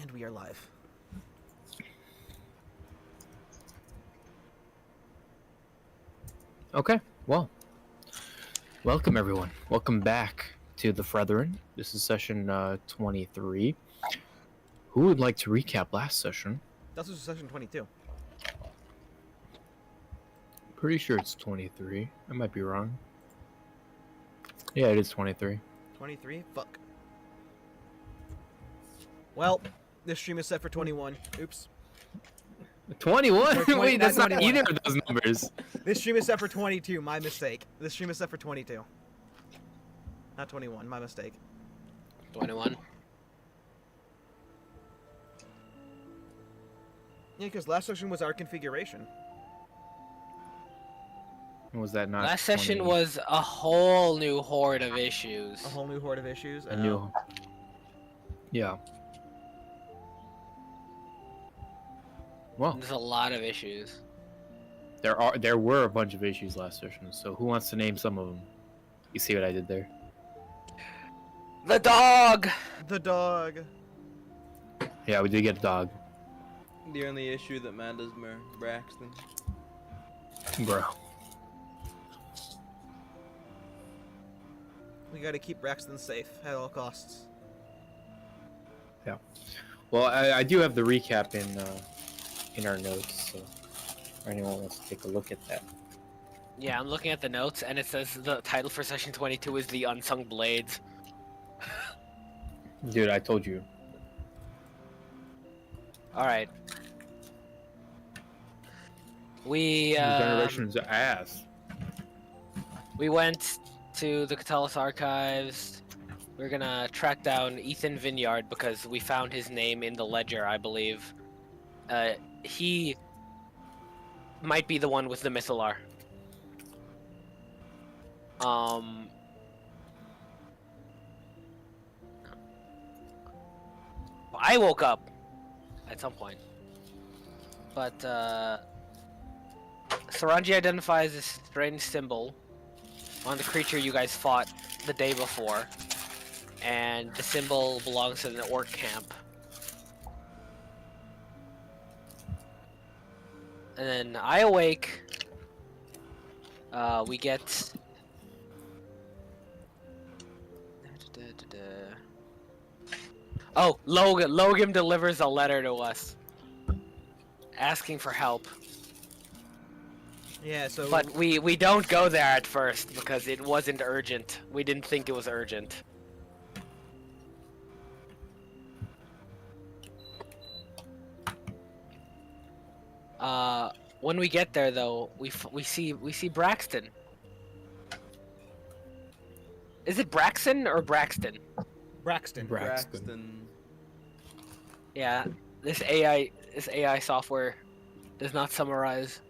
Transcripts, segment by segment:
And we are live. Okay, well, welcome everyone. Welcome back to the Freathren. This is session 23. Who would like to recap last session? This was session 22. Pretty sure it's 23. I might be wrong. Yeah, it is 23. 23? Fuck. Well, this stream is set for 21. Oops. 21? 20, Wait, that's not 21. either of those numbers. This stream is set for 22. My mistake. This stream is set for 22. Not 21. My mistake. 21. Yeah, because last session was our configuration. Was that not Last 20? session was a whole new horde of issues. A whole new horde of issues. a new... Yeah. Well, There's a lot of issues. there were a bunch of issues last session, so who wants to name some of them? You see what I did there? The dog! The dog. Yeah, we did get a dog. The only issue that matters more, Braxton. Bro. We gotta keep Braxton safe at all costs. Yeah. Well, I do have the recap in our notes, so if anyone wants to take a look at that. Yeah, I'm looking at the notes, and it says the title for session 22 is The Unsung Blades. Dude, I told you. Alright. We, Generation's ass. we went to the Catalyst Archives. We're gonna track down Ethan Vineyard because we found his name in the ledger, I believe. He might be the one with the Mythalar. I woke up at some point. But, Saraanji identifies this strange symbol on the creature you guys fought the day before. And the symbol belongs to the orc camp. And then I awake. We get... Oh, Logan. Logan delivers a letter to us. Asking for help. Yeah, so... But we don't go there at first because it wasn't urgent. We didn't think it was urgent. When we get there though, we see Braxton. Is it Braxton or Braxton? Braxton. Braxton. Yeah, this AI software does not summarize.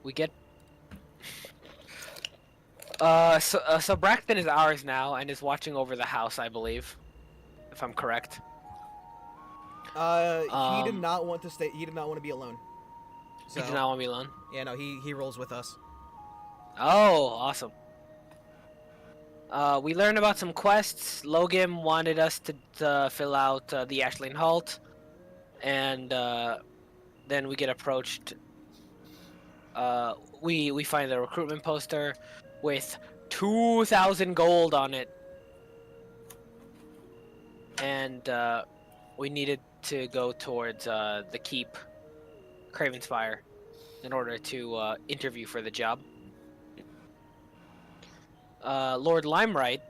We get. So Braxton is ours now and is watching over the house, I believe, if I'm correct. He did not want to stay. He did not want to be alone. So, He did not want me alone. Yeah, no, he rolls with us. Oh, awesome. We learned about some quests. Logan wanted us to fill out the Ashling Halt, and then we get approached. We find the recruitment poster with 2,000 gold on it, and we needed to go towards the keep, Cravenspire, in order to interview for the job. Lord Limeright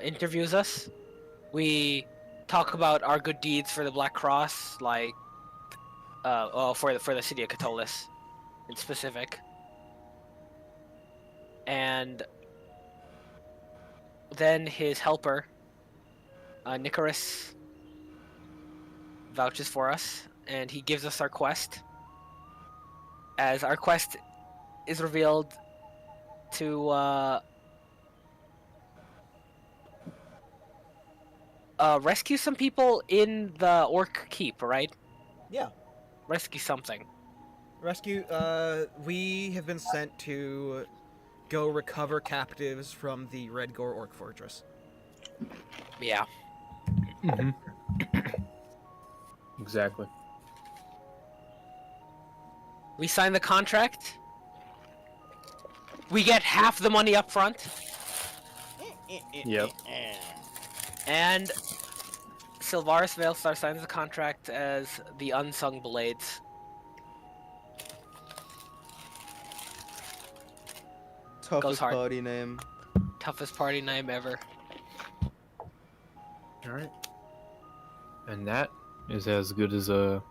interviews us. We talk about our good deeds for the Black Cross, like for the city of Catullus in specific. And then his helper, Nicaris, vouches for us, and he gives us our quest. As our quest is revealed to rescue some people in the Orc Keep, right? Yeah. Rescue something. Rescue. We have been sent to go recover captives from the Redgore Orc Fortress. Yeah. Mm-hmm. Exactly. We sign the contract. We get half the money up front. Yep. And Sylvaris Veilstar signs the contract as the Unsung Blades. Toughest hard. party name. Toughest party name ever. All right. And that is as good as a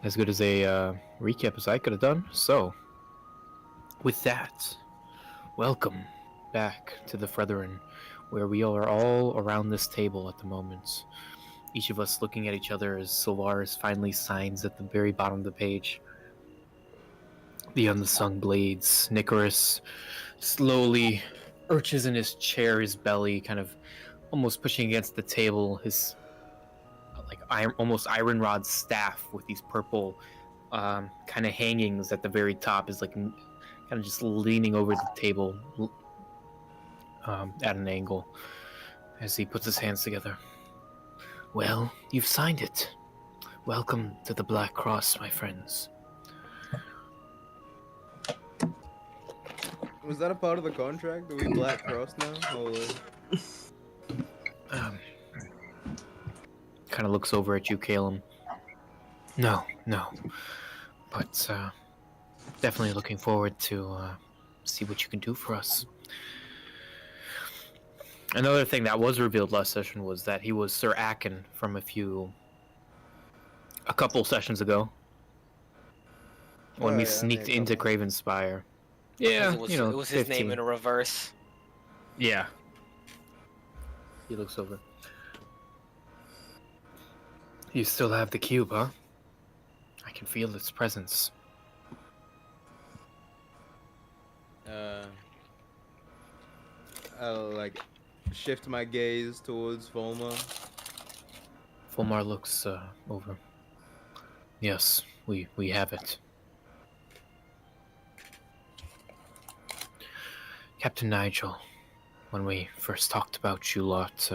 recap as I could have done. So, with that, welcome back to the Freathren, where we are all around this table at the moment. Each of us looking at each other as Solaris finally signs at the very bottom of the page. The Unsung Blades. Nicholas slowly urges in his chair, his belly kind of almost pushing against the table, his almost iron rod staff with these purple kind of hangings at the very top is kind of just leaning over the table at an angle as he puts his hands together. Well, you've signed it. Welcome to the Black Cross, my friends. Was that a part of the contract? Are we Black Cross now? Holy. Kind of looks over at you, Calum. No. But definitely looking forward to see what you can do for us. Another thing that was revealed last session was that he was Sir Akin from a couple sessions ago. When we sneaked into Craven's Spire. Yeah, it was his 15. name in a reverse. Yeah. He looks over. You still have the cube, huh? I can feel its presence. I'll shift my gaze towards Folmar. Folmar looks over. Yes, we have it. Captain Nigel, when we first talked about you lot,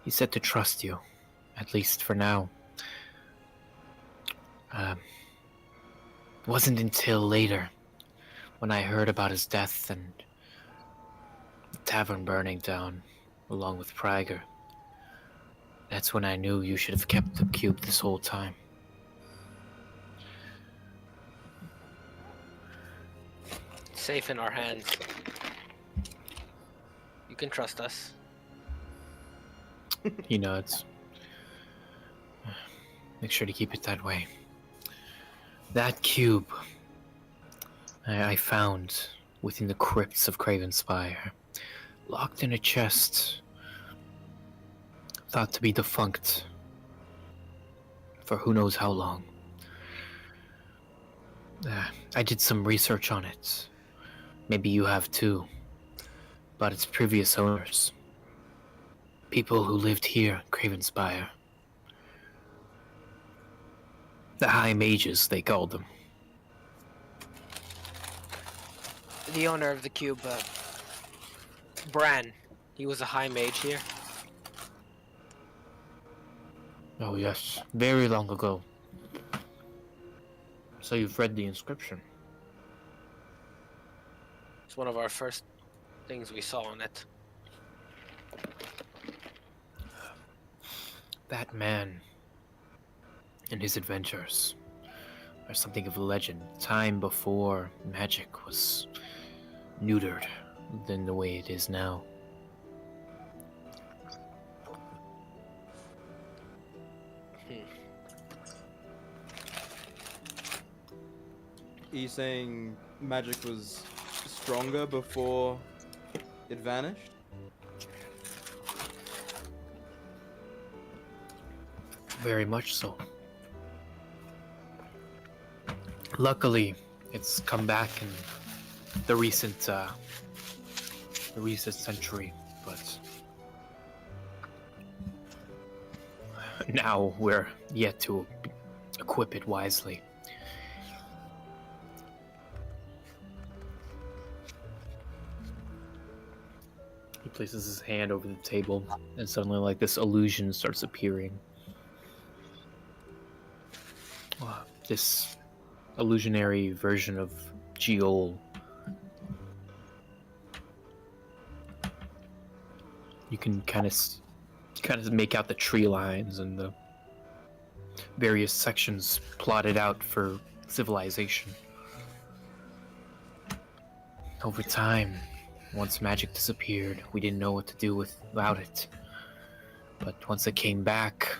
he said to trust you, at least for now. It wasn't until later, when I heard about his death and the tavern burning down, along with Prager. That's when I knew you should have kept the cube this whole time. Safe in our hands. You can trust us. He nods. Make sure to keep it that way. That cube I found within the crypts of Craven's Spire, locked in a chest, thought to be defunct for who knows how long. I did some research on it. Maybe you have too. About its previous owners. People who lived here in Craven's Spire. The High Mages, they called them. The owner of the cube, Bran, he was a high mage here. Oh yes, very long ago. So you've read the inscription? It's one of our first things we saw on it. That man and his adventures are something of a legend. Time before magic was neutered than the way it is now. Are you saying magic was stronger before it vanished? Very much so. Luckily, it's come back in the recent century, but now we're yet to equip it wisely. places his hand over the table, and suddenly, like, this illusion starts appearing. This illusionary version of Geol. You can kind of make out the tree lines and the various sections plotted out for civilization. Over time, once magic disappeared, we didn't know what to do without it. But once it came back,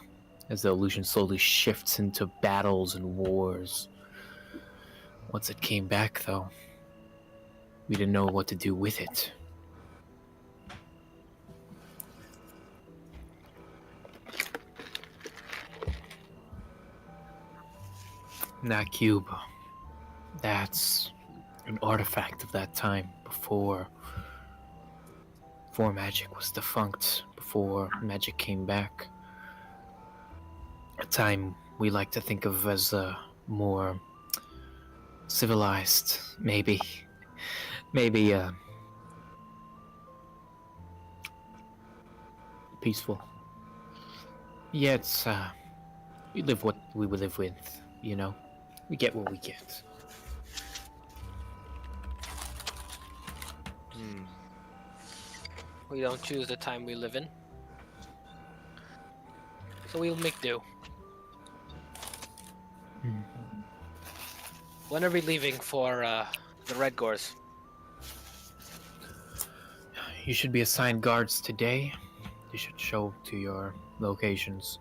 as the illusion slowly shifts into battles and wars, once it came back, though, we didn't know what to do with it. That cube, that's an artifact of that time before magic was defunct, before magic came back. A time we like to think of as more civilized, maybe peaceful. Yet, we live what we would live with, you know? We get what we get. We don't choose the time we live in. So we'll make do. When are we leaving for the Redgores? You should be assigned guards today. You should show to your locations.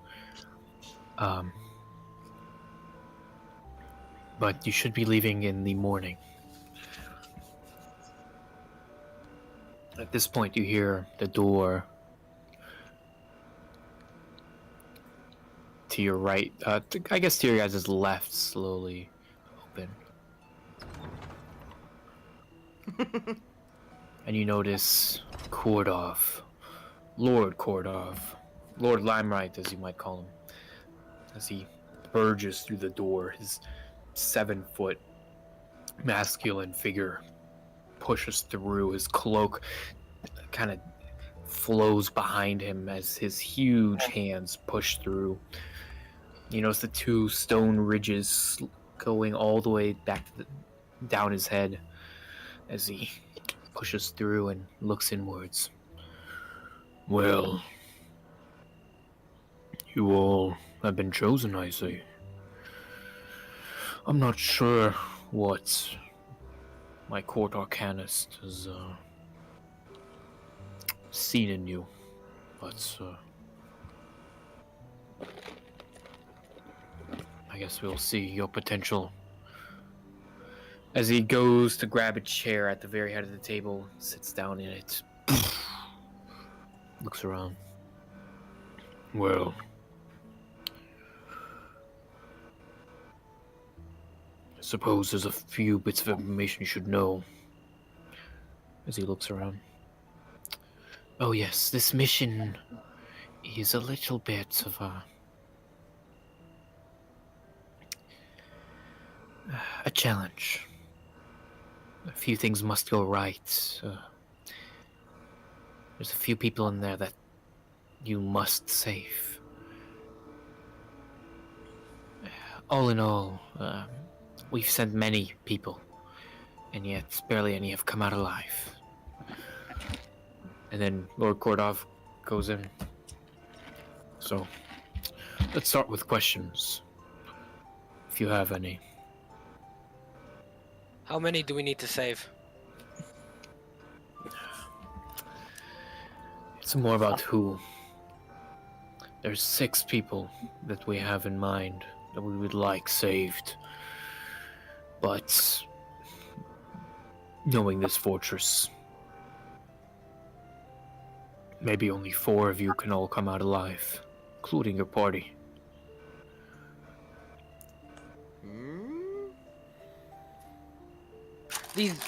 But you should be leaving in the morning. At this point, you hear the door to your right, I guess to your guys' left, slowly open. And you notice Kordov, Lord Kordov, Lord Limeright, as you might call him, as he burges through the door. His 7-foot masculine figure pushes through. His cloak kind of flows behind him as his huge hands push through. You notice the 2 stone ridges going all the way back down his head as he pushes through and looks inwards. Well, you all have been chosen, I say. I'm not sure what my court arcanist has seen in you, but I guess we'll see your potential. As he goes to grab a chair at the very head of the table, sits down in it, looks around. Well, I suppose there's a few bits of information you should know. As he looks around. Oh yes, this mission is a little bit of a challenge. A few things must go right. There's a few people in there that you must save. All in all, we've sent many people, and yet barely any have come out alive. And then Lord Kordov goes in. So, let's start with questions, if you have any. How many do we need to save? It's more about who. There's 6 people that we have in mind that we would like saved. But knowing this fortress, maybe only 4 of you can all come out alive, including your party. These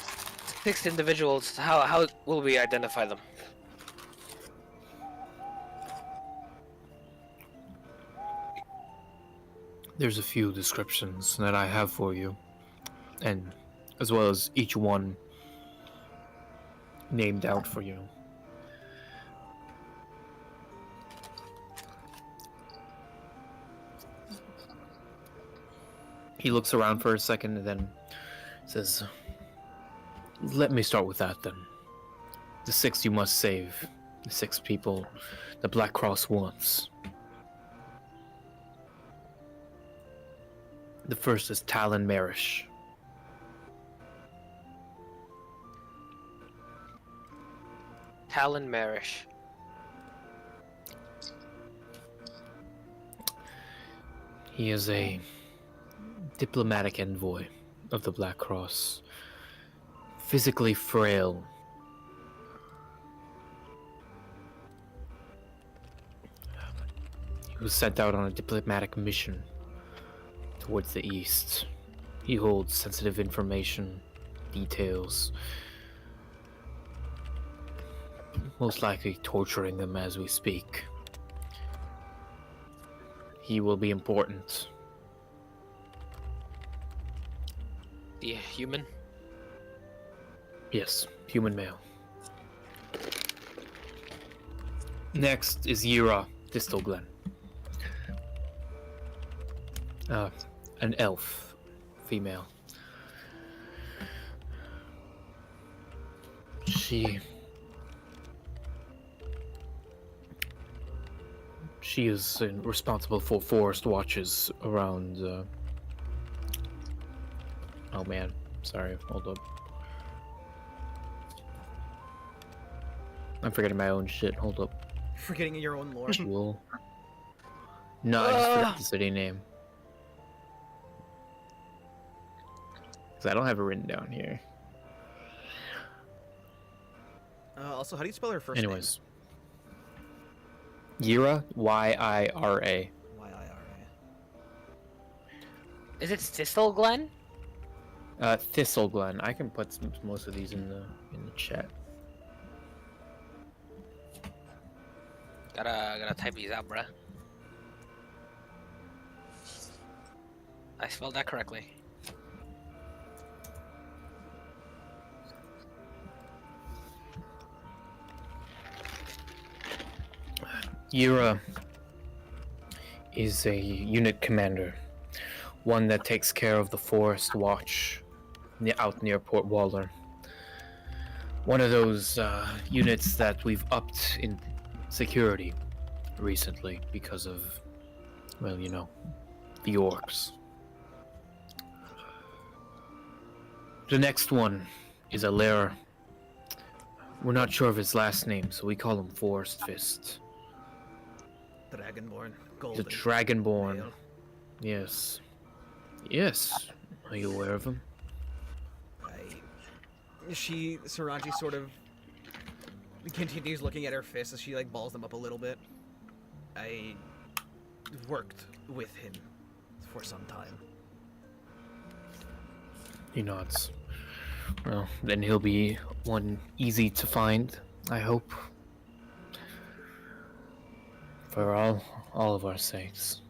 6 individuals, how will we identify them? There's a few descriptions that I have for you, and as well as each one named out for you. He looks around for a second and then says, "Let me start with that then. The 6 you must save. The 6 people the Black Cross wants. The first is Talon Marish. Talon Marish. He is a diplomatic envoy of the Black Cross. Physically frail. He was sent out on a diplomatic mission towards the east. He holds sensitive information, details, most likely torturing them as we speak. He will be important. The human? Yes, human male. Next is Yira Distelglen. An elf, female. She is responsible for forest watches around. Oh man, sorry, hold up. I'm forgetting my own shit. Hold up. Forgetting your own lore. Jewel. No, I just forgot the city name. Because I don't have it written down here. Also, how do you spell her first Anyways. Yira, Y-I-R-A. name? Y-I-R-A. Is it Distelglen? Thistleglen. I can put most of these in the chat. Gotta type these out, bruh. I spelled that correctly. Yura is a unit commander, one that takes care of the forest watch out near Port Waller. One of those units that we've upped in security recently because of, well, you know, the orcs. The next one is a lair. We're not sure of his last name, so we call him Forest Fist. Dragonborn. The Golden. Dragonborn. male. Yes. Yes. Are you aware of him? Saraanji sort of continues looking at her fists as she like balls them up a little bit. I worked with him for some time. He nods. Well, then he'll be one easy to find, I hope. For all of our sakes.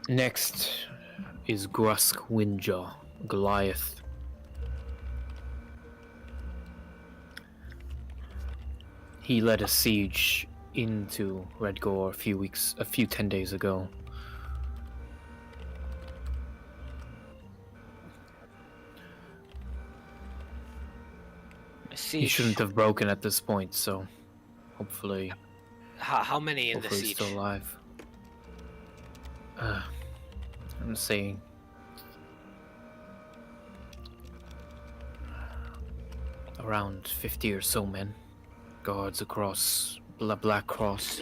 Next is Grusk Windjaw, Goliath. He led a siege into Redgore a few 10 days ago. He shouldn't have broken at this point, so hopefully How many in the hopefully he's siege? still alive. I'm saying around 50 or so men. Guards across the Black Cross.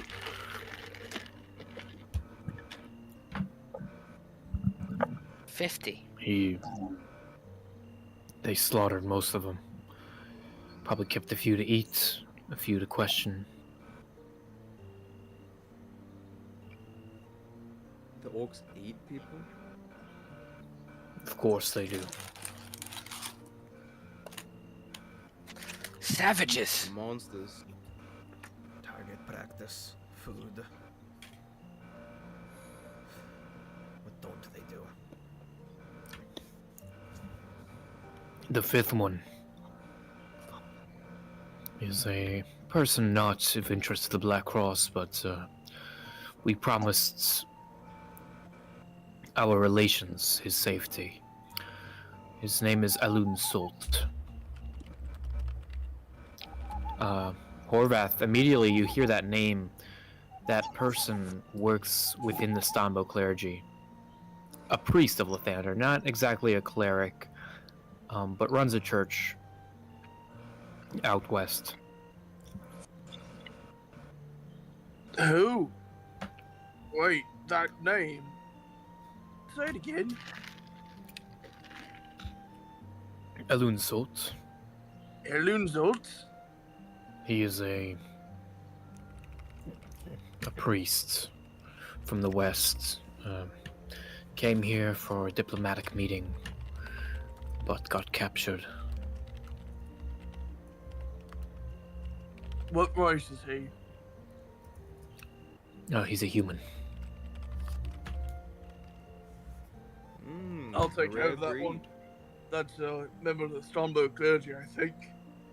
They slaughtered most of them. Probably kept a few to eat, a few to question. The orcs eat people? Of course they do. Savages! Monsters. Target practice. Food. What don't they do? The fifth one is a person not of interest to the Black Cross, but we promised our relations, his safety. His name is Alun Sult. Horvath, immediately you hear that name. That person works within the Stambo clergy. A priest of Lathander, not exactly a cleric, but runs a church out west. Who? Wait, that name. Say it again. Alun Sult. Elunzolt? He is a priest from the west. Came here for a diplomatic meeting, but got captured. What race is he? No, he's a human. I'll take care of that breed. one. That's a member of the Strombo clergy, I think.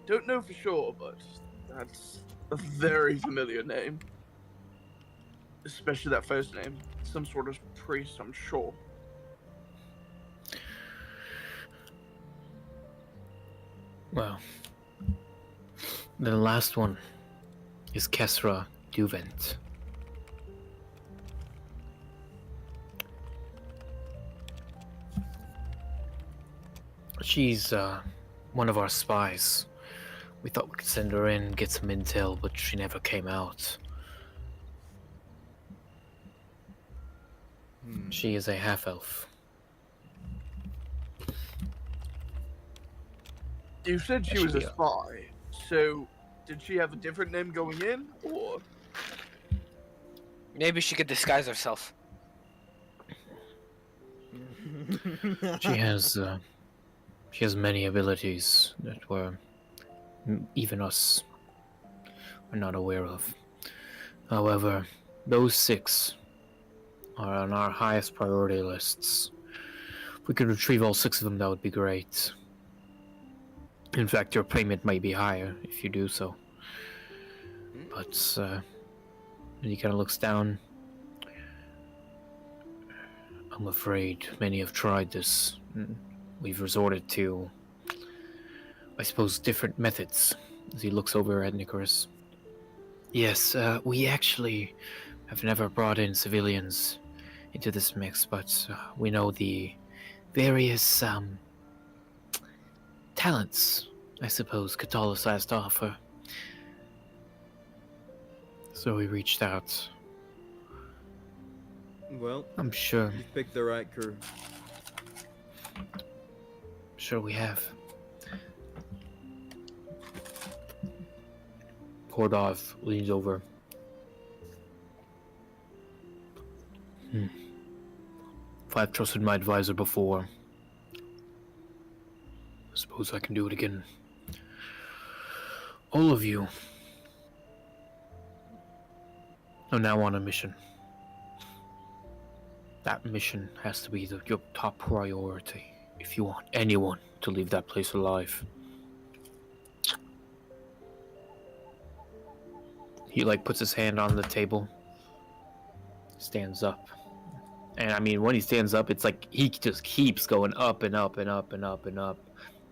Don't know for sure, but that's a very familiar name. Especially that first name. Some sort of priest, I'm sure. Well, the last one is Kesra Duvent. She's one of our spies. We thought we could send her in, get some intel, but she never came out. She is a half-elf. You said she was a spy, so did she have a different name going in, or? Maybe she could disguise herself. She has many abilities that were even us are not aware of. However, those 6 are on our highest priority lists. If we could retrieve all 6 of them, that would be great. In fact, your payment might be higher if you do so. But he kind of looks down. I'm afraid many have tried this. We've resorted to, I suppose, different methods. As he looks over at Nicholas. Yes, we actually have never brought in civilians into this mix, but we know the various talents, I suppose, Catullus has to offer. So we reached out. Well, I'm sure you've picked the right crew. we have. Kordov leans over. If I've trusted my advisor before, I suppose I can do it again. All of you are now on a mission. That mission has to be your top priority if you want anyone to leave that place alive. He puts his hand on the table, stands up. And I mean, when he stands up, it's like he just keeps going up and up and up and up and up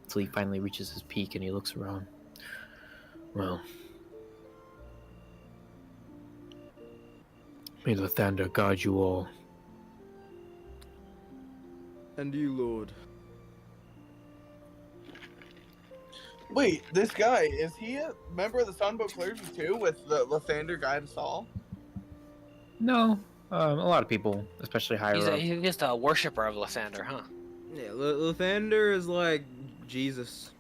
until he finally reaches his peak and he looks around. Well, may the thunder guide you all. And you, Lord. Wait, this guy, is he a member of the Sunbow clergy too, with the Lathander guide us all? No, a lot of people, especially higher up. He's just a worshiper of Lathander, huh? Yeah, Lathander is like Jesus.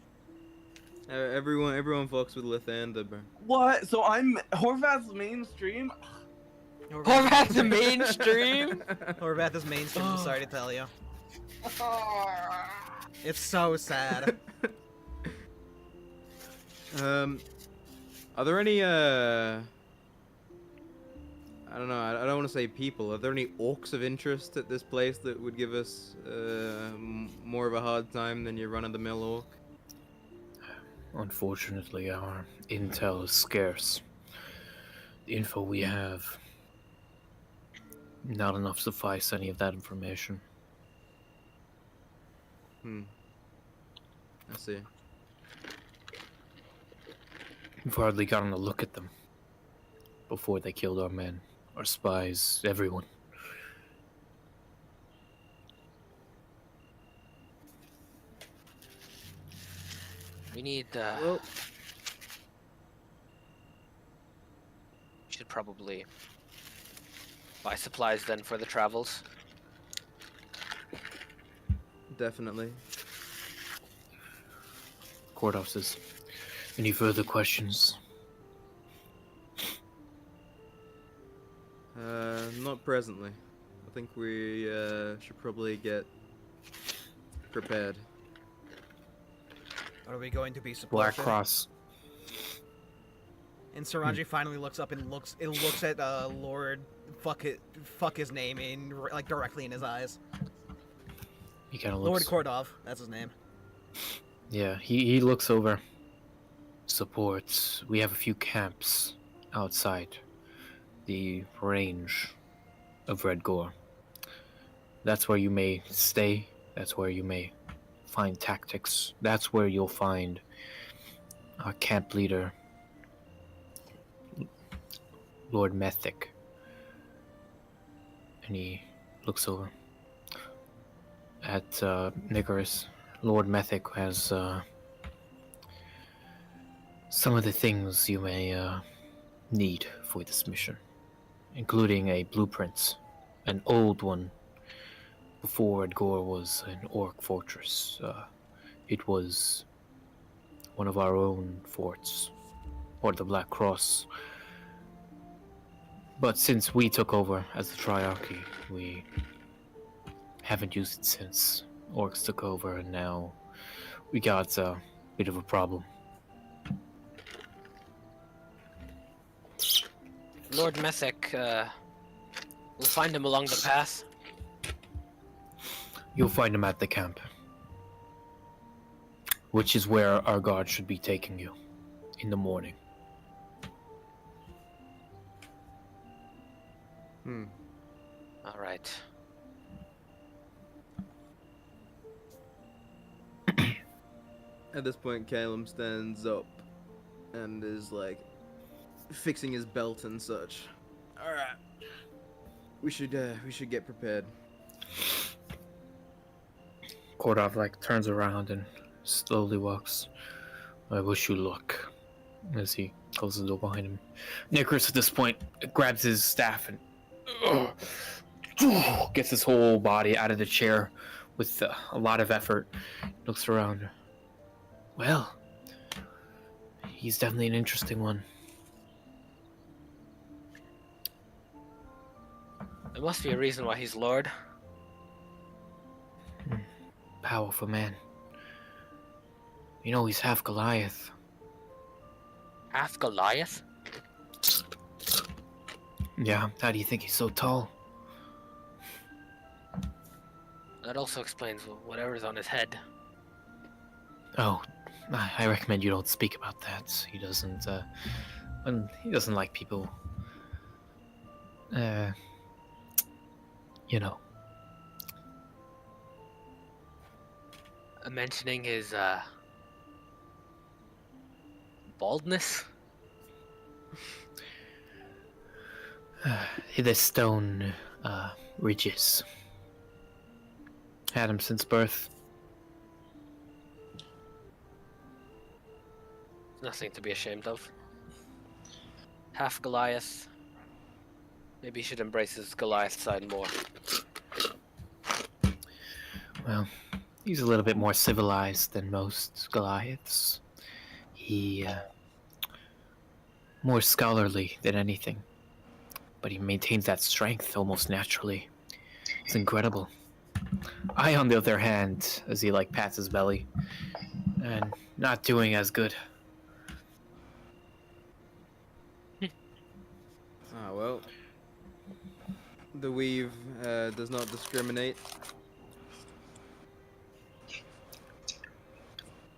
Everyone fucks with Lathander, bro. What? So I'm Horvath's mainstream? Horvath's the mainstream? Horvath is mainstream, I'm sorry to tell you. It's so sad. Are there any, I don't know, I don't want to say people, are there any orcs of interest at this place that would give us, more of a hard time than your run-of-the-mill orc? Unfortunately, our intel is scarce. The info we have Not enough suffice any of that information. I see. We've hardly gotten a look at them before they killed our men, our spies, everyone. We need, Well, should probably buy supplies then for the travels. definitely. Kordov says, any further questions? Not presently. I think we should probably get prepared. Are we going to be Black supported? Cross. And Saraanji finally looks up and looks at Lord fuck his name in like directly in his eyes. He kind of Lord looks. Kordov, that's his name. Yeah, he looks over. Supports. We have a few camps outside the range of Redgore. That's where you may stay. That's where you may find tactics. That's where you'll find our camp leader, Lord Methic. And he looks over at Nicholas. Lord Methic has some of the things you may need for this mission, including a blueprint, an old one before Redgore was an orc fortress. It was one of our own forts, or the Black Cross. But since we took over as the Triarchy, we haven't used it since orcs took over, and now we got a bit of a problem. Lord Methic, we'll find him along the path. You'll find him at the camp, which is where our guard should be taking you in the morning. All right. At this point, Caleb stands up and is like fixing his belt and such. All right, we should get prepared. Kordov turns around and slowly walks. I wish you luck, as he closes the door behind him. Nicholas at this point grabs his staff and gets his whole body out of the chair with a lot of effort. Looks around. Well, he's definitely an interesting one. There must be a reason why he's Lord. Powerful man. You know, he's half Goliath. Half Goliath? Yeah, how do you think he's so tall? That also explains whatever's on his head. Oh, I recommend you don't speak about that. He doesn't like people, you know. Mentioning his, baldness? The stone, ridges. Had him since birth. Nothing to be ashamed of. Half Goliath. Maybe he should embrace his Goliath side more. Well, he's a little bit more civilized than most Goliaths. He, more scholarly than anything. But he maintains that strength almost naturally. It's incredible. I, on the other hand, as he pats his belly, and not doing as good. Ah, well. The weave does not discriminate.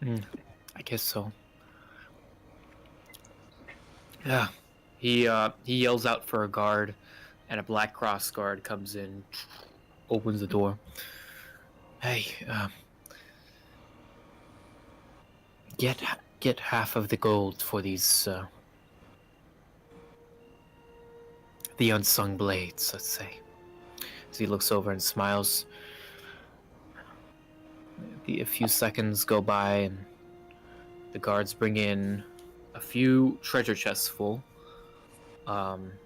I guess so. Yeah, he yells out for a guard. and a black cross guard comes in, opens the door. Hey, get half of the gold for these the Unsung Blades, let's say. So he looks over and smiles. A few seconds go by, and the guards bring in a few treasure chests full. Damn.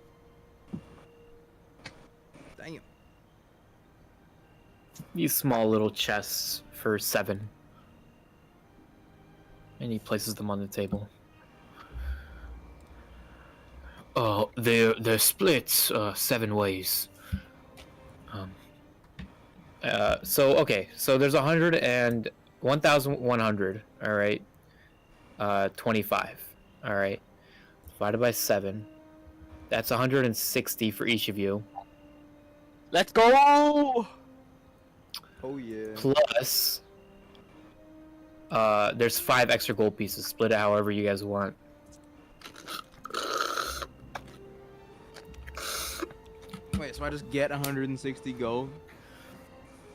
These small little chests for 7. And he places them on the table. Oh, they're split 7 ways. So there's 100 and 1,100. All right, 25. All right, divided by 7. That's 160 for each of you. Let's go! Oh yeah. Plus, there's 5 extra gold pieces. Split it however you guys want. Wait, so I just get 160 gold?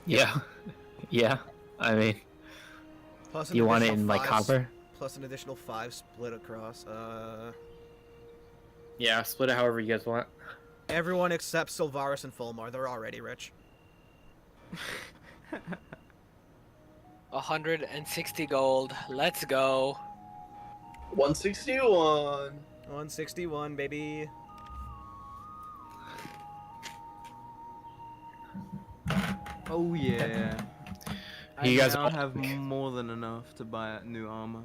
Yeah, yeah. I mean, Plus do you want it additional in like 5 copper? Plus an additional 5 split across. Yeah, split it however you guys want. Everyone except Sylvaris and Folmar. They're already rich. 160 gold. Let's go. 161. 161, baby. Oh yeah. I You guys now all- have more than enough to buy new armor.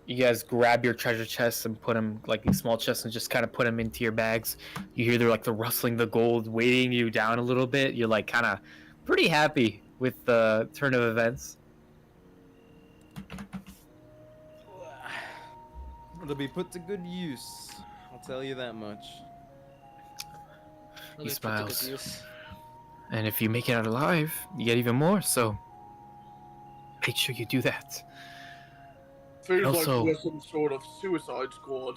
You guys grab your treasure chests and put them, like these small chests, and just kind of put them into your bags. You hear the rustling the gold weighting you down a little bit. You're like kind of pretty happy with the turn of events. It'll be put to good use. I'll tell you that much. Really put to good smiles. use. And if you make it out alive, you get even more. So make sure you do that. Feels Also- like we're some sort of suicide squad.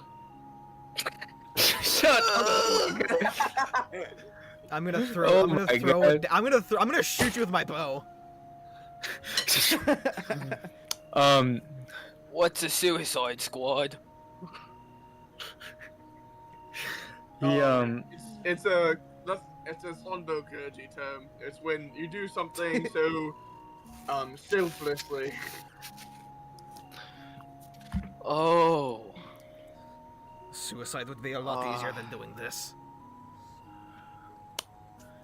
Shut up. I'm gonna throw. Oh I'm gonna my throw. God. I'm gonna shoot you with my bow. What's a suicide squad? It's a Sondo Kurji term. It's when you do something so selflessly. Oh. Suicide would be a lot easier than doing this.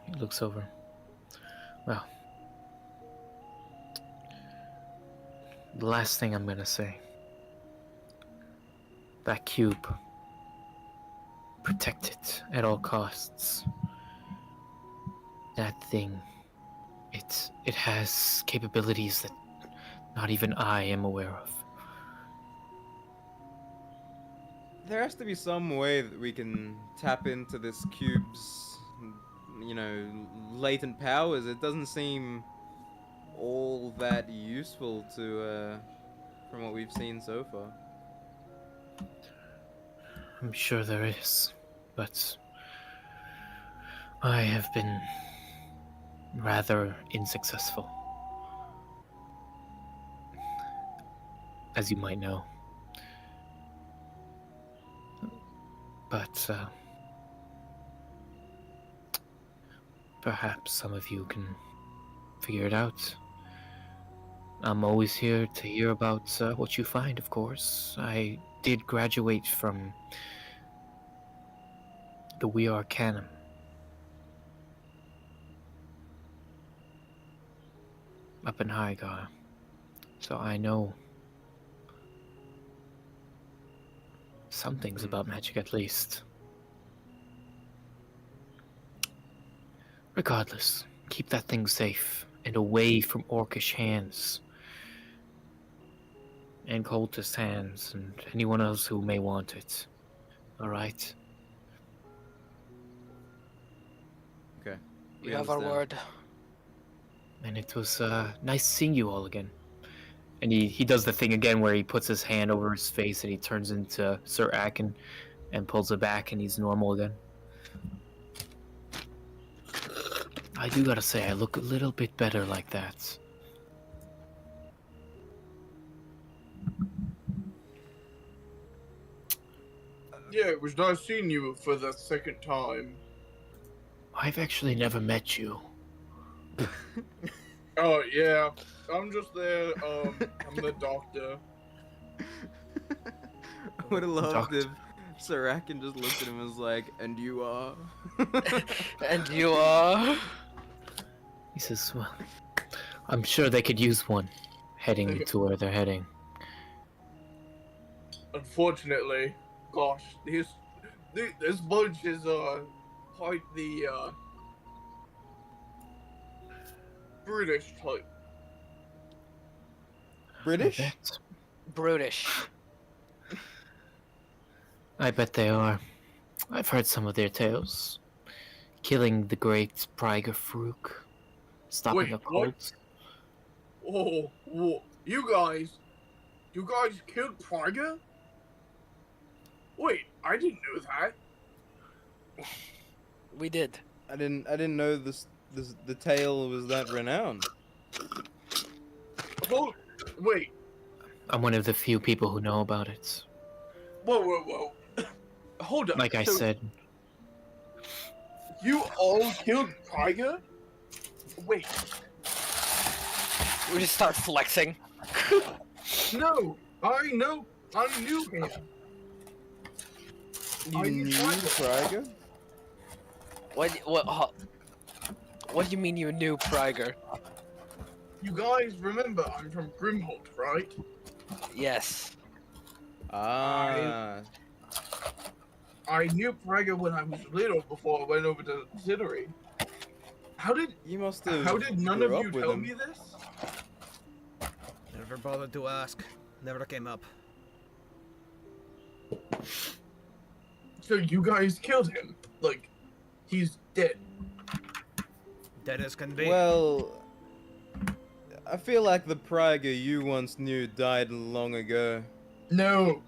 He looks over. Well, the last thing I'm gonna say. That cube. Protect it at all costs. That thing. It has capabilities that not even I am aware of. There has to be some way that we can tap into this cube's, latent powers. It doesn't seem all that useful to, from what we've seen so far. I'm sure there is, but I have been rather unsuccessful, as you might know. But perhaps some of you can figure it out. I'm always here to hear about what you find, of course. I did graduate from the We Are Canon. Up in Highgar. So I know some things about magic, at least. Regardless, keep that thing safe and away from orcish hands. And cultist hands, and anyone else who may want it. Alright? Okay. You have our word. And it was nice seeing you all again. And he does the thing again where he puts his hand over his face and he turns into Sir Akin and pulls it back and he's normal again. I do gotta say, I look a little bit better like that. Yeah, it was nice seeing you for the second time. I've actually never met you. Oh yeah, I'm just there. I'm the doctor. I would have loved if Sarakin just looked at him and was like, "And you are." And you are. He says, well, I'm sure they could use one, heading to where they're heading. Unfortunately, gosh, this bunch is quite the British type. British? Brutish. I bet they are. I've heard some of their tales. Killing the great Praeger Fruk. Stopping Wait, a what? cult. Oh, you guys killed Praga? Wait, I didn't know that. We did. I didn't know the tale was that renowned. Hold, wait, I'm one of the few people who know about it. whoa. Hold up. Like I So said, you all killed Praga? Wait, We just start flexing. no, I knew him. You Are you knew trying to- Praga? What do you mean you knew Prager? You guys remember I'm from Grimholt, right? Yes. Ah. I knew Praga when I was little before I went over to the distillery. How did none of you tell me this? Never bothered to ask. Never came up. So you guys killed him? Like, he's dead. Dead as can be. Well, I feel like the Praga you once knew died long ago. No.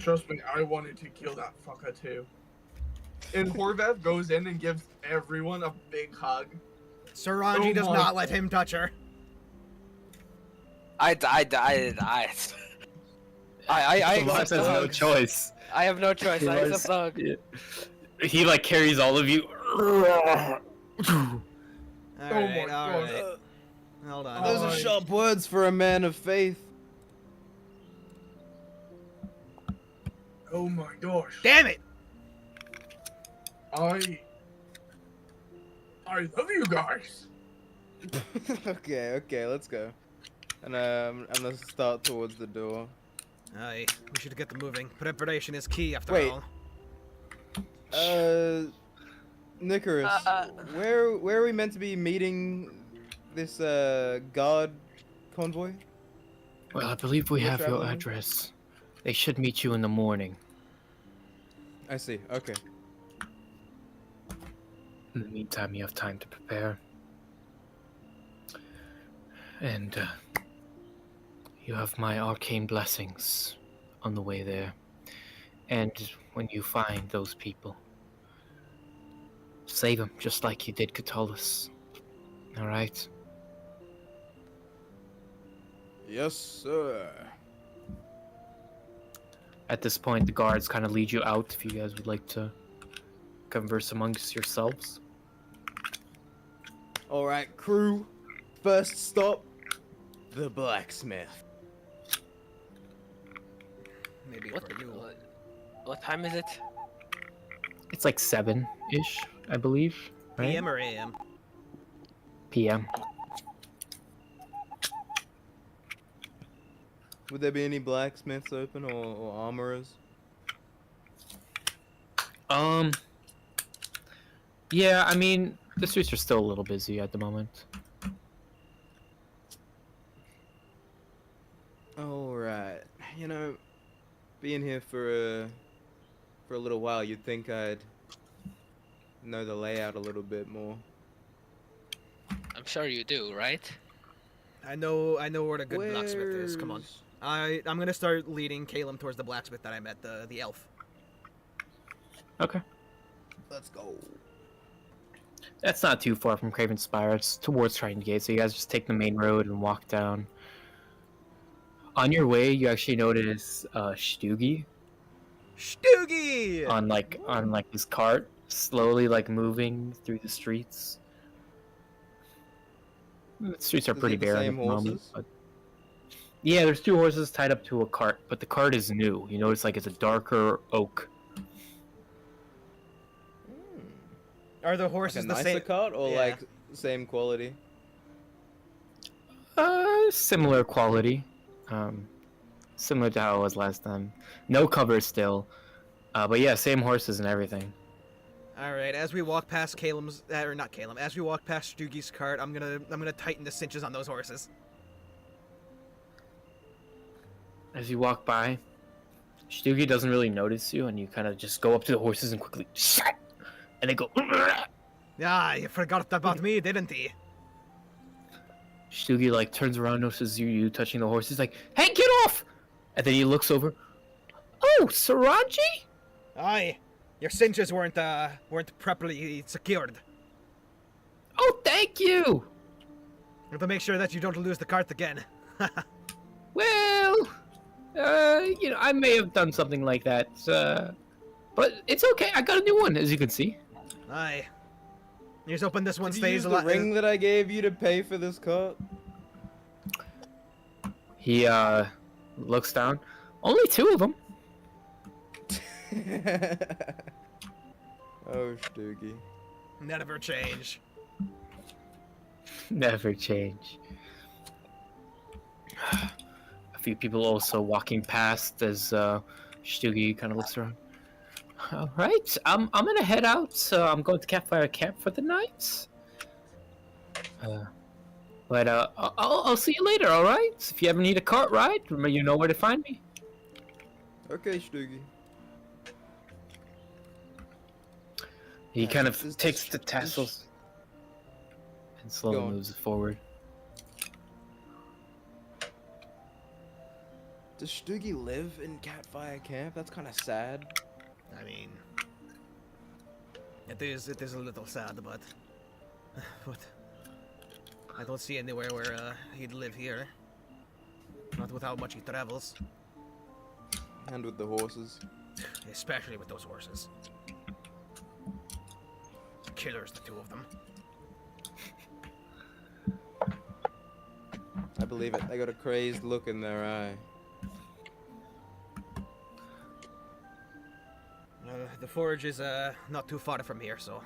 Trust me, I wanted to kill that fucker too. And Horvath goes in and gives everyone a big hug. Saraanji Oh does my not let God. him touch her. I Tomas accept the has no hugs. choice. I have no choice. I Tomas- accept the hug. He like carries all of you. Alright, Oh my alright. God. Hold on. Those are Alright. sharp words for a man of faith. Oh my gosh. Damn it! I love you guys. okay, let's go. And I'm gonna start towards the door. Aye, we should get them moving. Preparation is key after Wait. all. Nicholas, where are we meant to be meeting this guard convoy? Well, I believe we You're have your traveling? address. They should meet you in the morning. I see. Okay. In the meantime, you have time to prepare. And you have my arcane blessings on the way there. And when you find those people, save them just like you did Catullus. Alright? Yes, sir. At this point, the guards kind of lead you out if you guys would like to converse amongst yourselves. All right, crew. First stop, the blacksmith. Maybe What, for you. what time is it? It's like 7-ish, I believe. Right? PM or AM? PM. Would there be any blacksmiths open or armorers? Yeah, I mean, the streets are still a little busy at the moment. All right. You know, being here for a little while, you'd think I'd know the layout a little bit more. I'm sure you do, right? I know where the good blacksmith is. Come on. I'm gonna start leading Caleb towards the blacksmith that I met, the elf. Okay. Let's go. That's not too far from Craven Spire. It's towards Triton Gate, so you guys just take the main road and walk down. On your way, you actually notice Stoogie Stoogie! on his cart, slowly like moving through the streets. The streets are Does he pretty have the barren same at the moment, horses? but yeah, there's 2 horses tied up to a cart, but the cart is new. You notice like it's a darker oak. Are the Like a horses the nicer same? cart or Yeah. like same quality? Similar quality. Similar to how it was last time. No cover still. But yeah, same horses and everything. All right. As we walk past Caleb's, or not Caleb, as we walk past Stoogie's cart, I'm gonna tighten the cinches on those horses. As you walk by, Stoogie doesn't really notice you, and you kind of just go up to the horses and quickly, and they go. Ah, you forgot about me, didn't he? Stoogie like turns around, notices you touching the horse. He's like, "Hey, get off!" And then he looks over. Oh, Saraanji? Aye, your cinches weren't properly secured. Oh, thank you. I have to make sure that you don't lose the cart again. Well, I may have done something like that, but it's okay. I got a new one, as you can see. Aye. You just open this one, Did you stays use a the lot. ring that I gave you to pay for this cart? He looks down. Only 2 of them. Oh, Stoogie. Never change. Never change. A few people also walking past as Stoogie kind of looks around. All right, I'm gonna head out. I'm going to Campfire Camp for the night. But I'll see you later. All right. If you ever need a cart ride, remember you know where to find me. Okay, Stoogie. He kind This of is takes the tassels and slowly Go on. moves forward. Does Stoogie live in Catfire Camp? That's kind of sad. I mean, it is a little sad, but I don't see anywhere where he'd live here. Not with how much he travels, And with the horses. especially with those horses. Killers, the 2 of them. I believe it. They got a crazed look in their eye. The forge is not too far from here, so.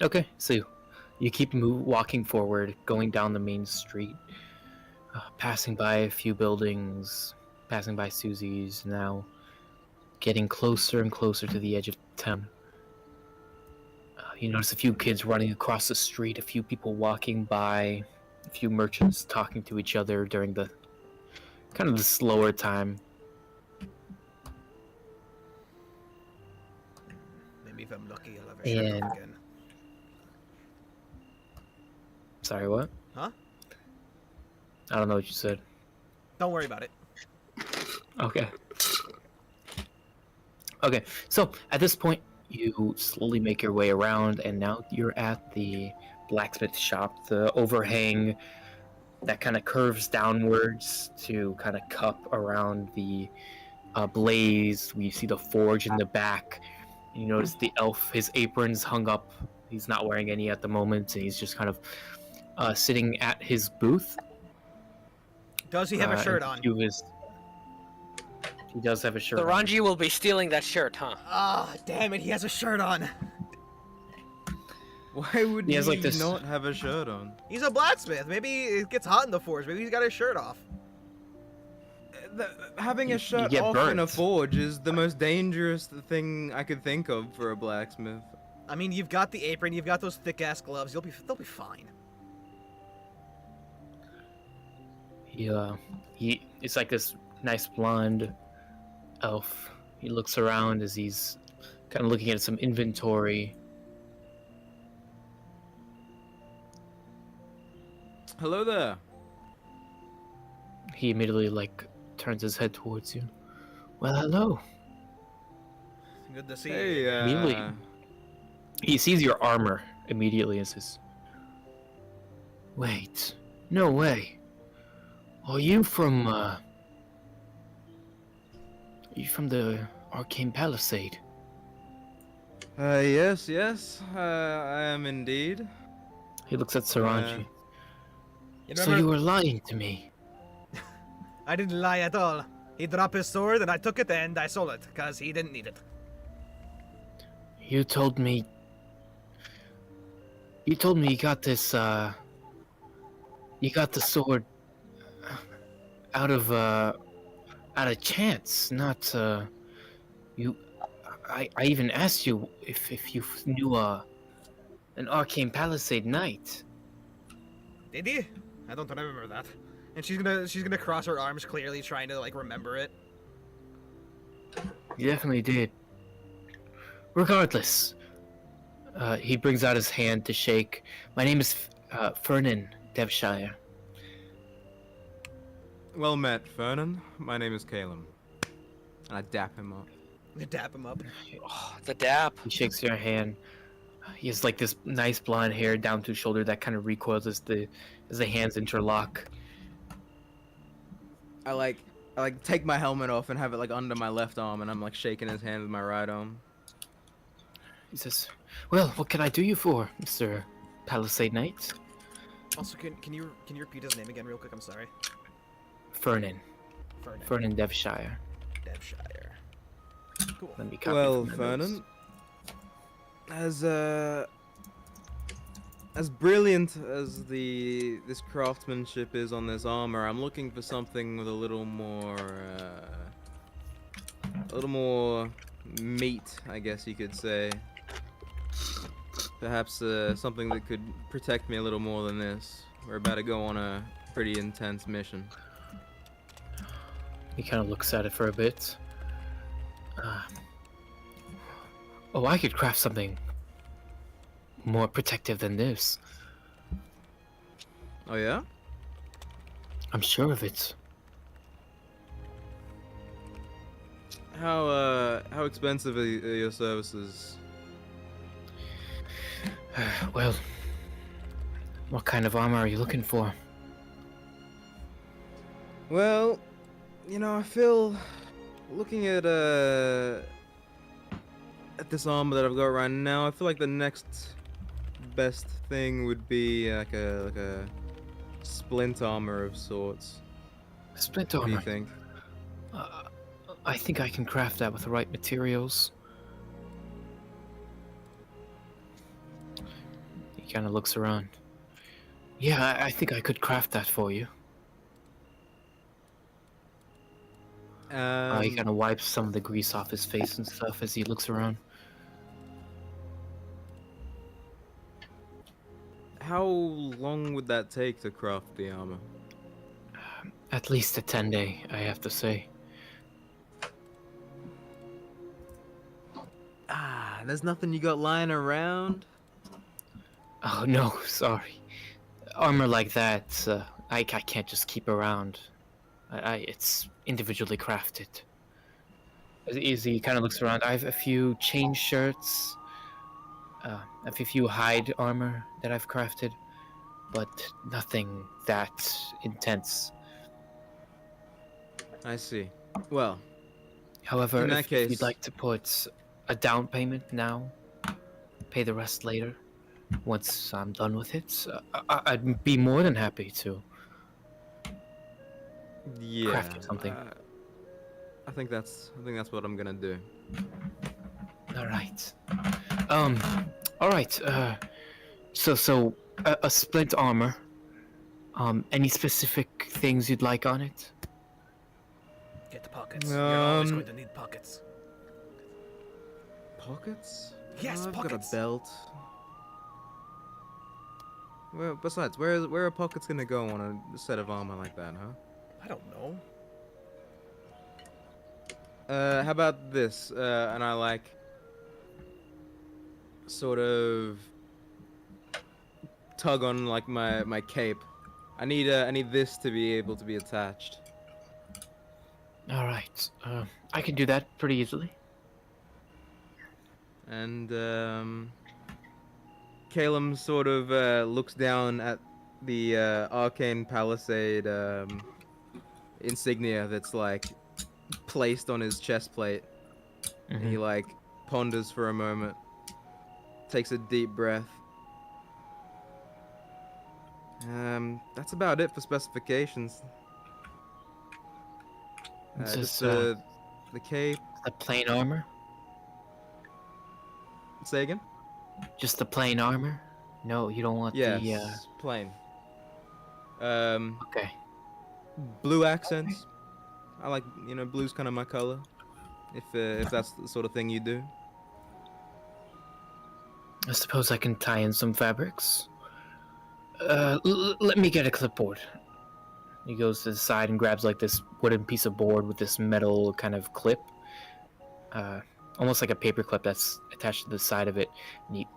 Okay, so you keep walking forward, going down the main street, passing by a few buildings, passing by Susie's, now getting closer and closer to the edge of town. You notice a few kids running across the street, a few people walking by, a few merchants talking to each other during the kind of the slower time. Maybe if I'm lucky, I'll have a shirt And- off again. Sorry, what? Huh? I don't know what you said. Don't worry about it. Okay. Okay, so at this point, you slowly make your way around, and now you're at the blacksmith shop, the overhang that kind of curves downwards to kind of cup around the blaze. We see the forge in the back. You notice the elf, his apron's hung up. He's not wearing any at the moment, and he's just kind of sitting at his booth. Does he have a shirt and on? He does have a shirt on. Saraanji will be stealing that shirt, huh? Ah, damn it, he has a shirt on. Why would He he, has, like, this- not have a shirt on? He's a blacksmith. Maybe it gets hot in the forge. Maybe he's got his shirt off. Having You- a you shirt get off in a burnt. forge is the most dangerous thing I could think of for a blacksmith. I mean, you've got the apron, you've got those thick ass gloves. They'll be fine. It's like this nice blonde elf. He looks around as he's kind of looking at some inventory. Hello there. He immediately turns his head towards you. Well, hello. Good to see Hey, you. Immediately, he sees your armor immediately and says, "Wait, no way. Are you from, the Arcane Palisade?" Yes, yes, I am indeed. He looks at Saraanji. You So remember? you were lying to me. I didn't lie at all. He dropped his sword and I took it and I sold it because he didn't need it. You told me you got this, you got the sword out of chance, not, you... I even asked you if you knew, an Arcane Palisade Knight. Did he? I don't remember that. And she's gonna cross her arms, clearly trying to like remember it. You definitely did. Regardless, he brings out his hand to shake. My name is, Fernan Devshire. Well met, Fernan. My name is Calum. And I dap him up. Dap him up. Oh, the dap. He shakes your hand. He has like this nice blonde hair down to his shoulder that kind of recoils as the hands interlock. I like take my helmet off and have it like under my left arm, and I'm like shaking his hand with my right arm. He says, "Well, what can I do you for, Mr. Palisade Knight?" Also, can you repeat his name again real quick? I'm sorry. Fernan. Fernan. Fernan Devshire. Devshire. Cool. Let me copy Well, from my notes. Fernan, as brilliant as this craftsmanship is on this armor, I'm looking for something with a little more meat, I guess you could say. Perhaps something that could protect me a little more than this. We're about to go on a pretty intense mission. He kind of looks at it for a bit. Oh, I could craft something more protective than this. Oh yeah? I'm sure of it. How expensive are your services? Well, what kind of armor are you looking for? Well, you know, I feel looking at this armor that I've got right now, I feel like the next best thing would be like a splint armor of sorts. Splint What do you armor. think? I think I can craft that with the right materials. He kind of looks around. Yeah, I think I could craft that for you. He kind of wipes some of the grease off his face and stuff as he looks around. How long would that take to craft the armor? At least a 10-day, I have to say. There's nothing you got lying around? Oh no, sorry. Armor like that, I can't just keep around. It's individually crafted. As he kind of looks around, I have a few chain shirts, I have a few hide armor that I've crafted, but nothing that intense. I see. Well, However, in that if case, you'd like to put a down payment now, pay the rest later, once I'm done with it, I'd be more than happy to. yeah, crafting something. I think that's what I'm gonna do. All right. All right. So a splint armor. Any specific things you'd like on it? Get the pockets. You're always Um, going to need pockets. Pockets? Yes, I've pockets. got a belt. Well, besides, where are pockets gonna go on a set of armor like that, huh? I don't know. How about this? And I like sort of tug on like my cape. I need this to be able to be attached. All right. I can do that pretty easily. And Calum sort of looks down at the arcane palisade insignia that's like placed on his chest plate. And he Mhm. like ponders for a moment, takes a deep breath. That's about it for specifications. It's Just just the cape. the plain armor. Say again? Just the plain armor. No, you don't want the. Yes, plain. Okay. Blue accents. I like, blue's kind of my color. If that's the sort of thing you do. I suppose I can tie in some fabrics. Let me get a clipboard. He goes to the side and grabs like this wooden piece of board with this metal kind of clip, almost like a paper clip that's attached to the side of it. And he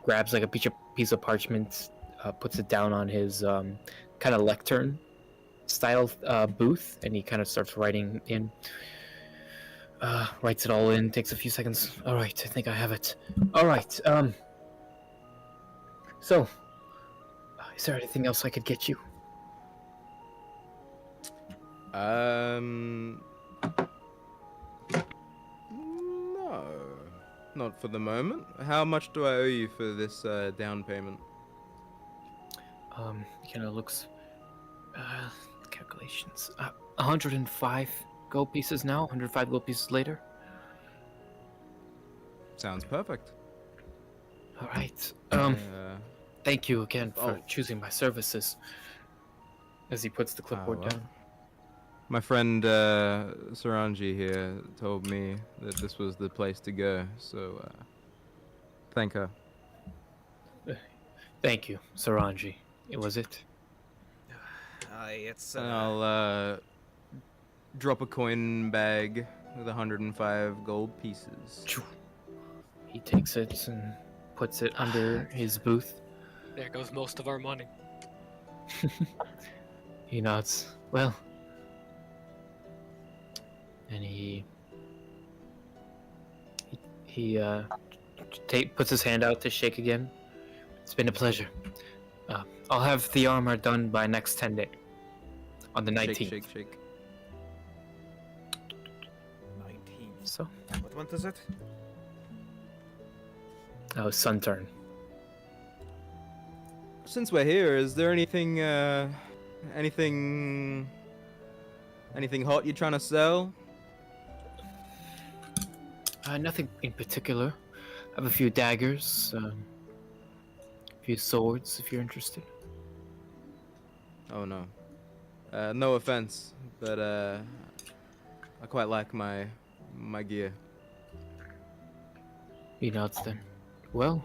grabs like a piece of parchment, puts it down on his kind of lectern style booth, and he kind of starts writing in. Writes it all in. Takes a few seconds. All right, I think I have it. All right. So, is there anything else I could get you? No, not for the moment. How much do I owe you for this down payment? He kind of looks. Calculations. 105 gold pieces now. 105 gold pieces later. Sounds perfect. All right. Uh, Thank you again for oh. choosing my services. As he puts the clipboard well. down. My friend Saraanji here told me that this was the place to go, so thank her. Thank you, Saraanji. Was it? It's And I'll drop a coin bag with 105 gold pieces. He takes it and puts it under his booth. There goes most of our money. He nods. Well. And he puts his hand out to shake again. It's been a pleasure. I'll have the armor done by next 10 days. On the 19th. Shake. 19. So, What month is it? oh, sun turn. Since we're here, is there anything hot you're trying to sell? Nothing in particular. I have a few daggers, a few swords, if you're interested. Oh no. No offense, but I quite like my gear. He nods then. Well,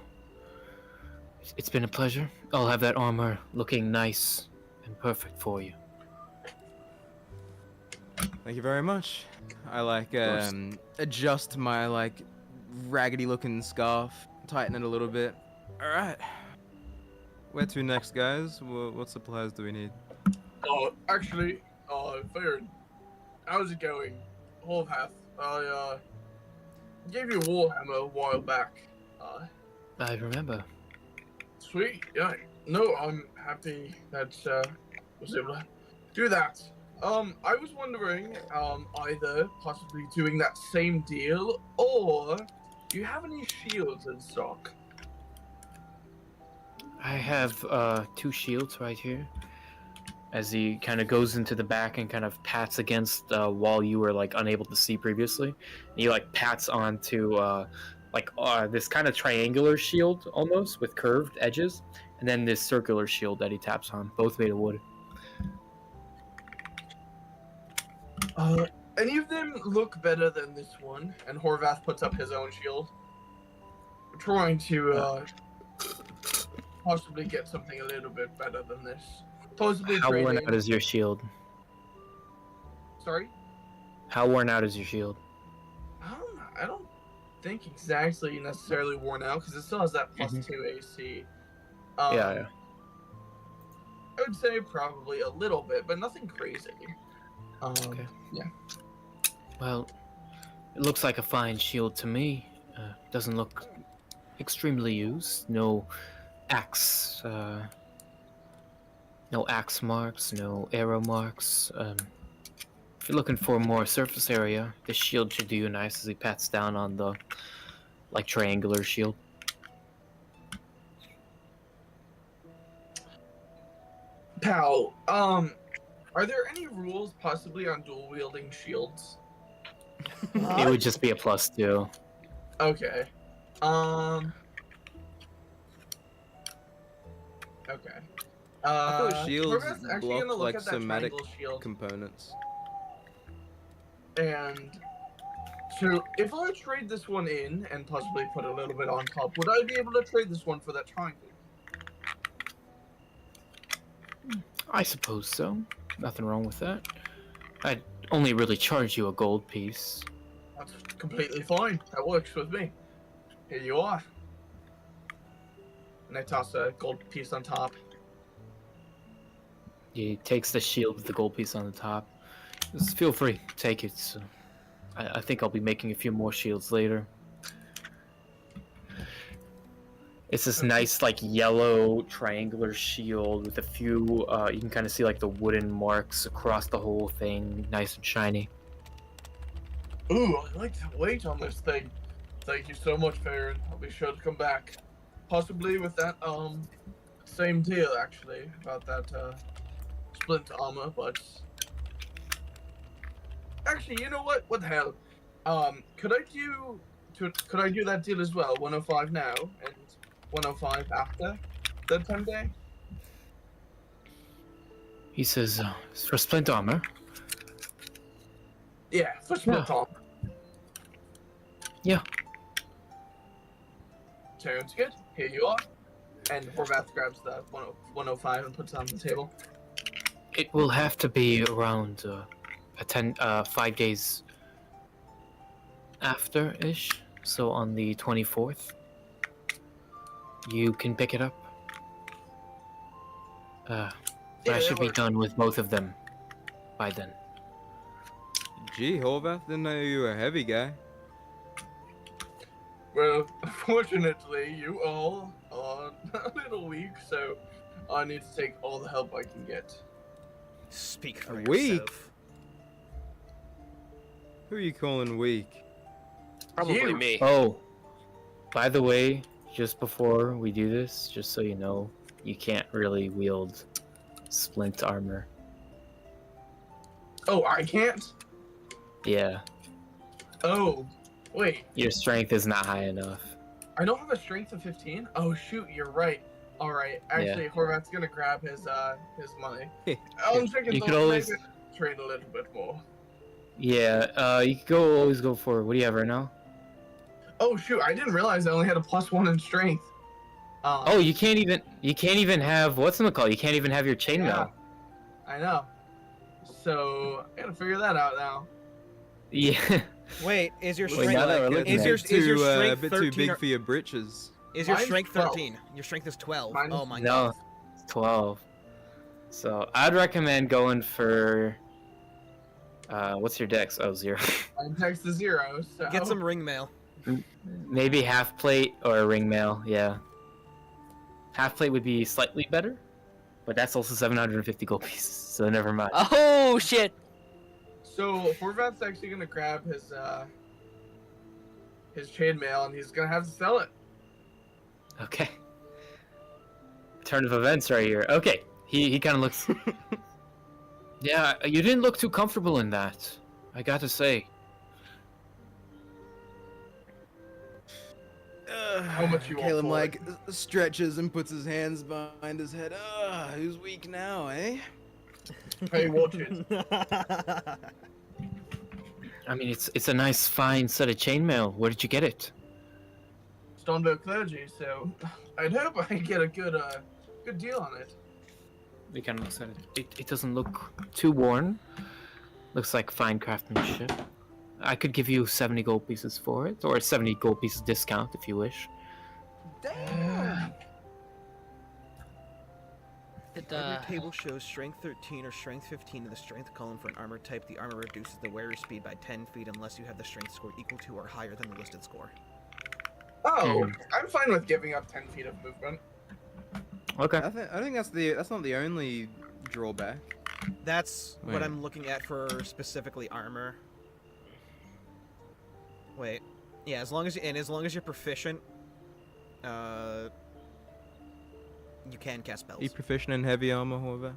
it's been a pleasure. I'll have that armor looking nice and perfect for you. Thank you very much. I adjust my raggedy looking scarf, tighten it a little bit. All right. Where to next, guys? What supplies do we need? Actually, Freathren, how's it going? Horvath, I gave you a warhammer a while back. I remember. Sweet, yeah. No, I'm happy that was able to do that. I was wondering, either possibly doing that same deal, or do you have any shields in stock? I have 2 shields right here. As he kind of goes into the back and kind of pats against the wall you were unable to see previously. He pats onto this kind of triangular shield almost with curved edges, and then this circular shield that he taps on, both made of wood. Any of them look better than this one? And Horvath puts up his own shield. We're trying to possibly get something a little bit better than this. Possibly How worn trading. out is your shield? Sorry? How worn out is your shield? I don't think exactly necessarily worn out because it still has that plus 2 AC. Yeah. I would say probably a little bit, but nothing crazy. Okay. Yeah. Well, it looks like a fine shield to me. Doesn't look extremely used. No axe marks, no arrow marks. If you're looking for more surface area, this shield should do you nice as he pats down on the like triangular shield. Pal, are there any rules possibly on dual wielding shields? It would just be a +2. Okay. Okay. I thought shields we're actually block gonna look like at that somatic triangle shield, components. and so if I trade this one in and possibly put a little bit on top, would I be able to trade this one for that triangle? I suppose so. Nothing wrong with that. I'd only really charge you a gold piece. That's completely fine. That works with me. Here you are. And I toss a gold piece on top. He takes the shield with the gold piece on the top. Just feel free, take it. So I think I'll be making a few more shields later. It's this nice, like, yellow triangular shield with a few, you can kind of see, like, the wooden marks across the whole thing. Nice and shiny. Ooh, I like the weight on this thing. Thank you so much, Farron. I'll be sure to come back. Possibly with that, same deal, actually, about that, splint armor, but... Actually, you know what? What the hell? Could I do that deal as well? 105 now, and 105 after that 10 day? He says, for splint armor. Yeah, for splint armor. Yeah. Sounds good. Here you are. And Horvath grabs the 105 and puts it on the table. It will have to be around 5 days after-ish. So on the 24th, you can pick it up. But Yeah, I should that be works. done with both of them by then. Gee, Horvath, didn't know you were a heavy guy. Well, fortunately, you all are a little weak, so I need to take all the help I can get. Speak for Weak? yourself. Who are you calling weak? Probably You. me. Oh, by the way, just before we do this, just so you know, you can't really wield splint armor. Oh, I can't? Yeah, Oh, wait. your strength is not high enough. I don't have a strength of 15? Oh, shoot, you're right. Alright, actually, Horvath's gonna grab his money. I'm thinking You though, could always- maybe train a little bit more. Yeah, you could always go for, what do you have right now? Oh, shoot, I didn't realize I only had a +1 in strength. Oh, you can't even have, whatchamacallit, you can't even have your chainmail. Yeah. I know. So, I gotta figure that out now. Yeah. Wait, is your Looks Wait, strength now that we're like looking is at your it. is your a strength bit 13 too big or- for your britches. is your Mine's strength 12. 13? Your strength is 12. Mine is- Oh my No, god. it's 12. So, I'd recommend going for, what's your dex? Oh, 0. I'm text to 0, so... Get some ring mail. Maybe half plate or a ring mail, yeah. Half plate would be slightly better, but that's also 750 gold pieces, so never mind. Oh shit! So, Horvath's actually gonna grab his chainmail, and he's gonna have to sell it. Okay. Turn of events right here. Okay, he kind of looks... Yeah, you didn't look too comfortable in that, I gotta say. How much you want Caleb, for like, stretches and puts his hands behind his head. Who's weak now, eh? Hey, watch it. I mean, it's a nice, fine set of chainmail. Where did you get it? Stoneberg clergy, so I'd hope I can get a good deal on it. He kind of looks at it. It doesn't look too worn. Looks like fine craftsmanship. I could give you 70 gold pieces for it, or a 70 gold pieces discount if you wish. Damn! It, Your table shows strength 13 or strength 15 in the strength column for an armor type. The armor reduces the wearer's speed by 10 feet unless you have the strength score equal to or higher than the listed score. Oh, I'm fine with giving up 10 feet of movement. Okay. I think that's not the only drawback. That's what Wait. I'm looking at for specifically armor. Wait. Yeah, as long as you're proficient, you can cast spells. Are you proficient in heavy armor, however?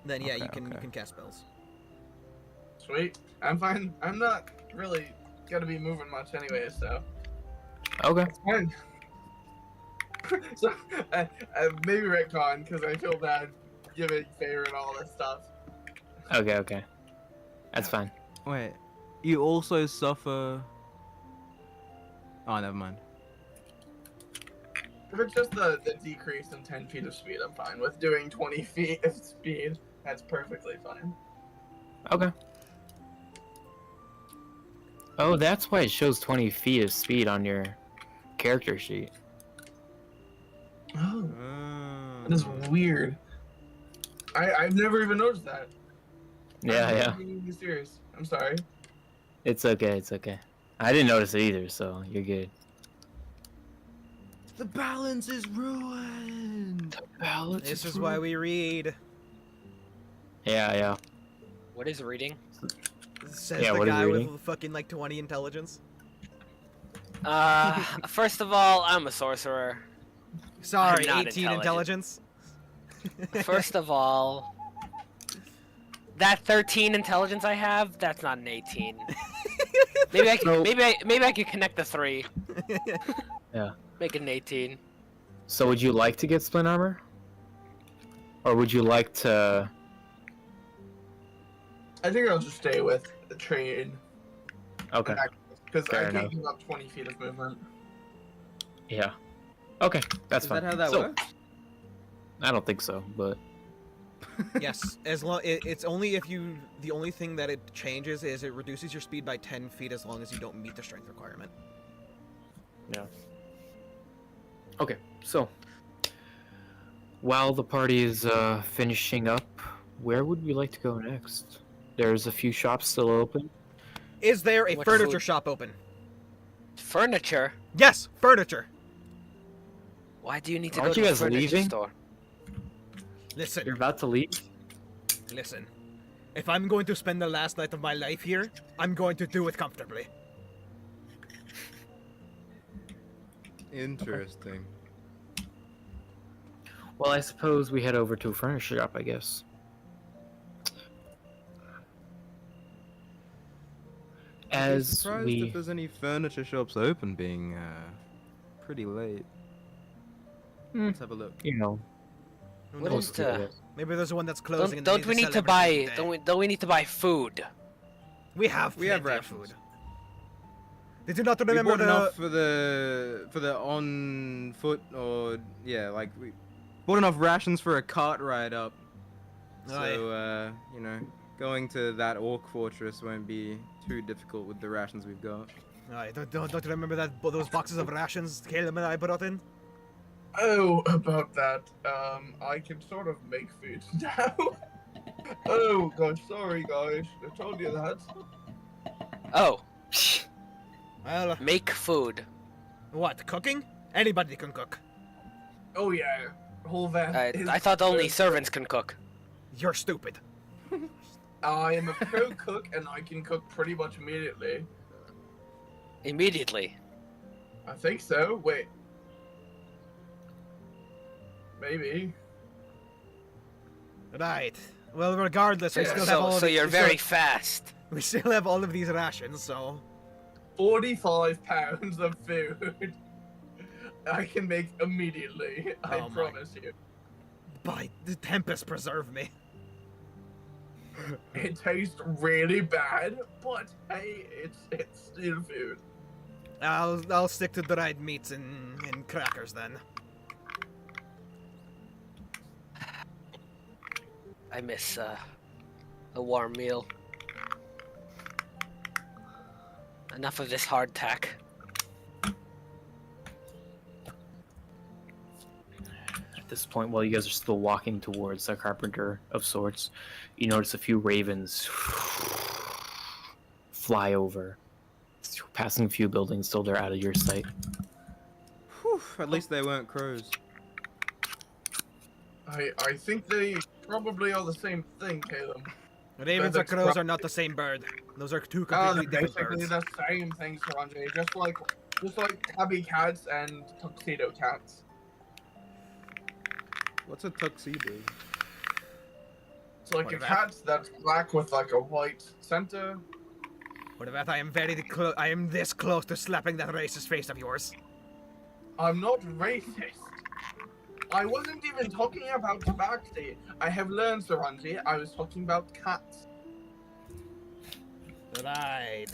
Then yeah, Okay, you can okay. cast spells. Sweet. I'm fine. I'm not really gonna be moving much anyway, so Okay. it's fine. So, maybe retcon, because I feel bad giving favor and all this stuff. Okay. That's fine. Wait, you also suffer. Oh, never mind. If it's just the decrease in 10 feet of speed, I'm fine with doing 20 feet of speed. That's perfectly fine. Okay. Oh, that's why it shows 20 feet of speed on your character sheet. Oh, that is weird. I've never even noticed that. Yeah. I'm being serious. I'm sorry. It's okay. I didn't notice it either, so you're good. The balance is ruined. This is why we read. Yeah. what is reading? Says Yeah, the what is guy reading? with fucking like 20 intelligence. First of all, I'm a sorcerer. Sorry, I'm not 18 intelligence. First of all, that 13 intelligence I have, that's not an 18. Maybe I could connect the 3. Yeah. Make it an 18. So would you like to get splint armor? Or would you like to... I think I'll just stay with the train. Okay. Because I Fair can't enough. give up 20 feet of movement. Yeah. Okay, that's Is fine. that how that So, works? I don't think so, but... Yes, as long it's only if you the only thing that it changes is it reduces your speed by 10 feet as long as you don't meet the strength requirement. Yeah. Okay, so... While the party is finishing up, where would we like to go next? There's a few shops still open. Is there a What furniture food? shop open? Furniture? Yes, furniture. Why do you need to Aren't go you to a guys furniture leaving? store? Listen, You're about to leave? listen. If I'm going to spend the last night of my life here, I'm going to do it comfortably. Interesting. Well, I suppose we head over to a furniture shop, I guess. I'd be As surprised we... if there's any furniture shops open, being pretty late. Let's have a look. You know, What most is people the- do. Maybe there's one that's closing. Don't and we they need sell to everything buy? today. Don't we need to buy food? We have We have plenty of rations. food. Did you not We remember bought the? enough for the on foot or like we bought enough rations for a cart ride up. Aye. So you know, going to that orc fortress won't be too difficult with the rations we've got. Aye, don't you remember those boxes of rations Caleb and I brought in? Oh, about that. I can sort of make food now. Oh, gosh, sorry, guys. I told you that. Oh, Well, make food. what, cooking? Anybody can cook. Oh, yeah. Whole van. is I thought only good. servants can cook. You're stupid. I am a pro cook, and I can cook pretty much immediately. Immediately. I think so. Wait. Maybe. Right. Well, regardless, we still have all. So of you're we still- very fast. We still have all of these rations, so 45 pounds of food. I can make immediately. I Oh my. promise you. by the Tempest preserve me. It tastes really bad, but hey, it's still food. I'll stick to dried meats and crackers then. I miss a warm meal. Enough of this hardtack. this point, while you guys are still walking towards a carpenter of sorts, you notice a few ravens fly over, passing a few buildings till they're out of your sight. Whew, at least they weren't crows. I think they probably are the same thing, Caleb. Ravens or crows are not the same bird. Those are two completely They're different basically birds. the same thing, Saraanji. Just like tabby cats and tuxedo cats. What's a tuxedo? It's like What a about- cat that's black with like a white center. What about I am this close to slapping that racist face of yours. I'm not racist. I wasn't even talking about tabaxi. I have learned, Saraanji. I was talking about cats. Right.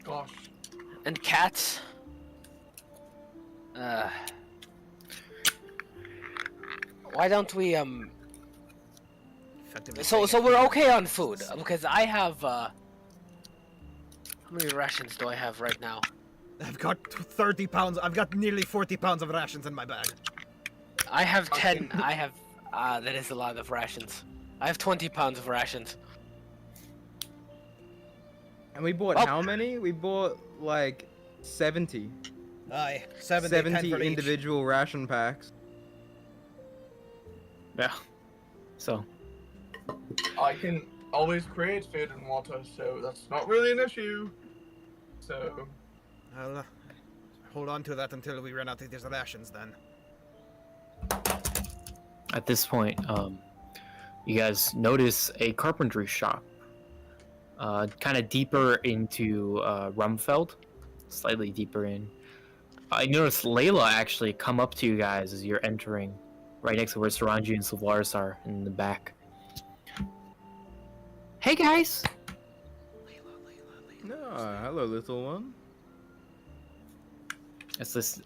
Gosh. And cats. Why don't we Effectively So saying we're okay on food because I have how many rations do I have right now? I've got 30 pounds. I've got nearly 40 pounds of rations in my bag. I have 10. I have that is a lot of rations. I have 20 pounds of rations. And we bought Oh. how many? We bought like 70. Aye, 70 10 70 for each. individual ration packs. Yeah. So, I can always create food and water, so that's not really an issue. So, I'll hold on to that until we run out of these rations then. at this point, you guys notice a carpentry shop, kind of deeper into Rumfeld, slightly deeper in. I noticed Layla actually come up to you guys as you're entering, right next to where Saraanji and Sylvaris are in the back. Hey guys! No, hello, little one. It's this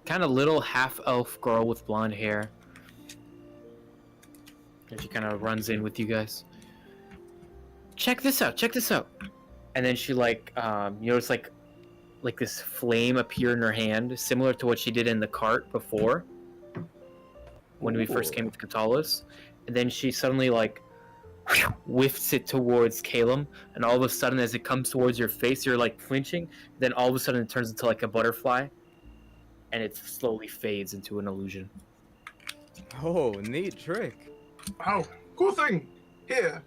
kind of little half-elf girl with blonde hair. And she kind of runs in with you guys. Check this out! Check this out! And then she like, you notice like this flame appear in her hand, similar to what she did in the cart before, when we first came to Katalis. And then she suddenly like whiffs it towards Calum, and all of a sudden, as it comes towards your face, you're like flinching. Then all of a sudden, it turns into like a butterfly, and it slowly fades into an illusion. Oh, neat trick. oh, cool thing. Here,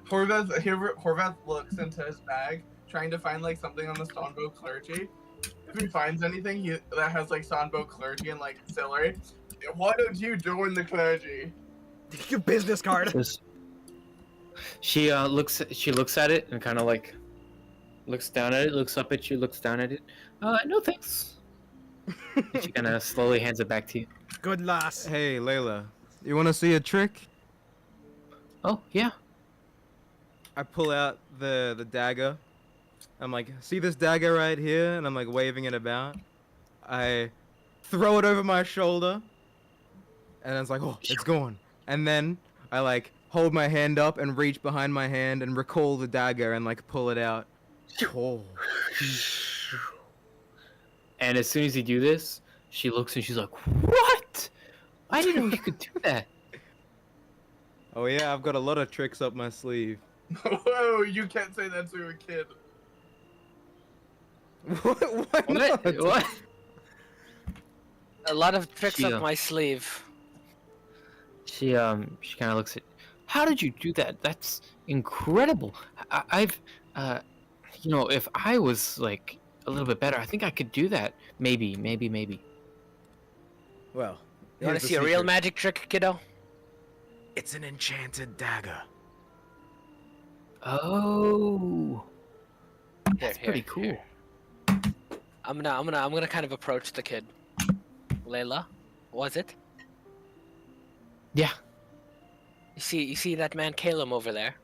Horvath looks into his bag, trying to find like something on the Stonebow clergy. If he finds anything that has like Stonebow clergy and like celery, why don't you join the clergy? Your business card. She looks at it and kind of like looks down at it, looks up at you, looks down at it. No thanks. And she kind of slowly hands it back to you. Good lass. Hey, Layla, you want to see a trick? Oh yeah. I pull out the dagger. I'm like, see this dagger right here? And I'm like waving it about. I throw it over my shoulder. And it's like, oh, it's gone. And then I like hold my hand up and reach behind my hand and recall the dagger and like pull it out. Oh. And as soon as you do this, she looks and she's like, "What? I didn't know you could do that." Oh yeah, I've got a lot of tricks up my sleeve. Whoa, you can't say that to a kid. Why not? What? A lot of tricks She, up my sleeve. She kind of looks at. How did you do that? That's incredible. I've if I was like a little bit better, I think I could do that. Maybe. Well, You want to see a real magic trick, kiddo? It's an enchanted dagger. Oh, that's Here, pretty cool. here. I'm gonna kind of approach the kid. Layla, was it? Yeah. You see that man Calum over there?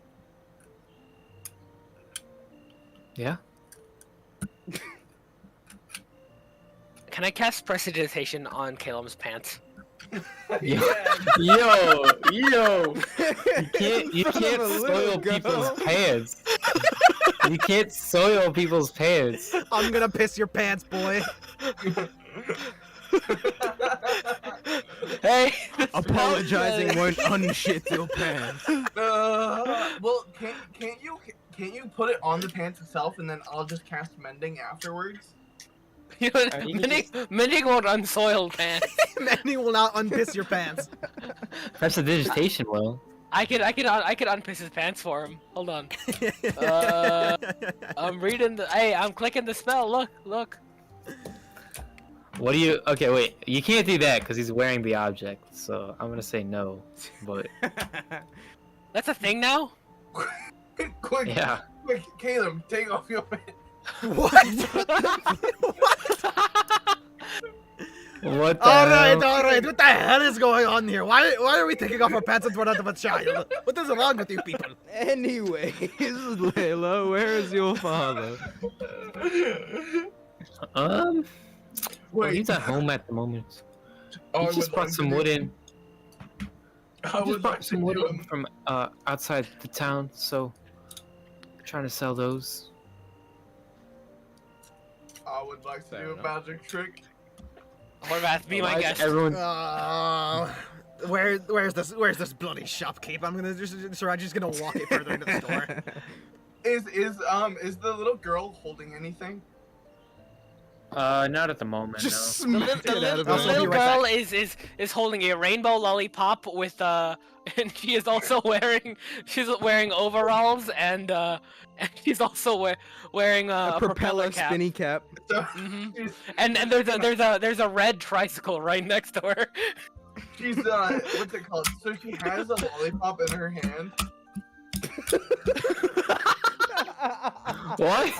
Yeah. Can I cast prestidigitation on Calum's pants? Yo, you can't Son of a little soil girl. people's pants. You can't soil people's pants. I'm gonna piss your pants, boy. Hey. Apologizing won't unshit your pants. Well, can't you put it on the pants itself and then I'll just cast mending afterwards? You know, You can mending won't unsoil pants. Manny will not unpiss your pants. Prestidigitation will. I could unpiss his pants for him. Hold on. I'm reading the. Hey, I'm clicking the spell. Look. What do you? Okay, wait. You can't do that because he's wearing the object. So I'm gonna say no. But That's a thing now. Quick, yeah. quick, Caleb, take off your pants. What? What the Alright, hell? alright, what the hell is going on here? Why are we taking off our pants in front of a child? What is wrong with you people? Anyways, Layla, where is your father? Well, Wait, he's at home at the moment. I He would just brought like some to wood do- in. I He just would like brought to some wood do in from outside the town, so trying to sell those. I would like to Fair do a enough. magic trick. Horvath, be my Why is guest. Everyone, Where's this bloody shopkeep? I'm gonna just Saraanji's gonna walk it further into the store. Is the little girl holding anything? not at the moment. Just No. smack it out of I'll The be little her. right girl back. is holding a rainbow lollipop with and she is also wearing overalls and she's also wearing A propeller cap. spinny cap. So Mhm. she's, And there's a red tricycle right next to her. she's what's it called? So she has a lollipop in her hand. What?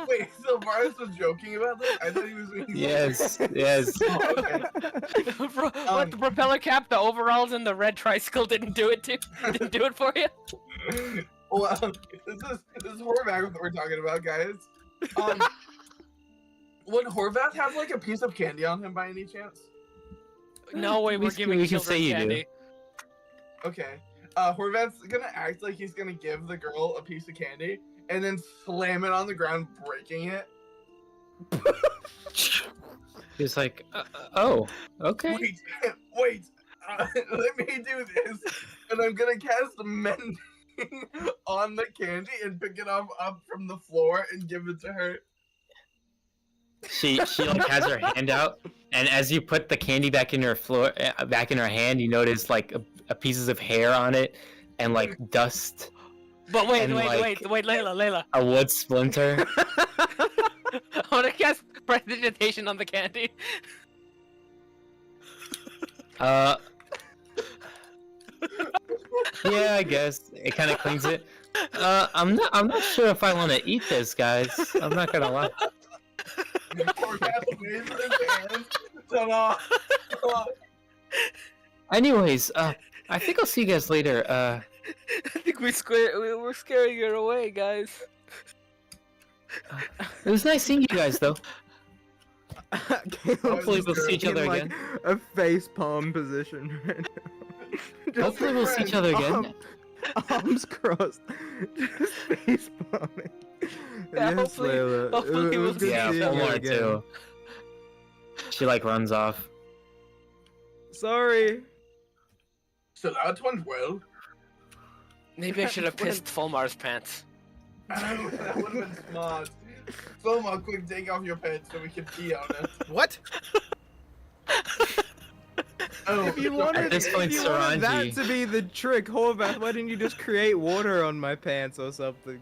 Wait, so Varus was joking about this? I thought he was being Yes, yes. Oh, okay. What, the propeller cap, the overalls, and the red tricycle didn't do it for you? Well, this is Horvath that we're talking about, guys. Would Horvath have like a piece of candy on him by any chance? No way, we're We giving can children say you do. candy. Okay. Horvath's gonna act like he's gonna give the girl a piece of candy and then slam it on the ground, breaking it. He's like, oh, okay. Wait. Let me do this, and I'm gonna cast mending on the candy and pick it up from the floor and give it to her. She like has her hand out, and as you put the candy back in her hand, you notice like a pieces of hair on it, and like dust, But wait, And, like- Layla. a wood splinter. I want to cast prestidigitation on the candy. Yeah, I guess it kind of cleans it. I'm not sure if I want to eat this, guys. I'm not gonna lie. Horvath waves his hands. Ta-da! Anyways, I think I'll see you guys later. I think we're scaring her away, guys. It was nice seeing you guys, though. Caleb's Hopefully we'll see each in, other like, again. a face palm position right now. Just Hopefully we'll see each other again. arms crossed. Just face palming. Yeah, Yes, hopefully- Layla. hopefully It was we'll good see Yeah, each seeing you Folmar again. too. She like runs off. Sorry. So that went well. Maybe I should have pissed Folmar's pants. That would have been smart. Folmar, quick, take off your pants so we can pee on it. What? Oh, If you wanted, this point, if you wanted that Saraanji- to be the trick, Horvath, why didn't you just create water on my pants or something?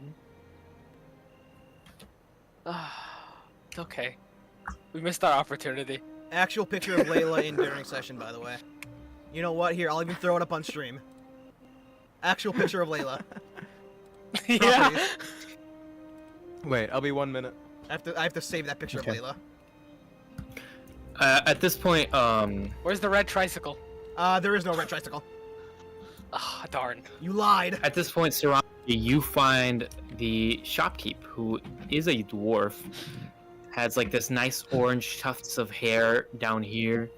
It's okay. We missed our opportunity. Actual picture of Layla in during session, by the way. You know what? Here, I'll even throw it up on stream. Actual picture of Layla. Yeah. Properties. Wait, I'll be 1 minute. I have to save that picture Okay. of Layla. At this point, Where's the red tricycle? There is no red tricycle. Ah, darn. You lied. At this point, Saraanji, you find the shopkeep, who is a dwarf, has like this nice orange tufts of hair down here,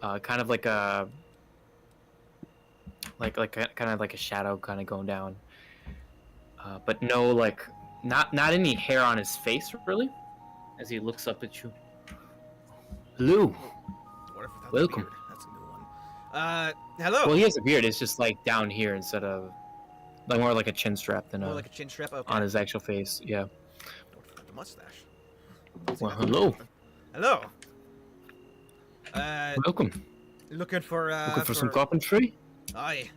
kind of like a kind of like a shadow kind of going down, but no like not any hair on his face really, as he looks up at you. Hello. What if that's Welcome. weird? That's a new one. Hello. Well, he has a beard. It's just like down here instead of like more like a chin strap than More like a chin strap. Okay. on his actual face. Yeah. What if that's the mustache? Let's see Well, if that's hello. something. Hello. Welcome. Looking for Looking for some carpentry? Aye.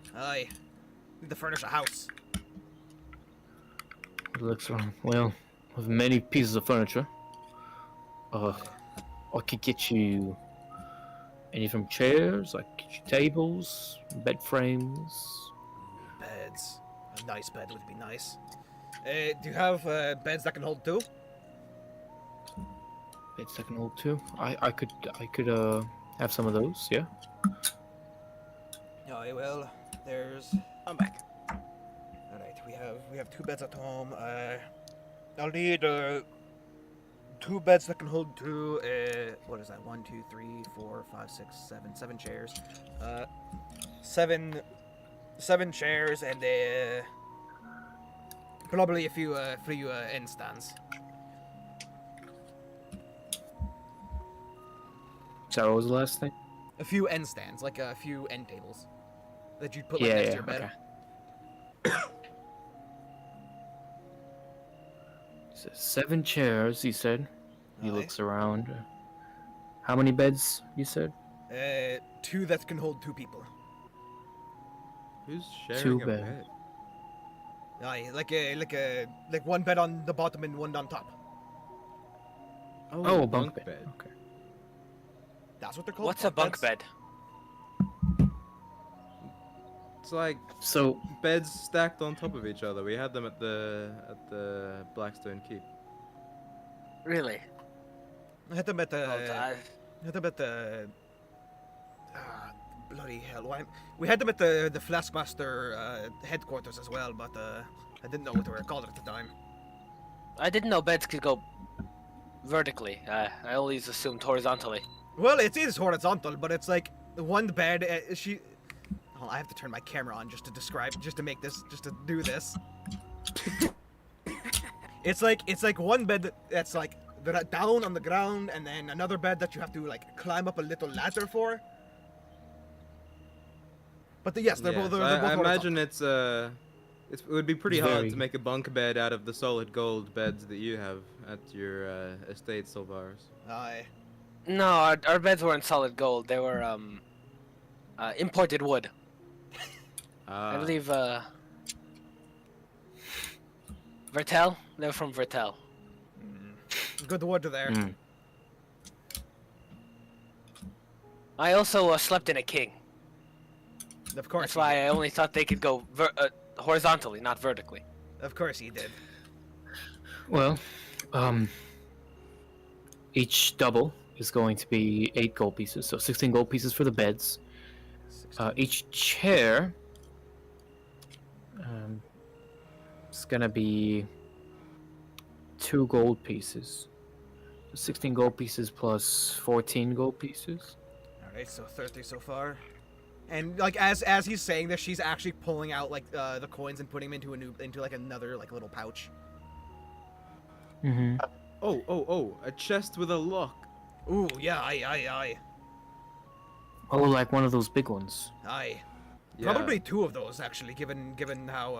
Need to furnish a house. Looks wrong. Well, with many pieces of furniture. I could get you any from chairs, I could get you tables, bed frames. Beds. A nice bed would be nice. Do you have beds that can hold two? Beds that can hold two. I could have some of those, yeah. Aye, well, there's. I'm back. All right, we have two beds at home. I'll need two beds that can hold two. What is that? 1, 2, 3, 4, 5, 6, 7. 7 chairs. Seven chairs and probably a few end stands. Sorry, what was the last thing? A few end stands, like a few end tables that you'd put Yeah, next to yeah, your bed. okay. So 7 chairs, he said. He Aye. looks around. How many beds, you said? 2 that can hold 2 people. Who's sharing Too a bad. bed? Aye, like one bed on the bottom and one on top. Oh, a bunk bed. Okay. That's what they're called. What's a bunk beds? bed? It's like So, beds stacked on top of each other. We had them at the Blackstone Keep. Really? I had them at the. Oh, I had them at the. Bloody hell! Why? We had them at the Flaskmaster headquarters as well, but I didn't know what they were called at the time. I didn't know beds could go vertically. I always assumed horizontally. Well, it is horizontal, but it's like one bed. Hold on, I have to turn my camera on just to do this. It's like one bed that's like down on the ground, and then another bed that you have to like climb up a little ladder for. But yes, they're both. They're both I horizontal. imagine it would be pretty It's hard very- to make a bunk bed out of the solid gold beds that you have at your estate, Solvars. Aye. No, our beds weren't solid gold. They were imported wood. I believe Vertel. They're from Vertel. Good wood there. mm, I also slept in a king. Of course. That's why I only thought they could go horizontally, not vertically. Of course he did. well, each double is going to be 8 gold pieces, so 16 gold pieces for the beds. Each chair is gonna be 2 gold pieces. 16 gold pieces plus 14 gold pieces. All right, so 30 so far. And like as he's saying this, she's actually pulling out like the coins and putting them into like another like little pouch. Mm-hmm. Oh, a chest with a lock. Ooh, yeah, aye. Oh, like one of those big ones. Aye. Yeah. Probably 2 of those actually, given how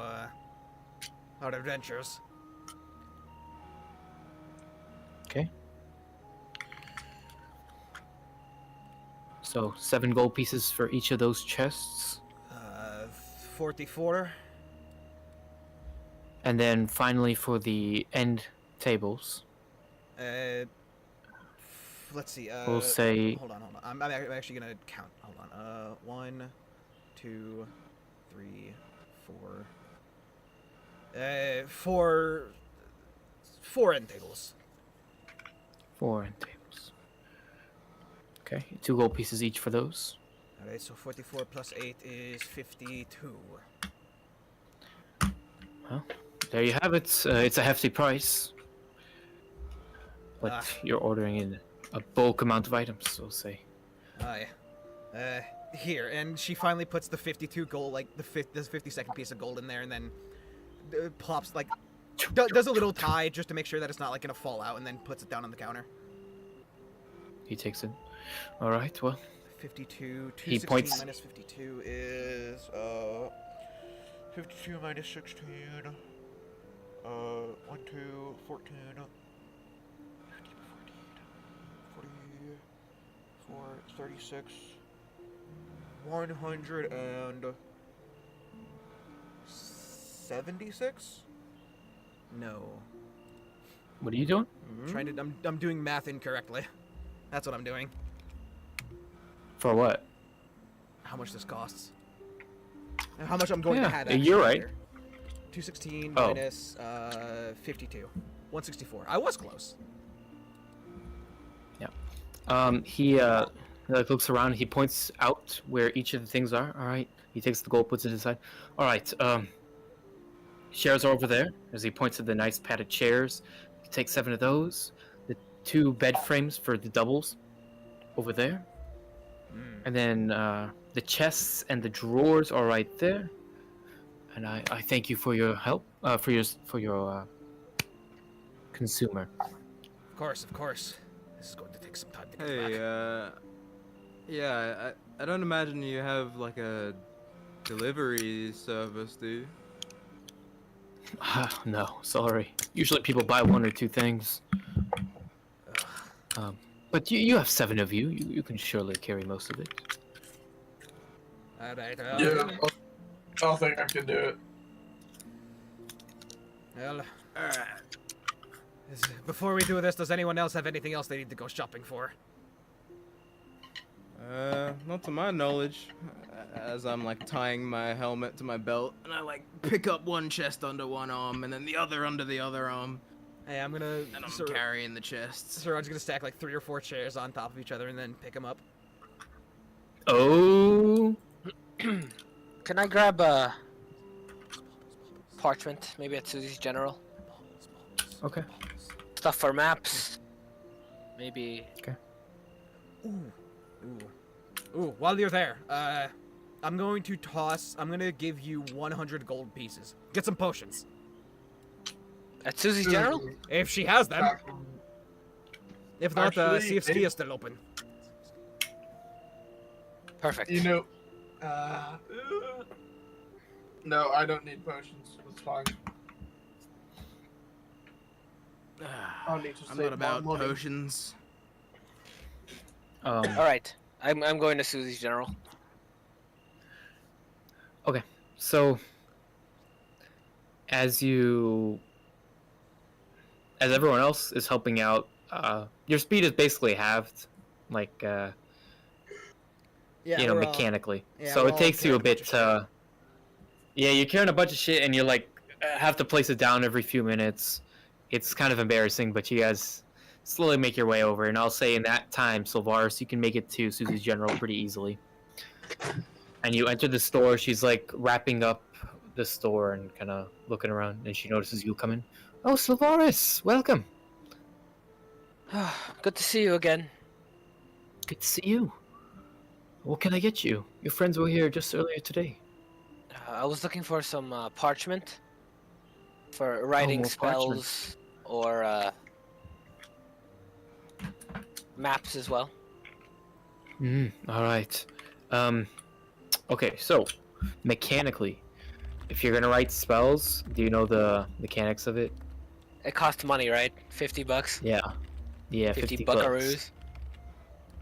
our adventures. Okay. So 7 gold pieces for each of those chests. 44. And then finally for the end tables, Let's see. we'll say Hold on. I'm actually gonna count. Hold on. 1, 2, 3, 4. 4 end tables. 4 end tables. Okay, 2 gold pieces each for those. All right, so 44 plus 8 is 52. Well, there you have it. It's a hefty price. But Ah. you're ordering in a bulk amount of items, we'll say. Aye. Here, and she finally puts the 52 gold, like the 52nd piece of gold in there, and then plops like does a little tie just to make sure that it's not like gonna fall out, and then puts it down on the counter. He takes it. All right. Well, 52. He 216 points- minus 52 is 52 minus 16. 1, 2, 14. 44, 36. 176? No. what are you doing? Trying to. I'm doing math incorrectly. That's what I'm doing. For what? How much this costs? And how much I'm going to Yeah, have? you're actually right. later. 216 Oh. minus 52. 164. I was close. He like looks around. He points out where each of the things are. All right. He takes the gold, puts it aside. All right. Chairs are over there. As he points at the nice padded chairs, he takes 7 of those. The 2 bed frames for the doubles, over there. And then the chests and the drawers are right there. And I thank you for your help. For your consumer. Of course, of course. This is going to take some time to get Hey, back. yeah, I don't imagine you have like a delivery service, do you? No, sorry. Usually people buy 1 or 2 things. But you have 7 of you. You can surely carry most of it. Alright, Yeah, I think I can do it. well, before we do this, does anyone else have anything else they need to go shopping for? Not to my knowledge. As I'm like tying my helmet to my belt, and I like pick up one chest under one arm, and then the other under the other arm, Hey, I'm gonna. and I'm carrying the chests. Saraanji's gonna stack like 3 or 4 chairs on top of each other and then pick them up. Oh, Can I grab a parchment? Maybe at Susie's General. okay. Stuff for maps. Maybe. Ooh, while you're there, I'm going to give you 100 gold pieces. Get some potions. At Susie's General? If she has them. If not, Actually, CFC is still open. Perfect. You know, no, I don't need potions. It's fine. I'll need to I'm save not about my money. potions. All right. I'm going to Susie's General. Okay. So, as everyone else is helping out, your speed is basically halved, like Yeah, you know, mechanically. yeah, So we're it all takes you a carrying a bunch bit. of Yeah, you're carrying a bunch of shit, and you're like have to place it down every few minutes. It's kind of embarrassing, but you guys slowly make your way over. And I'll say in that time, Sylvaris, you can make it to Susie's General pretty easily. And you enter the store. She's like wrapping up the store and kind of looking around, and she notices you come in. Oh, Sylvaris, welcome. Good to see you again. Good to see you. What can I get you? Your friends were here just earlier today. I was looking for some parchment for writing more parchment. spells or maps as well. All right. Okay, so mechanically, if you're gonna write spells, do you know the mechanics of it? It costs money, right? $50. Yeah. Yeah, 50 bucks. buckaroos.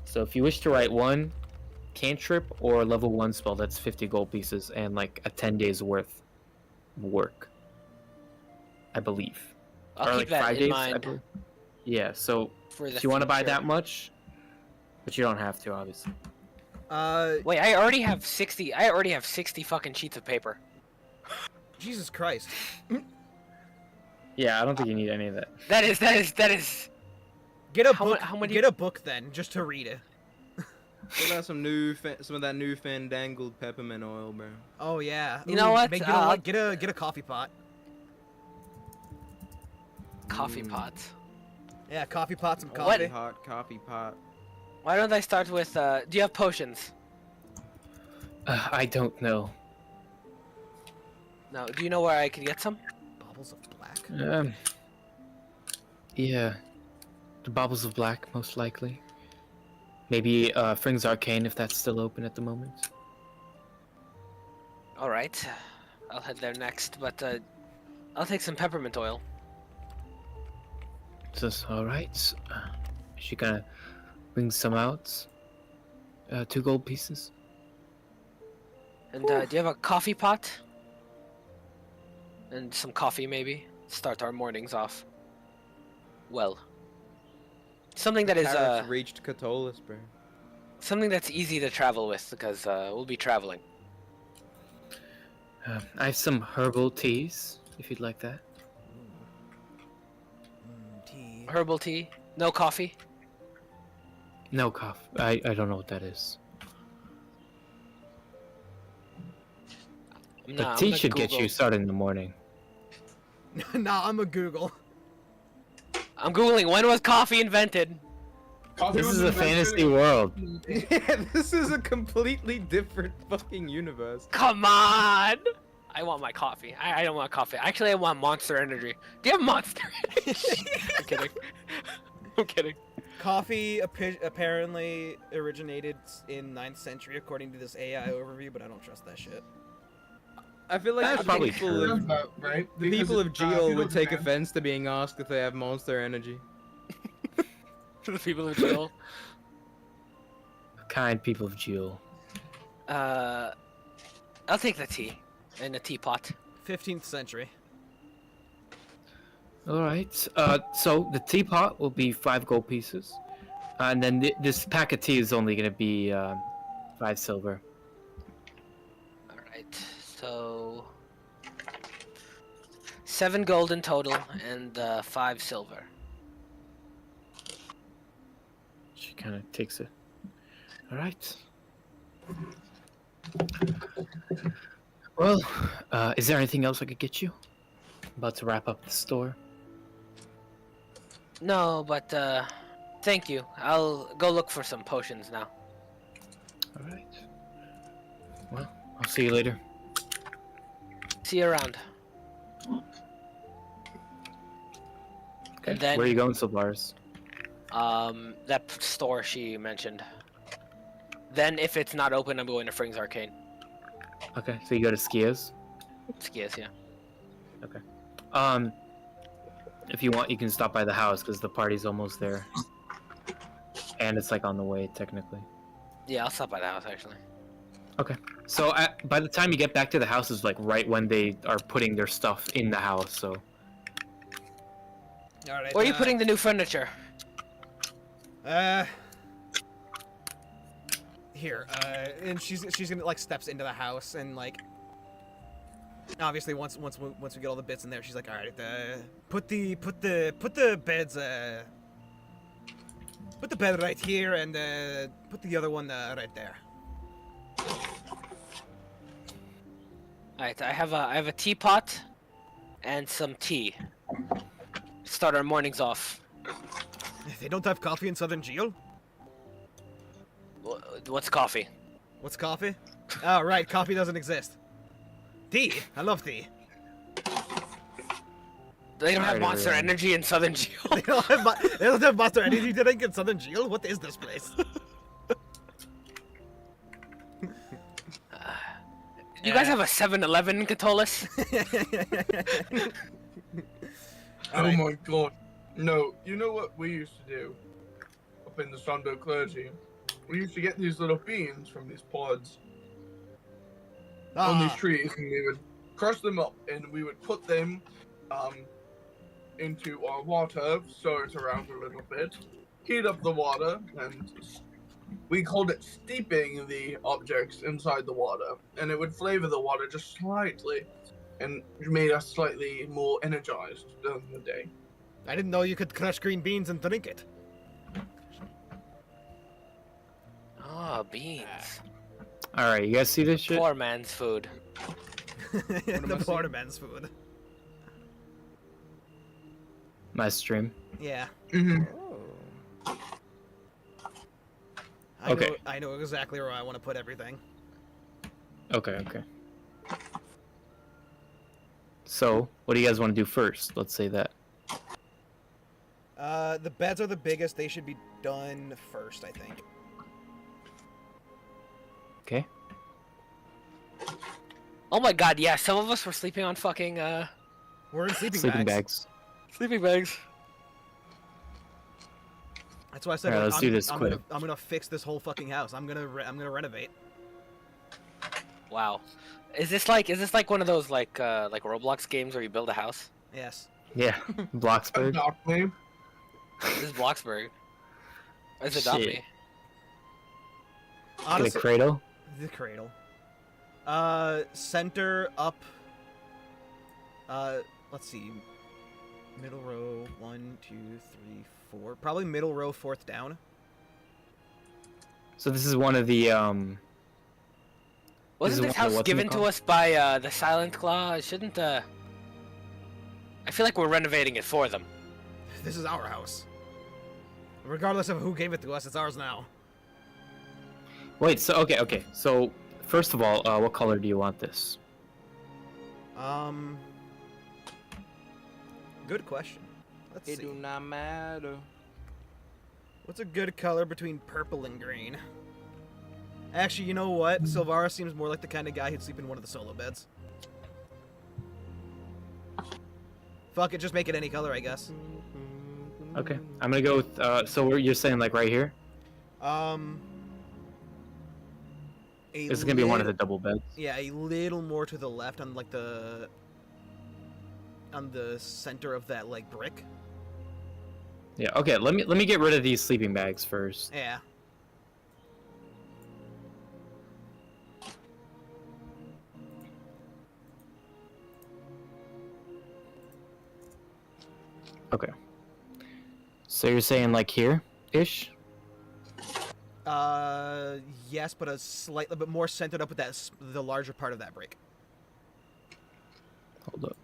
So if you wish to write 1 cantrip or level 1 spell, that's 50 gold pieces and like a 10 days worth of work, I believe. I'll or keep like that 5 in days, I mind believe. Yeah, so for the if you want to buy future. that much, but you don't have to, obviously. Wait, I already have 60. I already have 60 fucking sheets of paper. Jesus Christ. Yeah, I don't think you need any of that. That is. Get a How mu- book. how many- Get a book then, just to read it. What about some of that new fandangled peppermint oil, bro? Oh yeah. You know what? Get a coffee pot. Coffee pots. Yeah, coffee pot, some What? coffee. Hot coffee pot. Why don't I start with? Do you have potions? I don't know. No. Do you know where I could get some? Baubles of black. Yeah. The baubles of black, most likely. Maybe Fring's Arcane if that's still open at the moment. All right, I'll head there next, but I'll take some peppermint oil. Says, alright. She kind of brings some out. 2 gold pieces. And do you have a coffee pot? And some coffee, maybe? Start our mornings off. Well. Something that is, Tariffs reached Catullus, bro. something that's easy to travel with, because we'll be traveling. I have some herbal teas, if you'd like that. Tea. Herbal tea? No coffee? No coffee. I don't know what that is. I'm The not- I'm tea gonna should get Google- you started in the morning. Nah, I'm a Google. I'm googling, when was coffee invented? Coffee This was is a invented fantasy in- world. Yeah, this is a completely different fucking universe. Come on! I want my coffee. I don't want coffee. Actually, I want Monster Energy. Do you have Monster Energy? I'm kidding. I'm kidding. Coffee apparently originated in 9th century according to this AI overview, but I don't trust that shit. I feel like That's the probably people true. of Right? the Because people of if you Geo don't would take depend- offense to being asked if they have Monster Energy. To the people of Jill. Kind people of Jewel. I'll take the tea in a teapot. 15th century. Alright. So the teapot will be 5 gold pieces. And then this pack of tea is only going to be 5 silver. Alright, so 7 gold in total and 5 silver. She kind of takes it. Alright. Well, is there anything else I could get you? About to wrap up the store. No, but thank you. I'll go look for some potions now. Alright. Well, I'll see you later. See you around. Okay. And then- Where are you going, Sylvaris? That store she mentioned. Then, if it's not open, I'm going to Fring's Arcane. Okay, so you go to Skia's? Skias, yeah. If you want, you can stop by the house because the party's almost there. And it's like on the way, technically. Yeah, I'll stop by the house actually. So by the time you get back to the house is like right when they are putting their stuff in the house, so... Alright. Where are you putting the new furniture? Here, and she's gonna like steps into the house and like obviously once we get all the bits in there, she's like, all right, put the beds put the bed right here and put the other one right there. Alright, I have a teapot and some tea. Start our mornings off. They don't have coffee in Southern Geo? What's coffee? What's coffee? Oh right, coffee doesn't exist. Tea. I love tea. They don't have Alright, Monster everyone. Energy in Southern Geo. They don't have Monster Energy drink in Southern Geo? What is this place? You guys have a 7-Eleven in Catullus? Oh Alright. my god. No, you know what we used to do up in the Sunbelt clergy? We used to get these little beans from these pods on these trees, and we would crush them up, and we would put them into our water, stir it around a little bit, heat up the water, and we called it steeping the objects inside the water, and it would flavor the water just slightly, and made us slightly more energized during the day. I didn't know you could crush green beans and drink it. Oh, beans. Alright, you guys see this shit? Poor man's food. The I poor seeing? man's food. My stream. Yeah. Mm-hmm. Oh. Okay. I know exactly where I want to put everything. Okay. So, what do you guys want to do first? Let's say that. The beds are the biggest. They should be done first, I think. Okay. Oh my god, yeah, some of us were sleeping on fucking We're in sleeping, Sleeping bags. bags. sleeping bags. That's why I said Alright, let's do this I'm quick. gonna fix this whole fucking house. I'm gonna renovate. Wow. Is this like one of those like Roblox games where you build a house? Yes. Yeah. A Bloxburg. dark name. This is Bloxburg. It's Adopt Shit. Me. Get a Honestly, cradle. the cradle. Center up. Let's see. Middle row, 1, 2, 3, 4. Probably middle row, fourth down. So this is one of the Wasn't is this one of house what's in it given to called? us by the Silent Claw? Shouldn't I feel like we're renovating it for them. This is our house. Regardless of who gave it to us, it's ours now. Wait, so okay. So first of all, what color do you want this? Good question. Let's It see. do not matter. What's a good color between purple and green? Actually, you know what? Silvara seems more like the kind of guy who'd sleep in one of the solo beds. Fuck it, just make it any color, I guess. Okay, I'm gonna go with. So you're saying like right here? It's gonna be one of the double beds. Yeah, a little more to the left on like the center of that like brick. Yeah. Okay. Let me get rid of these sleeping bags first. Yeah. Okay. So you're saying like here, ish? Yes, but a slightly bit more centered up with the larger part of that brick. Hold up.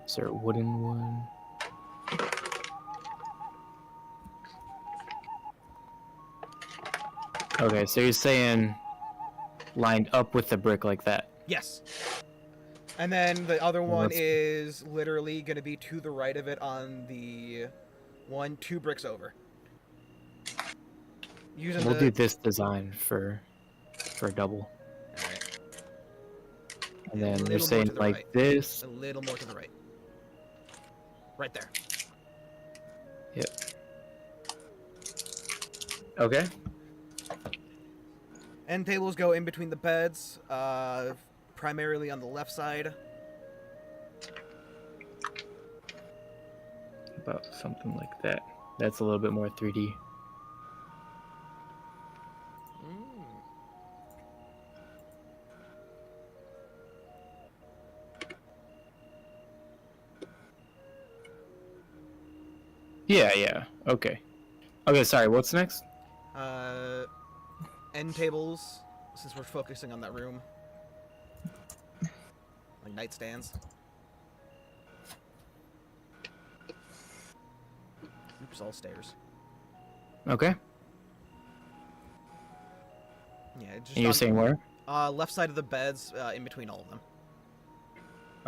Is there a wooden one? Okay, so you're saying lined up with the brick like that. Yes. And then the other Well, one that's- is literally going to be to the right of it on the 2 bricks over. Using We'll the... do this design for a double. Alright. And A then little you're more saying to the like right. this. A little more to the right. Right there. Yep. Okay. End tables go in between the beds, primarily on the left side. About something like that. That's a little bit more 3D. Yeah. Okay. Okay, sorry, what's next? End tables, since we're focusing on that room. Like nightstands. Oops, all stairs. Okay. Yeah, just And you're on- saying where? left side of the beds, in between all of them.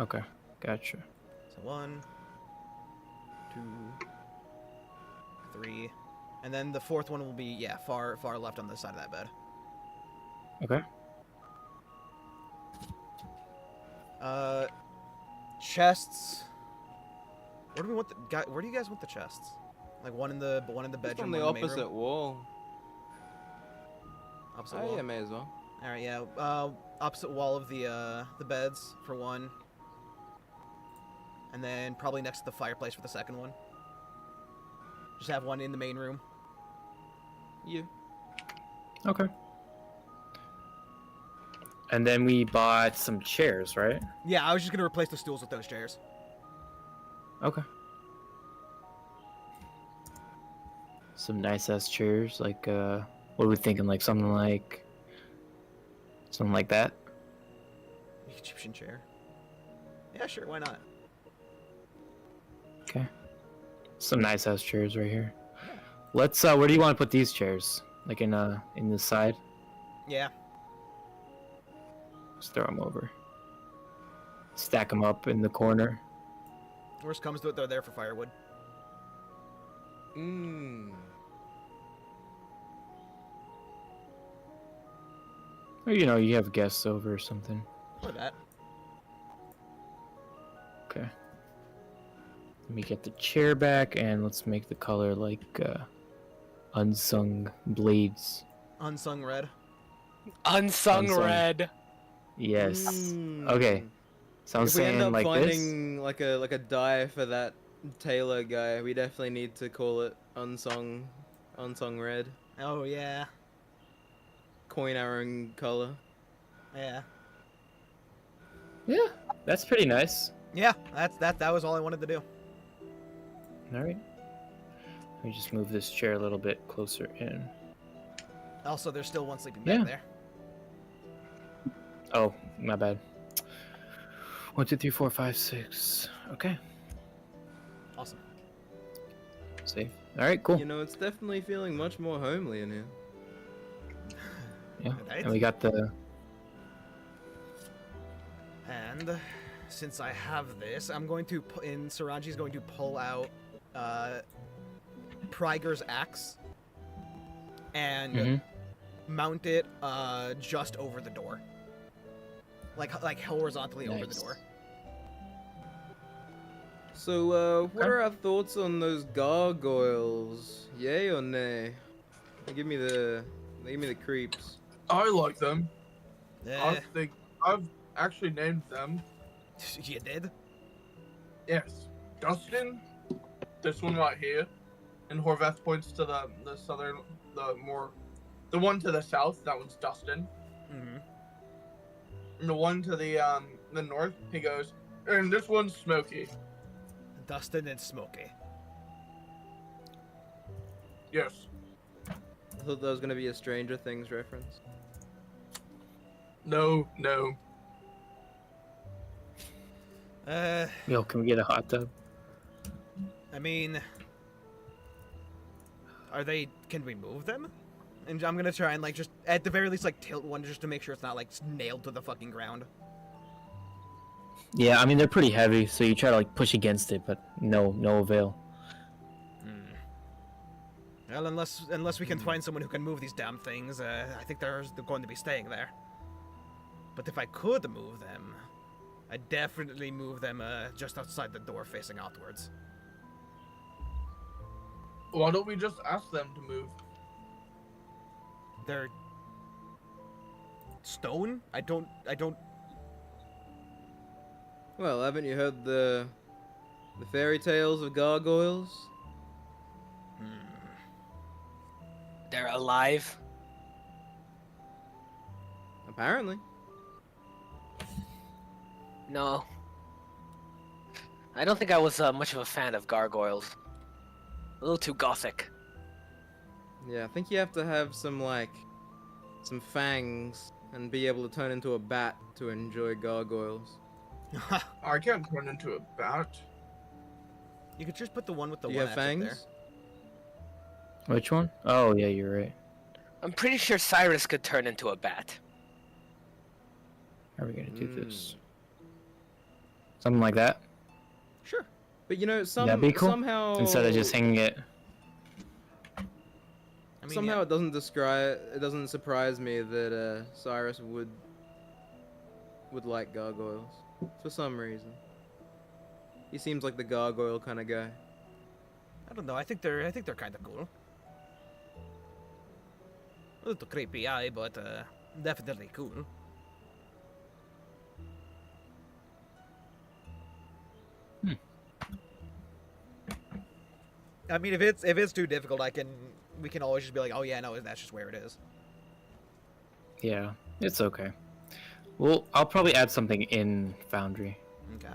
Okay. Gotcha. So 1, 2, 3, and then the fourth one will be far left on the side of that bed. Okay. Chests. Where do we want where do you guys want the chests? Like one in the Just bedroom, on the one in the main opposite room? wall. Opposite Oh wall. yeah, may as well. All right, yeah. Opposite wall of the beds for one, and then probably next to the fireplace for the second one. Just have one in the main room. Yeah. Okay. And then we bought some chairs, right? Yeah, I was just gonna replace the stools with those chairs. Okay. Some nice ass chairs, like what are we thinking? Like something like that? Egyptian chair. Yeah, sure. Why not? Okay. Some nice ass chairs right here. Let's where do you want to put these chairs? Like in the side? Yeah. Just throw them over. Stack them up in the corner. Worst comes to it, they're there for firewood. Or, you know, you have guests over or something. Or that. Okay. Let me get the chair back, and let's make the color like Unsung Blades. Unsung red. Unsung Unsung. red. Yes. Mm. Okay. So I'm If we end saying up like this. finding like a dye for that Taylor guy, we definitely need to call it unsung red. Oh yeah. Coin our own color. Yeah. Yeah, that's pretty nice. Yeah, that was all I wanted to do. All right. Let me just move this chair a little bit closer in. Also, there's still one sleeping Yeah. bag there. Oh, my bad. 1, 2, 3, 4, 5, 6. Okay, Awesome. save. All right, cool. You know, it's definitely feeling much more homely in here. Yeah, Right. and we got the. And since I have this, I'm going to Saraanji's going to pull out Pryger's axe and Mhm. mount it just over the door. Like horizontally over the Nice. door. So, what Okay. are our thoughts on those gargoyles? Yay or nay? They give me the creeps. I like them. I Eh, think I've actually named them. you did? Yes, Dustin. This one right here, and Horvath points to the southern, the one to the south. That one's Dustin. Mm-hmm. And the one to the north, he goes, and this one's Smokey. Dustin and Smokey. Yes. I thought that was gonna be a Stranger Things reference. No. Yo, can we get a hot tub? I mean, can we move them? And I'm gonna try and like just at the very least like tilt one just to make sure it's not like nailed to the fucking ground. Yeah, I mean they're pretty heavy, so you try to like push against it, but no avail. Well, unless we can find someone who can move these damn things, I think they're going to be staying there. But if I could move them, I'd definitely move them just outside the door facing outwards. Why don't we just ask them to move? They're stone? I don't Well, haven't you heard the fairy tales of gargoyles? They're alive. Apparently. No. I don't think I was much of a fan of gargoyles. A little too gothic. Yeah, I think you have to have some fangs and be able to turn into a bat to enjoy gargoyles. I can't turn into a bat. You could just put the one with the Do you one have X up there. fangs? Which one? Oh yeah, you're right. I'm pretty sure Cyrus could turn into a bat. How are we gonna do this? Something like that, Sure. But you know, That'd be cool. somehow instead of just hanging it. I mean, somehow yeah. it doesn't surprise me that Cyrus would like gargoyles for some reason. He seems like the gargoyle kind of guy. I don't know. I think they're kind of cool. A little creepy eye, but definitely cool. I mean, if it's too difficult, we can always just be like, oh yeah, no, that's just where it is. Yeah, it's okay. Well, I'll probably add something in Foundry. Okay.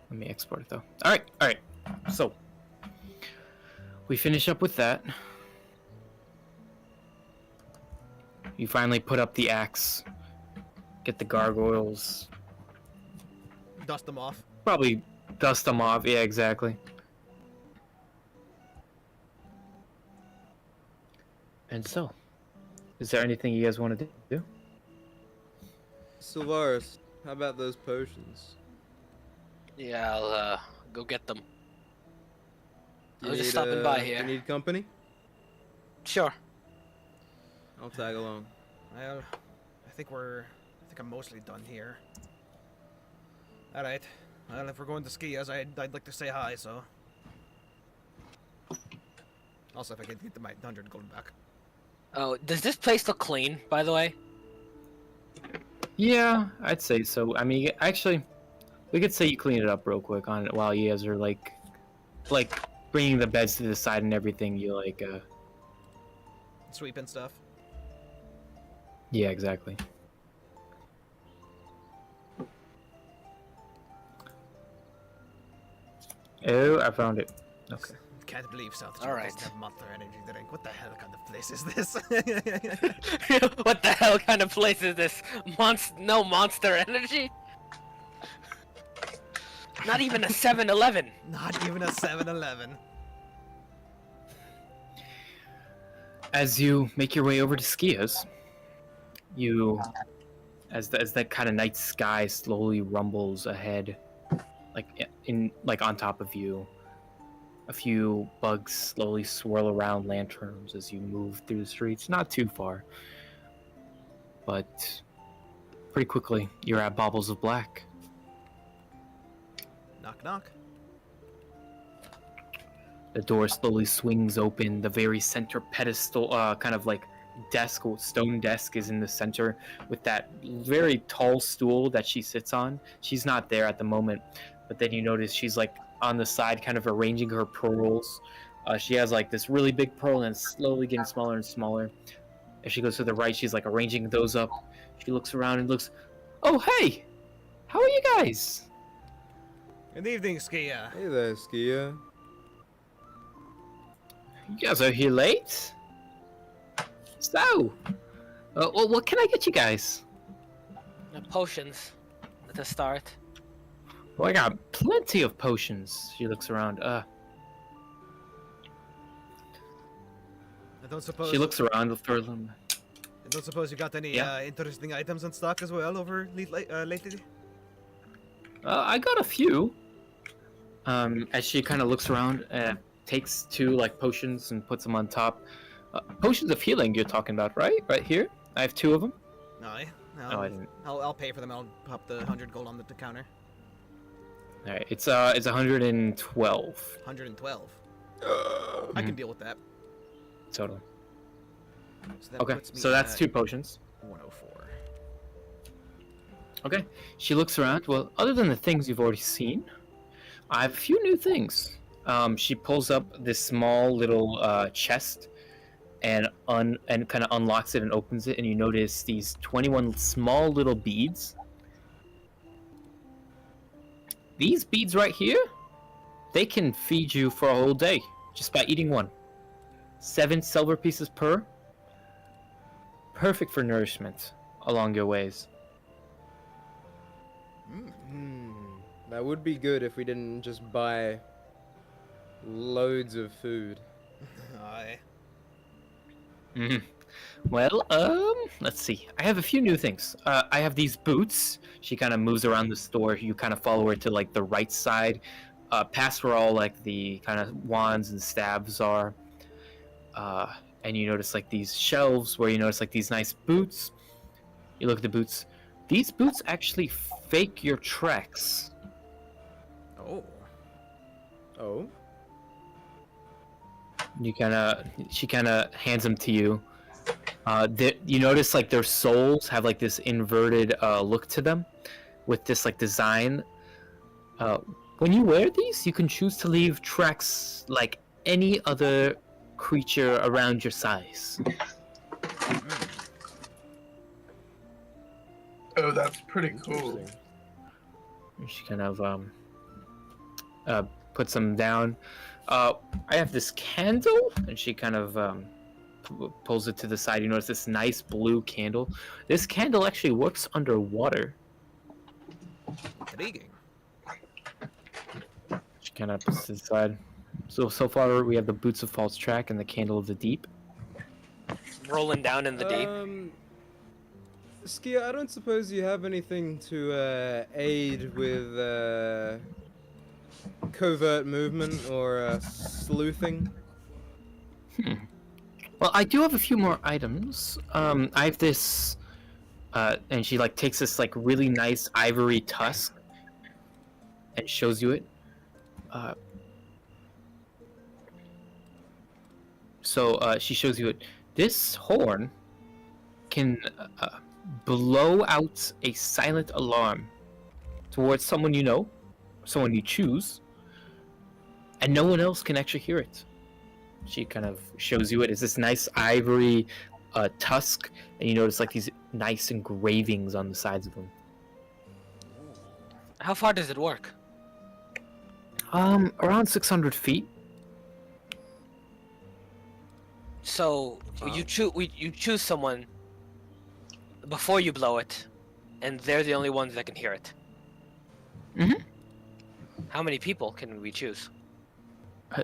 Let me export it though. All right. So we finish up with that. You finally put up the axe. Get the gargoyles. Dust them off. Probably dust them off. Yeah, exactly. And so, is there anything you guys want to do? Sylvaris, how about those potions? Yeah, I'll go get them. I You was just need, stopping by You here. need company? Sure. I'll tag along. Well, I think I'm mostly done here. Alright. Well, if we're going to ski, I'd like to say hi, so... Also, if I can get my 100 gold back. Oh, does this place look clean, by the way? Yeah, I'd say so. I mean, actually, we could say you clean it up real quick on it while you guys are like bringing the beds to the side and everything. You like, Sweep and stuff. yeah, exactly. Oh, I found it. Okay. Can't believe South All Shore right. doesn't have monster energy drink. What the hell kind of place is this? What the hell kind of place is this? No monster energy? Not even a 7-Eleven. Not even a 7-Eleven. As you make your way over to Skia's, as that kind of night sky slowly rumbles ahead, like on top of you, a few bugs slowly swirl around lanterns as you move through the streets. Not too far, but pretty quickly you're at Baubles of Black. Knock knock. The door slowly swings open. The very center pedestal, kind of like stone desk is in the center with that very tall stool that she sits on. She's not there at the moment, but then you notice she's like on the side, kind of arranging her pearls. She has like this really big pearl and it's slowly getting smaller and smaller. If she goes to the right, she's like arranging those up. She looks around and looks, oh hey, how are you guys? Good evening, Skia. Hey there, Skia. You guys are here late? So, well, what can I get you guys? Potions to start. Well, I got plenty of potions. She looks around. I don't suppose. She looks around for them. I don't suppose you got any Yeah. interesting items in stock as well over lately? I got a few. As she kind of looks around, takes two like potions and puts them on top. Potions of healing you're talking about, right? Right here. I have two of them. Aye. Oh, I didn't. I'll pay for them. I'll pop the 100 gold on the counter. All right, it's 112 112. I can deal with that. total. So that Okay, puts me so that's at two potions. 104. Okay, she looks around. Well, other than the things you've already seen, I have a few new things. She pulls up this small little chest and kind of unlocks it and opens it, and you notice these 21 small little beads. These beads right here, they can feed you for a whole day just by eating one. 7 silver pieces per. Perfect for nourishment along your ways. That would be good if we didn't just buy loads of food. Aye. Well, let's see. I have a few new things. I have these boots. She kind of moves around the store. You kind of follow her to like the right side, past where all like the kind of wands and staves are. And you notice like these shelves where you notice like these nice boots. You look at the boots. These boots actually fake your tracks. Oh. Oh? She kind of hands them to you. You notice like their soles have like this inverted look to them, with this like design. When you wear these, you can choose to leave tracks like any other creature around your size. Oh, that's pretty cool. Interesting. She kind of puts them down. I have this candle, and she kind of pulls it to the side. You notice this nice blue candle. This candle actually works underwater. Intriguing. She kind of puts it to the side. So far we have the Boots of False Track and the Candle of the Deep. Rolling down in the deep. Skia, I don't suppose you have anything to aid with covert movement or sleuthing? Well, I do have a few more items. I have this, and she like takes this like really nice ivory tusk and shows you it. She shows you it. This horn can blow out a silent alarm towards someone you know, someone you choose, and no one else can actually hear it. She kind of shows you it. It's this nice ivory tusk, and you notice like these nice engravings on the sides of them. How far does it work? Around 600 feet. So you choose someone before you blow it, and they're the only ones that can hear it. Mhm. How many people can we choose?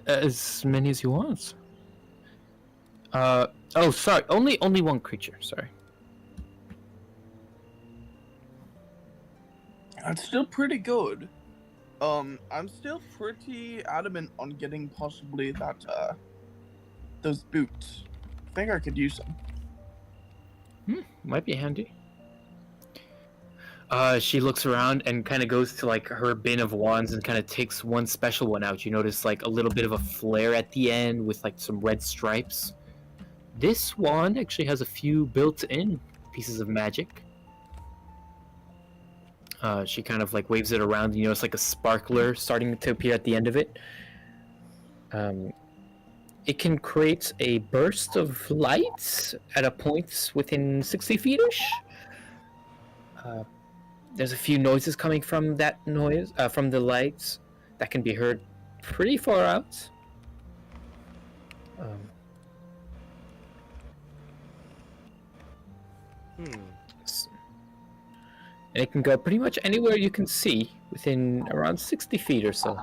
As many as you want. Oh, sorry. Only one creature. Sorry. That's still pretty good. I'm still pretty adamant on getting possibly that, those boots. I think I could use them. Might be handy. She looks around and kind of goes to like her bin of wands and kind of takes one special one out. You notice like a little bit of a flare at the end with like some red stripes. This wand actually has a few built-in pieces of magic. She kind of like waves it around and you notice like a sparkler starting to appear at the end of it. It can create a burst of light at a point within 60 feet-ish. There's a few noises coming from that noise, from the lights, that can be heard pretty far out. And it can go pretty much anywhere you can see within around 60 feet or so.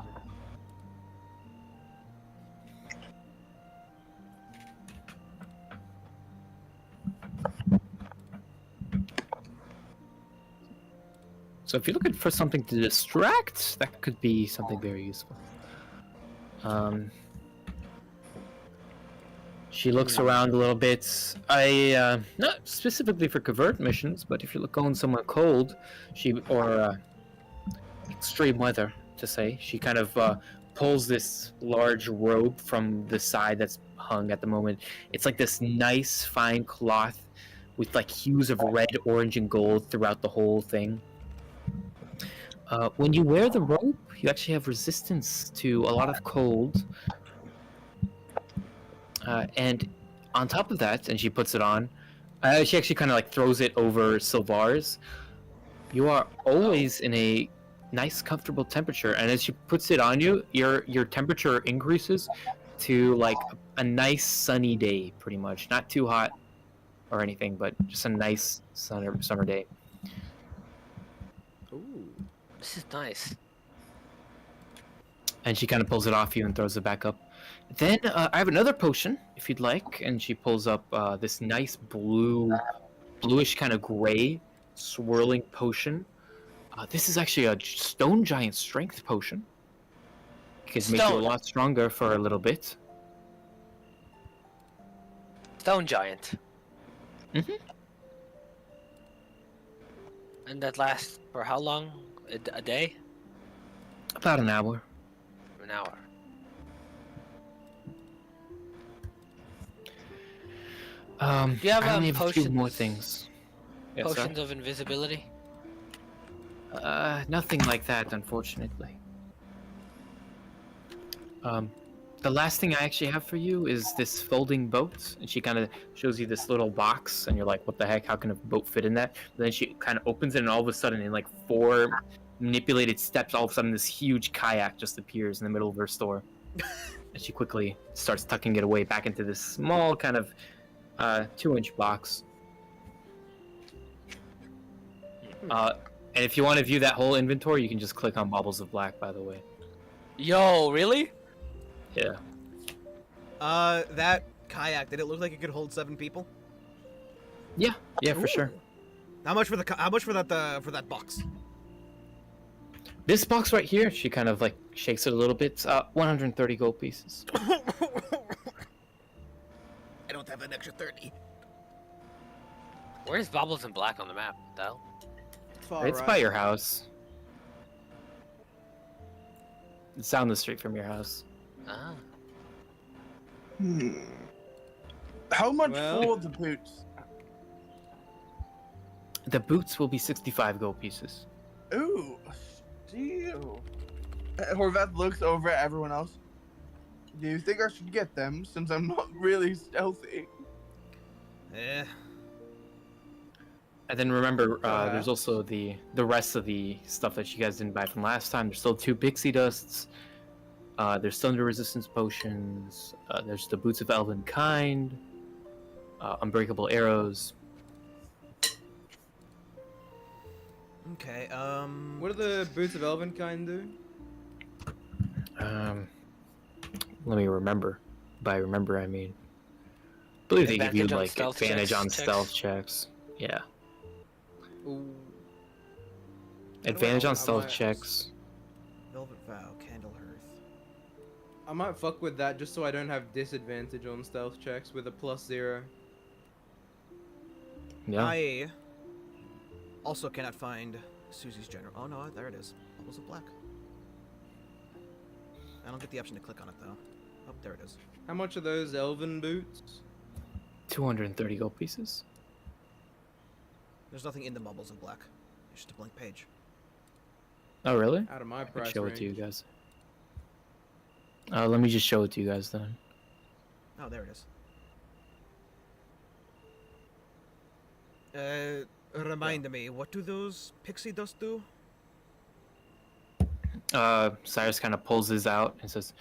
So if you're looking for something to distract, that could be something very useful. She looks around a little bit. Not specifically for covert missions, but if you're going somewhere cold, extreme weather, to say, she kind of pulls this large robe from the side that's hung at the moment. It's like this nice fine cloth with like hues of red, orange, and gold throughout the whole thing. When you wear the robe, you actually have resistance to a lot of cold. And on top of that, and she puts it on, she actually kind of like throws it over Sylvar's. You are always in a nice, comfortable temperature, and as she puts it on you, your temperature increases to like a nice sunny day, pretty much. Not too hot or anything, but just a nice summer day. Ooh. This is nice. And she kind of pulls it off you and throws it back up. Then I have another potion, if you'd like. And she pulls up this nice bluish kind of gray, swirling potion. This is actually a stone giant strength potion. It can make you a lot stronger for a little bit. Stone giant. Mm-hmm. And that lasts for how long? A day? About an hour. An hour. Do you have I only have a few potions? more things. Yes, sir? Potions of invisibility? Nothing like that, unfortunately. The last thing I actually have for you is this folding boat, and she kind of shows you this little box, and you're like, what the heck, how can a boat fit in that? And then she kind of opens it, and all of a sudden, in like 4 manipulated steps, all of a sudden this huge kayak just appears in the middle of her store. And she quickly starts tucking it away back into this small kind of 2-inch box. And if you want to view that whole inventory, you can just click on Baubles of Black, by the way. Yo, really? Yeah. That kayak, did it look like it could hold 7 people? Yeah, for sure. How much for that box? This box right here, she kind of like shakes it a little bit. 130 gold pieces. I don't have an extra 30. Where's Bobbles and Black on the map, though? Far It's right. by your house. It's down the street from your house. Ah. How much Well- for the boots? The boots will be 65 gold pieces. Ooh, a steal. Horvath looks over at everyone else. Do you think I should get them since I'm not really stealthy? Eh. And then remember, Perhaps. there's also the rest of the stuff that you guys didn't buy from last time. There's still 2 pixie dusts. There's thunder resistance potions. There's the boots of elven kind. Unbreakable arrows. Okay, What do the boots of Elvenkind do? Let me remember. By remember, I mean, I believe they give you Advantage on like stealth advantage checks- on checks? stealth checks. Yeah, Ooh. advantage on I stealth might- checks. Velvet Vow, Candle Hearth. I might fuck with that just so I don't have disadvantage on stealth checks with a +0. Yeah. I also cannot find Susie's general. Oh no, there it is. Bubbles of Black. I don't get the option to click on it though. Oh, there it is. How much are those elven boots? 230 gold pieces. There's nothing in the Bubbles of Black. It's just a blank page. Oh, really? Out of my I can price show range. it to you guys. Let me just show it to you guys then. Oh, there it is. Remind me, what do those pixie dust do? Cyrus kind of pulls his out and says,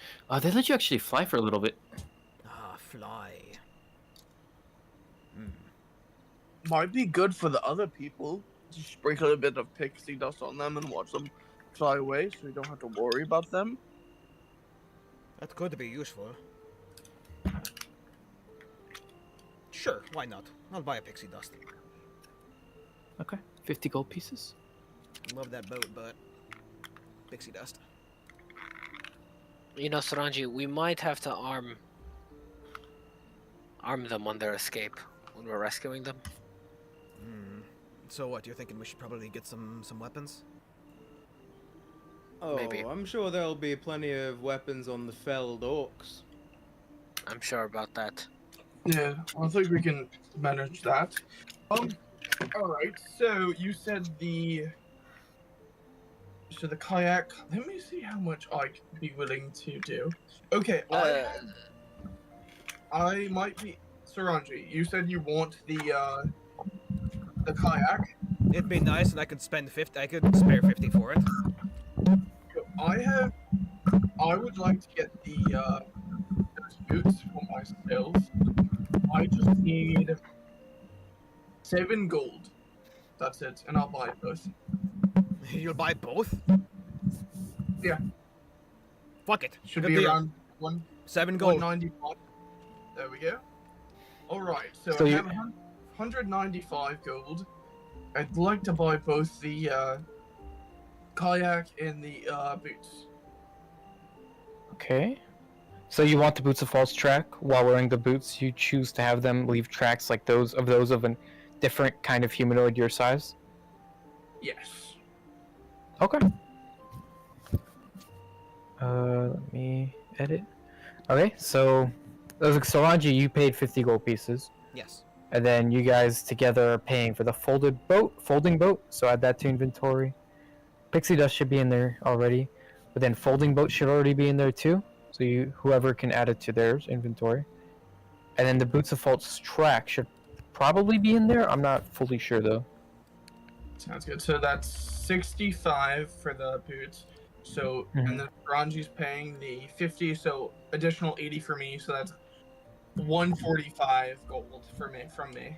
they let you actually fly for a little bit. Ah, fly. Hmm. Might be good for the other people. Just sprinkle a bit of pixie dust on them and watch them fly away so we don't have to worry about them. That could be useful. Sure, why not? I'll buy a pixie dust. Okay, 50 gold pieces. Love that boat, but pixie dust. You know, Saraanji, we might have to arm them on their escape when we're rescuing them. Hmm. So what? You're thinking we should probably get some weapons? Oh, Maybe. I'm sure there'll be plenty of weapons on the felled orcs. I'm sure about that. Yeah, I think we can manage that. Alright, so you said the kayak. Let me see how much I could be willing to do. Okay, I might be Saraanji, you said you want the kayak. It'd be nice, and I could spend 50. I could spare 50 for it. I would like to get the those boots for myself. I just need 7 gold. That's it, and I'll buy both. You'll buy both? Yeah. Fuck it. Should Good be deal. around 7 gold. 195. There we go. Alright, so So I you- have 195 gold. I'd like to buy both the kayak and the boots. Okay. So you want the boots of false track? While wearing the boots, you choose to have them leave tracks like those of a different kind of humanoid your size? Yes. Okay. Let me edit. Okay, so Saraanji, you paid 50 gold pieces, Yes. and then you guys together are paying for the folding boat. So add that to inventory. Pixie dust should be in there already, but then folding boat should already be in there too. So whoever can add it to their inventory, and then the boots of false track should probably be in there. I'm not fully sure though. Sounds good. So that's 65 for the boots. So and then Ranji's paying the 50, so additional 80 for me. So that's 145 gold for me from me,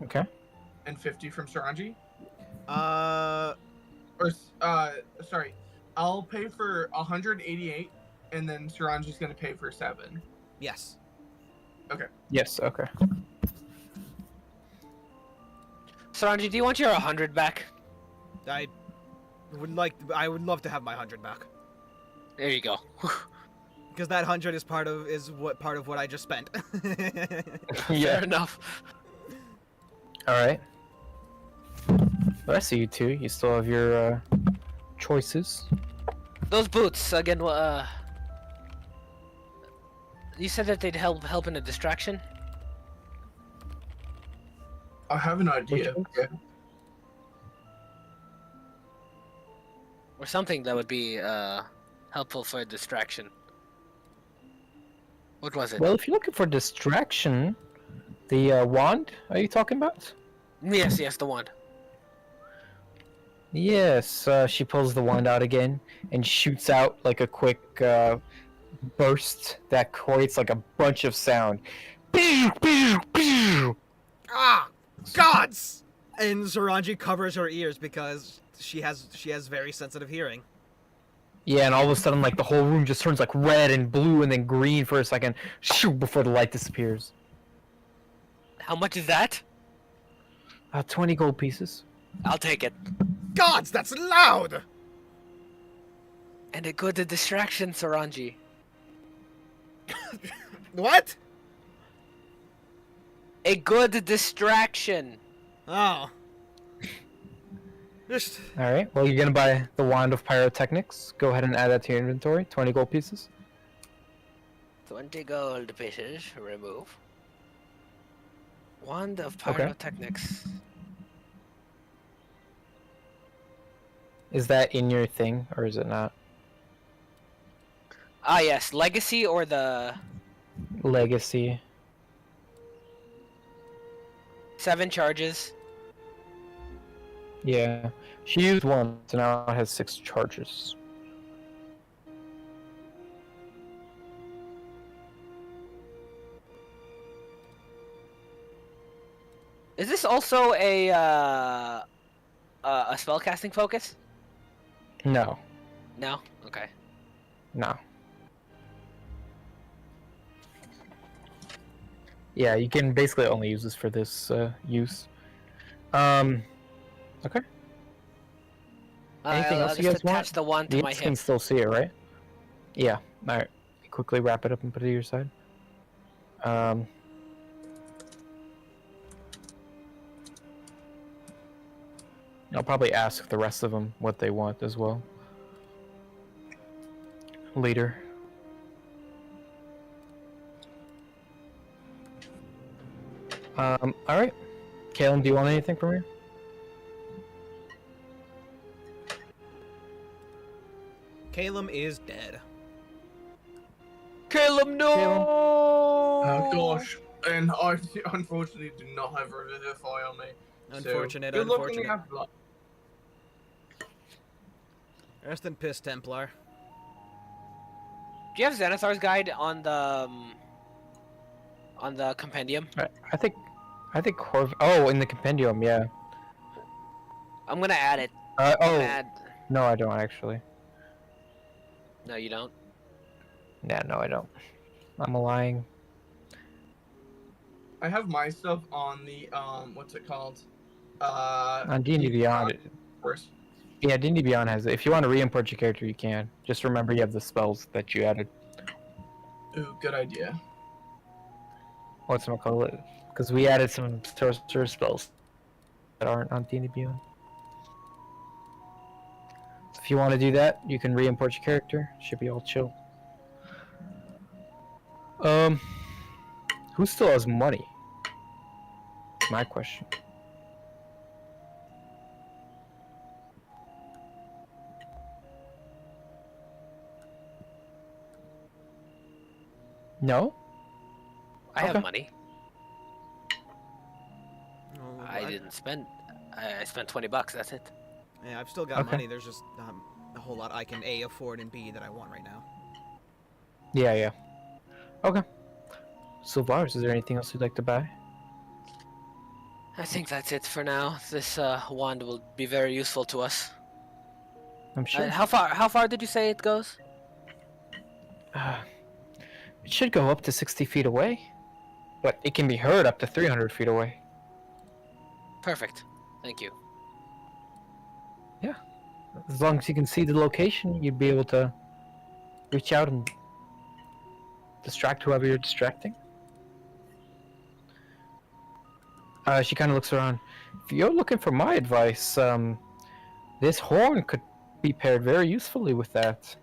Okay. and 50 from Saraanji. Uh, Sorry, I'll pay for 188, and then Saraanji's gonna pay for 7. yes. Yes. Okay. Saraanji, do you want your 100 back? I would love to have my 100 back. There you go. Because that 100 is part of what I just spent. Yeah. Fair enough. All right. But I see you two. You still have your choices. Those boots again. You said that they'd help in a distraction. I have an idea. Which Yeah. Or something that would be helpful for a distraction. What was it? Well, if you're looking for distraction, the wand. Are you talking about? Yes, the wand. Yes. She pulls the wand out again and shoots out like a quick burst that creates like a bunch of sound. Pew, pew, pew. Ah, gods! And Saraanji covers her ears because she has very sensitive hearing. Yeah, and all of a sudden, like the whole room just turns like red and blue and then green for a second, shoo, before the light disappears. How much is that? 20 gold pieces. I'll take it. Gods, that's loud! And a good distraction, Saraanji. What? A good distraction. Oh. Just All right. Well, you're gonna buy the wand of pyrotechnics. Go ahead and add that to your inventory. 20 gold pieces. 20 gold pieces. Remove. Wand of Okay. pyrotechnics. Is that in your thing or is it not? Ah, yes. Legacy or the Legacy. 7 charges. Yeah. She used one, so now it has 6 charges. Is this also a spellcasting focus? No. No. Okay. No. Yeah, you can basically only use this for this use. Okay. Anything I'll else you just guys want? attach the wand to You my guys can hip. still see it, right? Yeah. All right. Quickly wrap it up and put it to your side. I'll probably ask the rest of them what they want as well. Later. All right. Kalen, do you want anything from me? Calum is dead. Caleb, no! Oh gosh. And I unfortunately do not have Revivify on me. Unfortunate, So, good luck in the unfortunate. afterlife. Rest in piss, Templar. Do you have Xanathar's guide on the compendium? I think Corv. Oh, in the compendium, yeah. I'm gonna add it. Oh, Add... no, I don't actually. No, you don't. Yeah, no, I don't. I'm lying. I have my stuff on the what's it called? On D&D Beyond, First. yeah, D&D Beyond has it. If you want to re-import your character, you can. Just remember you have the spells that you added. Ooh, good idea. What's it called? Because we added some sorcerer spells that aren't on D&D Beyond. So if you want to do that, you can re-import your character. Should be all chill. Who still has money? My question. No? I have Okay. money. Oh, I didn't spend. I spent $20. That's it. Yeah, I've still got Okay. money. There's just a whole lot I can A, afford, and B, that I want right now. Yeah, yeah. Okay. So, Lars, is there anything else you'd like to buy? I think that's it for now. This wand will be very useful to us. I'm sure. How far did you say it goes? It should go up to 60 feet away, but it can be heard up to 300 feet away. Perfect. Thank you. As long as you can see the location, you'd be able to reach out and distract whoever you're distracting. She kind of looks around. If you're looking for my advice, this horn could be paired very usefully with that.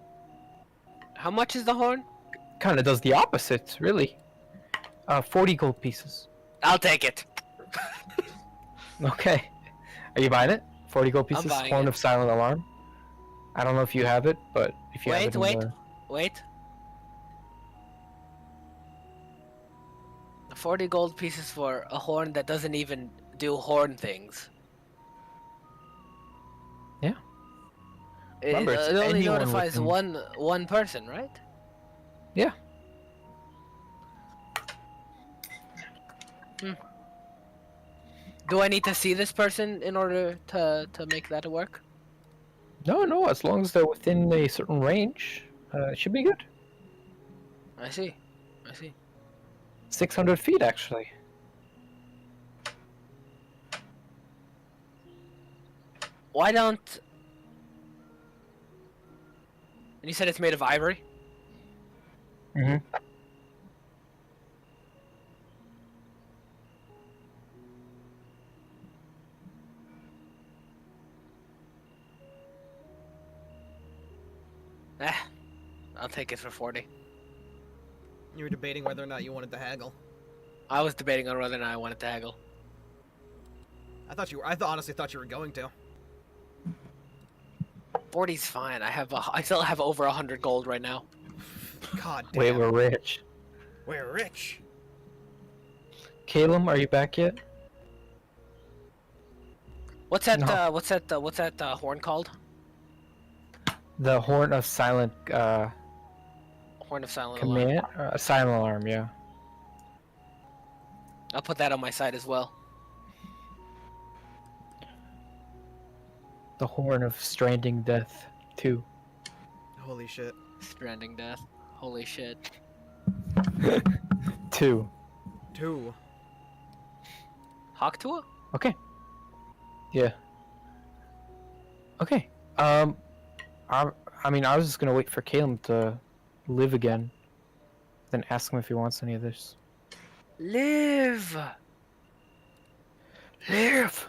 How much is the horn? Kind of does the opposite, really. 40 gold pieces. I'll take it. Okay. Are you buying it? 40 gold I'm pieces? buying Horn it. of Silent Alarm? I don't know if you have it, but if you have it Wait. 40 gold pieces for a horn that doesn't even do horn things. Yeah. Remember, it's it only anyone notifies within- one person, right? Yeah. Do I need to see this person in order to make that work? No, as long as they're within a certain range, it should be good. I see. 600 feet, actually. Why don't... And you said it's made of ivory? Mm-hmm. I'll take it for 40. You were debating whether or not you wanted to haggle. I was debating on whether or not I wanted to haggle. Honestly thought you were going to. 40's fine. I still have over 100 gold right now. God damn. Wait, we're rich. We're rich. Caleb, are you back yet? What's that? No. What's that horn called? The Horn of Silent Horn of Silent Alarm. Command? Silent Alarm, yeah. I'll put that on my side as well. The Horn of Stranding Death 2. Holy shit. Stranding Death. Holy shit. 2. 2. Haktua? Okay. Yeah. Okay. I mean, I was just gonna wait for Caleb to live again, then ask him if he wants any of this. Live! Live.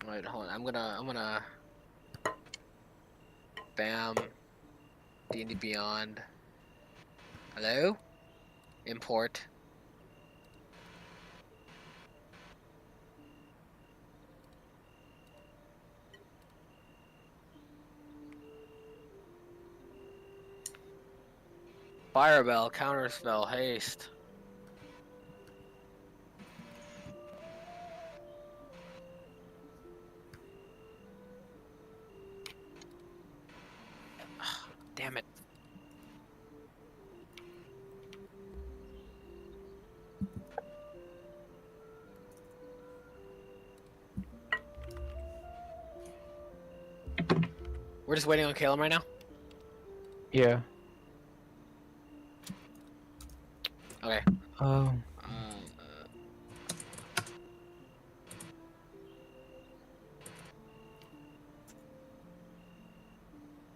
Wait, hold on. I'm gonna... Bam. D&D Beyond. Hello? Import. Firebell, counterspell, haste. Damn it. We're just waiting on Caleb right now? Yeah. Okay.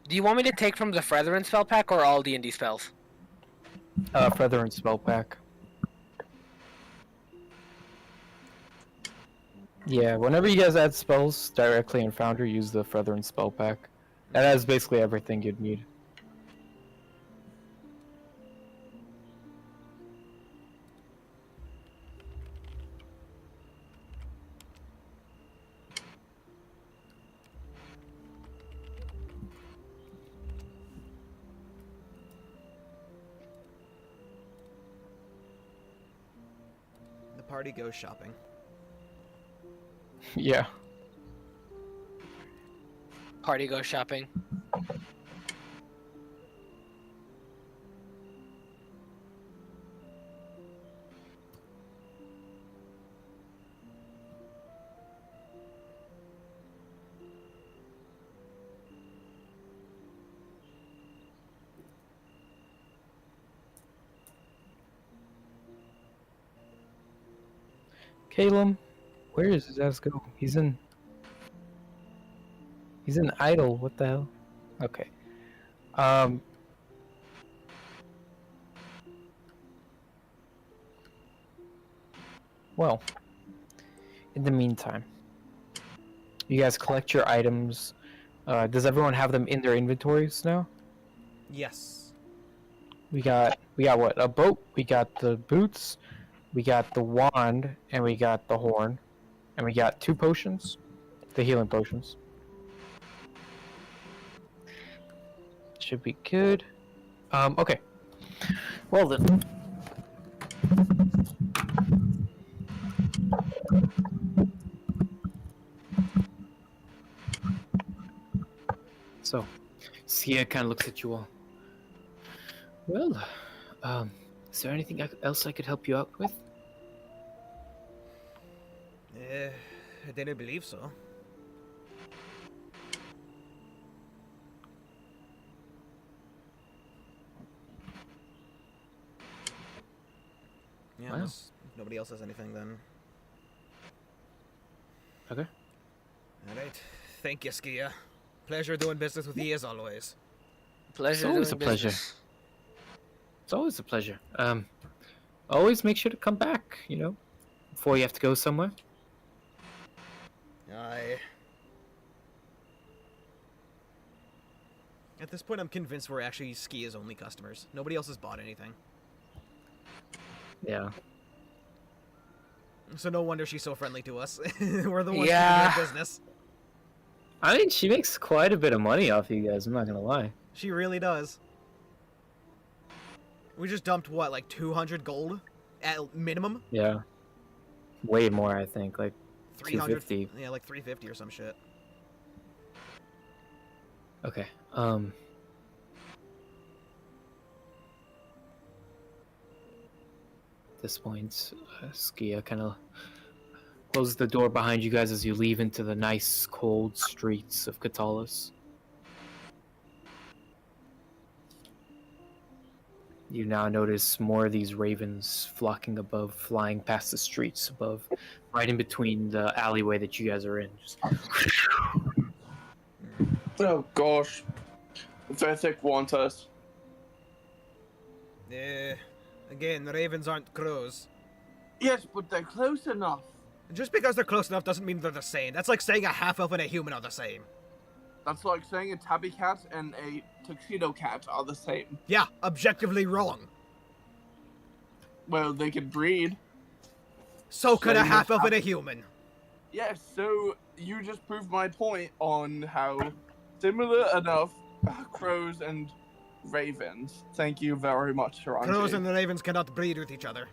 Do you want me to take from the Freathren spell pack or all D&D spells? Feather and spell pack. Yeah, whenever you guys add spells directly in Foundry, use the Feather and spell pack. That has basically everything you'd need. The party goes shopping. Yeah. Party goes shopping. Caleb, where is his ass go? He's in idle. What the hell? Okay. Well, in the meantime, you guys collect your items. Does everyone have them in their inventories now? Yes. We got what? A boat. We got the boots. We got the wand, and we got the horn, and we got 2 potions, the healing potions. Should be good. Okay. Well then. So, Sia kind of looks at you all. Well, is there anything else I could help you out with? I didn't believe so. Yeah, Wow. unless nobody else has anything, then. Okay. Alright. Thank you, Skia. Pleasure doing business with you as always. Pleasure always doing a pleasure. business. It's always a pleasure. Always make sure to come back, before you have to go somewhere. At this point, I'm convinced we're actually Skia's only customers. Nobody else has bought anything. Yeah. So no wonder she's so friendly to us. We're the ones Yeah. keeping her business. I mean, she makes quite a bit of money off you guys, I'm not gonna lie. She really does. We just dumped, what, like 200 gold? At minimum? Yeah. Way more, I think, like 300? 250. Yeah, like 350 or some shit. Okay. At this point, Skia kind of closes the door behind you guys as you leave into the nice, cold streets of Katalis. You now notice more of these ravens flocking above, flying past the streets above, right in between the alleyway that you guys are in. Just... Oh gosh. Vethik want us. Again, the ravens aren't crows. Yes, but they're close enough. Just because they're close enough doesn't mean they're the same. That's like saying a half-elf and a human are the same. That's like saying a tabby cat and a tuxedo cat are the same. Yeah, objectively wrong. Well, they can breed. So could So a you half-elf have- and a human. Yes, so you just proved my point on how similar enough crows and ravens. Thank you very much, Saraanji. Crows and the ravens cannot breed with each other.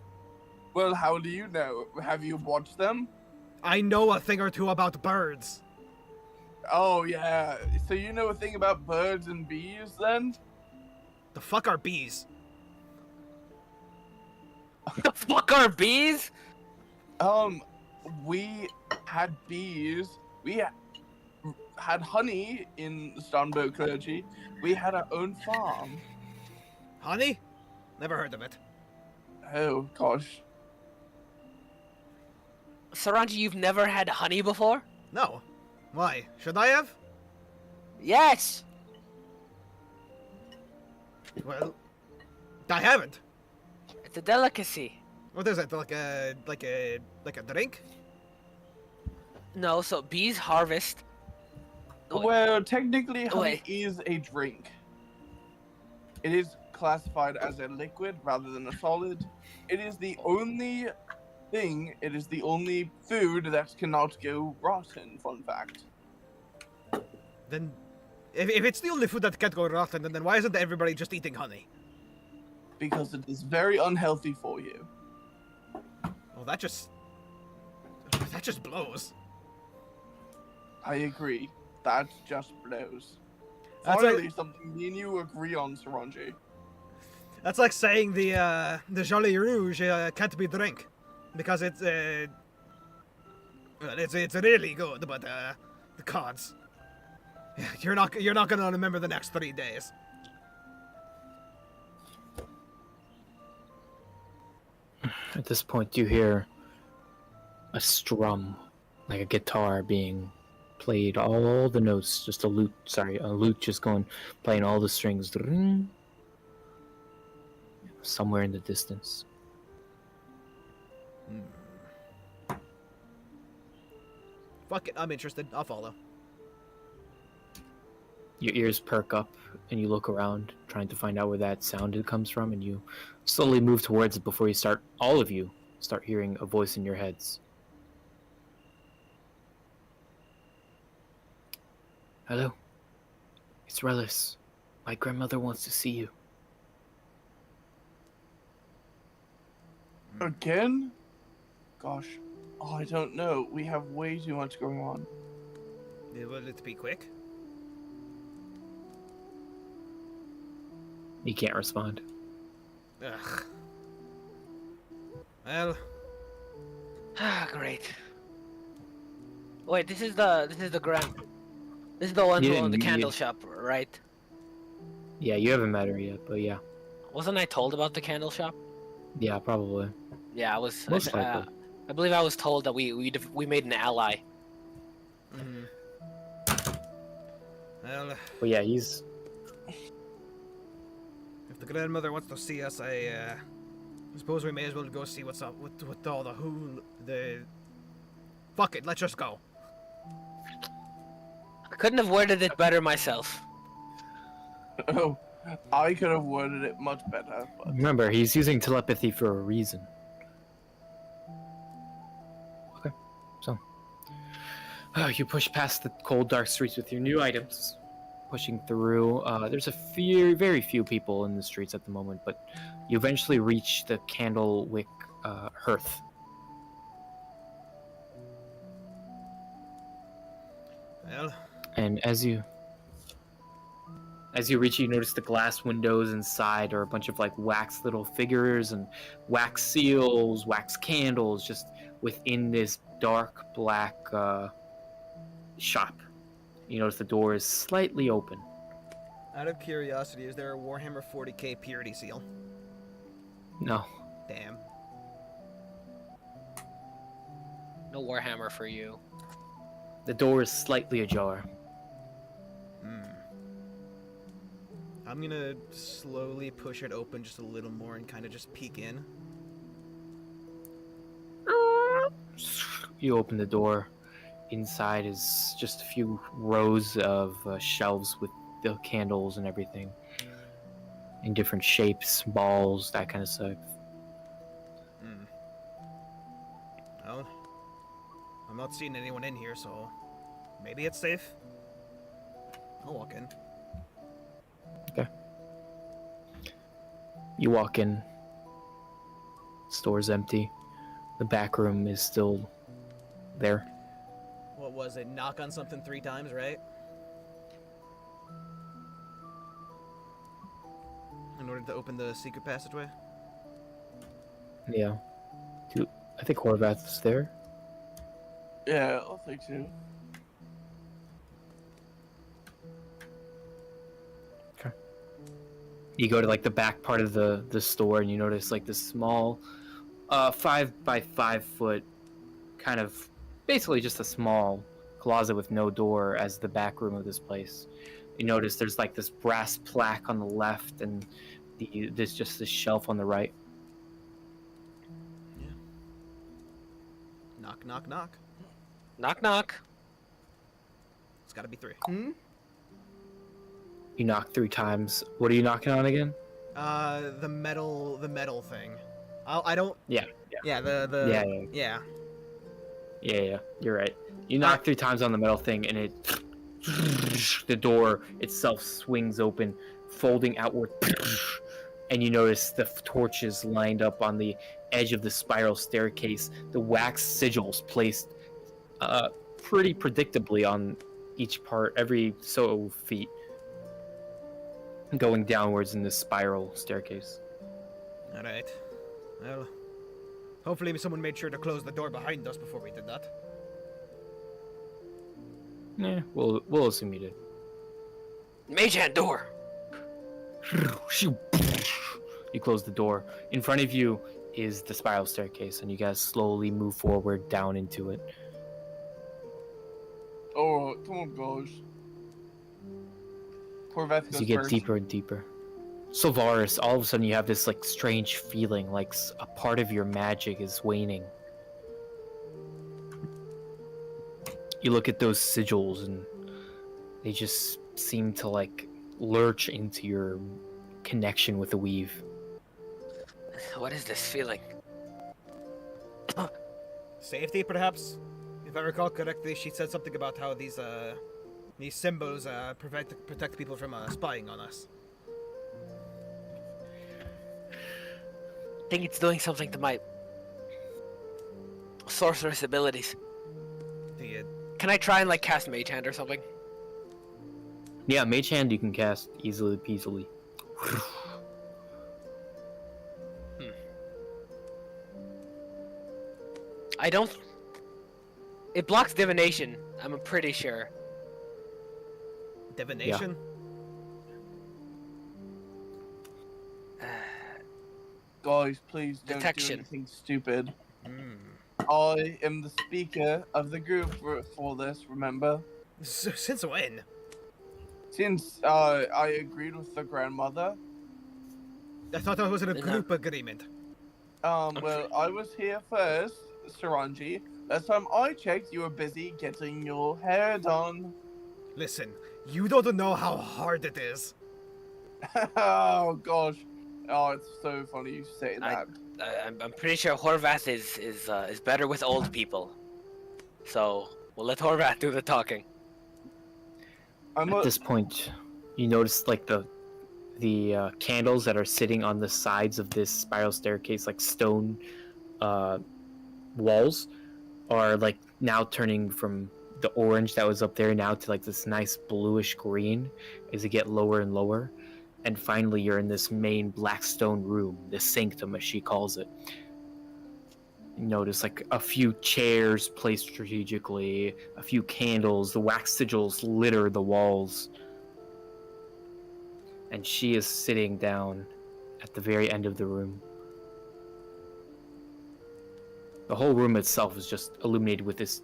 Well, how do you know? Have you watched them? I know a thing or two about birds. Oh, yeah. So you know a thing about birds and bees, then? The fuck are bees? The fuck are bees? We had bees. We had honey in the Starnberg clergy. We had our own farm. Honey? Never heard of it. Oh, gosh. Saraanji, you've never had honey before? No. Why? Should I have? Yes! Well, I haven't. It's a delicacy. What is it? Like a drink? No, so bees harvest. Oh, Well, technically, honey Wait. is a drink. It is classified as a liquid rather than a solid. It is the only thing, it is the only food that cannot go rotten, fun fact. Then, if it's the only food that can't go rotten, then why isn't everybody just eating honey? Because it is very unhealthy for you. Well, that just blows. I agree. That just blows. That's Finally, something me and you agree on, Saraanji. That's like saying the Jolly Rouge can't be drink because it's well, it's really good, but the cards. You're not gonna remember the next 3 days. At this point, you hear a strum, like a guitar being played, all the notes, just a lute just playing all the strings. Somewhere in the distance. Fuck it, I'm interested. I'll follow. Your ears perk up, and you look around, trying to find out where that sound comes from, and you slowly move towards it before all of you start hearing a voice in your heads. Hello, it's Relis. My grandmother wants to see you. Again? Gosh, I don't know. We have way too much going on. Will it be quick? You can't respond. Ugh. Well, Ah, great. Wait, this is the one who Yeah, owned the you- candle shop, right? Yeah, you haven't met her yet, but yeah. Wasn't I told about the candle shop? Yeah, probably. Yeah, I was. Most likely. I believe I was told that we made an ally. mm. Well, But yeah, he's... if the grandmother wants to see us, I suppose we may as well go see what's up with all the. Fuck it, let's just go. I couldn't have worded it better myself. Oh, I could have worded it much better, but Remember, he's using telepathy for a reason. Okay, so... you push past the cold, dark streets with your new items. Pushing through, there's very few people in the streets at the moment, but you eventually reach the Candlewick hearth. Well, And as you reach it, you notice the glass windows inside are a bunch of like wax little figures and wax seals, wax candles, just within this dark black shop. You notice the door is slightly open. out of curiosity, is there a Warhammer 40k purity seal? No. Damn. No Warhammer for you. The door is slightly ajar. I'm gonna slowly push it open just a little more and kind of just peek in. You open the door. Inside is just a few rows of shelves with the candles and everything. In different shapes, balls, that kind of stuff. Well, I'm not seeing anyone in here, so maybe it's safe. I'll walk in. You walk in. Store's empty. The back room is still there. What was it? Knock on something 3 times, right? In order to open the secret passageway? Yeah. I think Horvath's there. yeah, I'll think too. You go to like the back part of the store and you notice like this small 5 by 5 foot kind of basically just a small closet with no door as the back room of this place. You notice there's like this brass plaque on the left and there's just this shelf on the right. Yeah. Knock, knock, knock. Knock knock. It's gotta be 3. You knock 3 times. What are you knocking on again? The metal thing. I don't. Yeah. Yeah, the. Yeah. Yeah. Yeah, you're right. You knock 3 times on the metal thing and the door itself swings open, folding outward, and you notice the torches lined up on the edge of the spiral staircase, the wax sigils placed pretty predictably on each part, every so feet, going downwards in this spiral staircase. Alright. Well, hopefully someone made sure to close the door behind us before we did that. Yeah, we'll assume you did. Mage hand door. You close the door. In front of you is the spiral staircase, and you guys slowly move forward down into it. Oh, come on, guys. Corvette As goes you get first. deeper and deeper. Sylvaris, all of a sudden you have this like strange feeling, like a part of your magic is waning. You look at those sigils and they just seem to like lurch into your connection with the weave. What is this feeling? Safety, perhaps? If I recall correctly, she said something about how these symbols protect people from spying on us. I think it's doing something to my sorceress abilities. Do you? Can I try and like cast Mage Hand or something? Yeah, Mage Hand you can cast easily peasily. I don't. It blocks divination. I'm pretty sure. Divination? Guys, please don't Detection. do anything stupid. Hmm. I am the speaker of the group for this, remember? Since when? Since I agreed with the grandmother, I thought that was in a No. group agreement. well, I was here first, Saraanji. Last time I checked, you were busy getting your hair done. Listen, you don't know how hard it is. Oh gosh, oh, it's so funny you say that. I'm pretty sure Horvath is better with old people. So we'll let Horvath do the talking. At this point, you notice like the candles that are sitting on the sides of this spiral staircase, like stone walls, are like now turning from the orange that was up there now to like this nice bluish green as you get lower and lower. And finally, you're in this main black stone room, the sanctum, as she calls it. You notice like a few chairs placed strategically, a few candles, the wax sigils litter the walls. And she is sitting down at the very end of the room. The whole room itself is just illuminated with this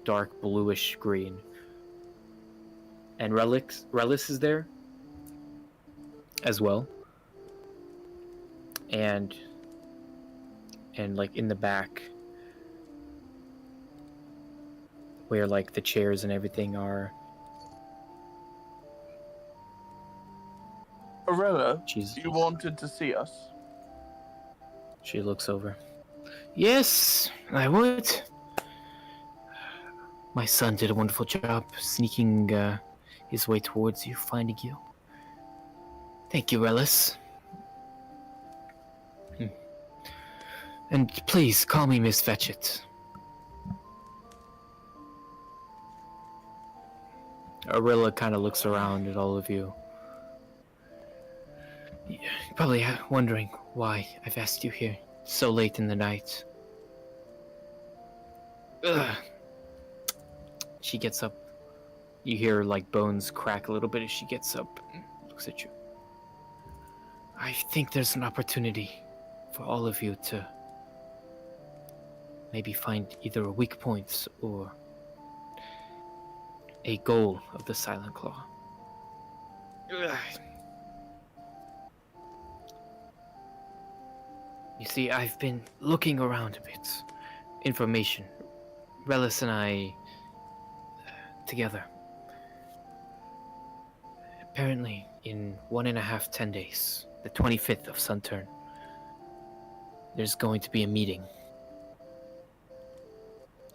dark bluish green. And Relis is there as well. And like in the back where like the chairs and everything are, Arella, she's you wanted to see us. she looks over. Yes, I would. My son did a wonderful job sneaking his way towards you, finding you. Thank you, Relis. And please call me Miss Fetchit. Arilla kind of looks around at all of you. You're probably wondering why I've asked you here so late in the night. Ugh. She gets up. You hear like bones crack a little bit as she gets up and looks at you. I think there's an opportunity for all of you to maybe find either a weak point or a goal of the Silent Claw. Ugh. You see, I've been looking around a bit. Information. Relis and I together. Apparently, in 1.5, 10 days, the 25th of Sun Turn, there's going to be a meeting.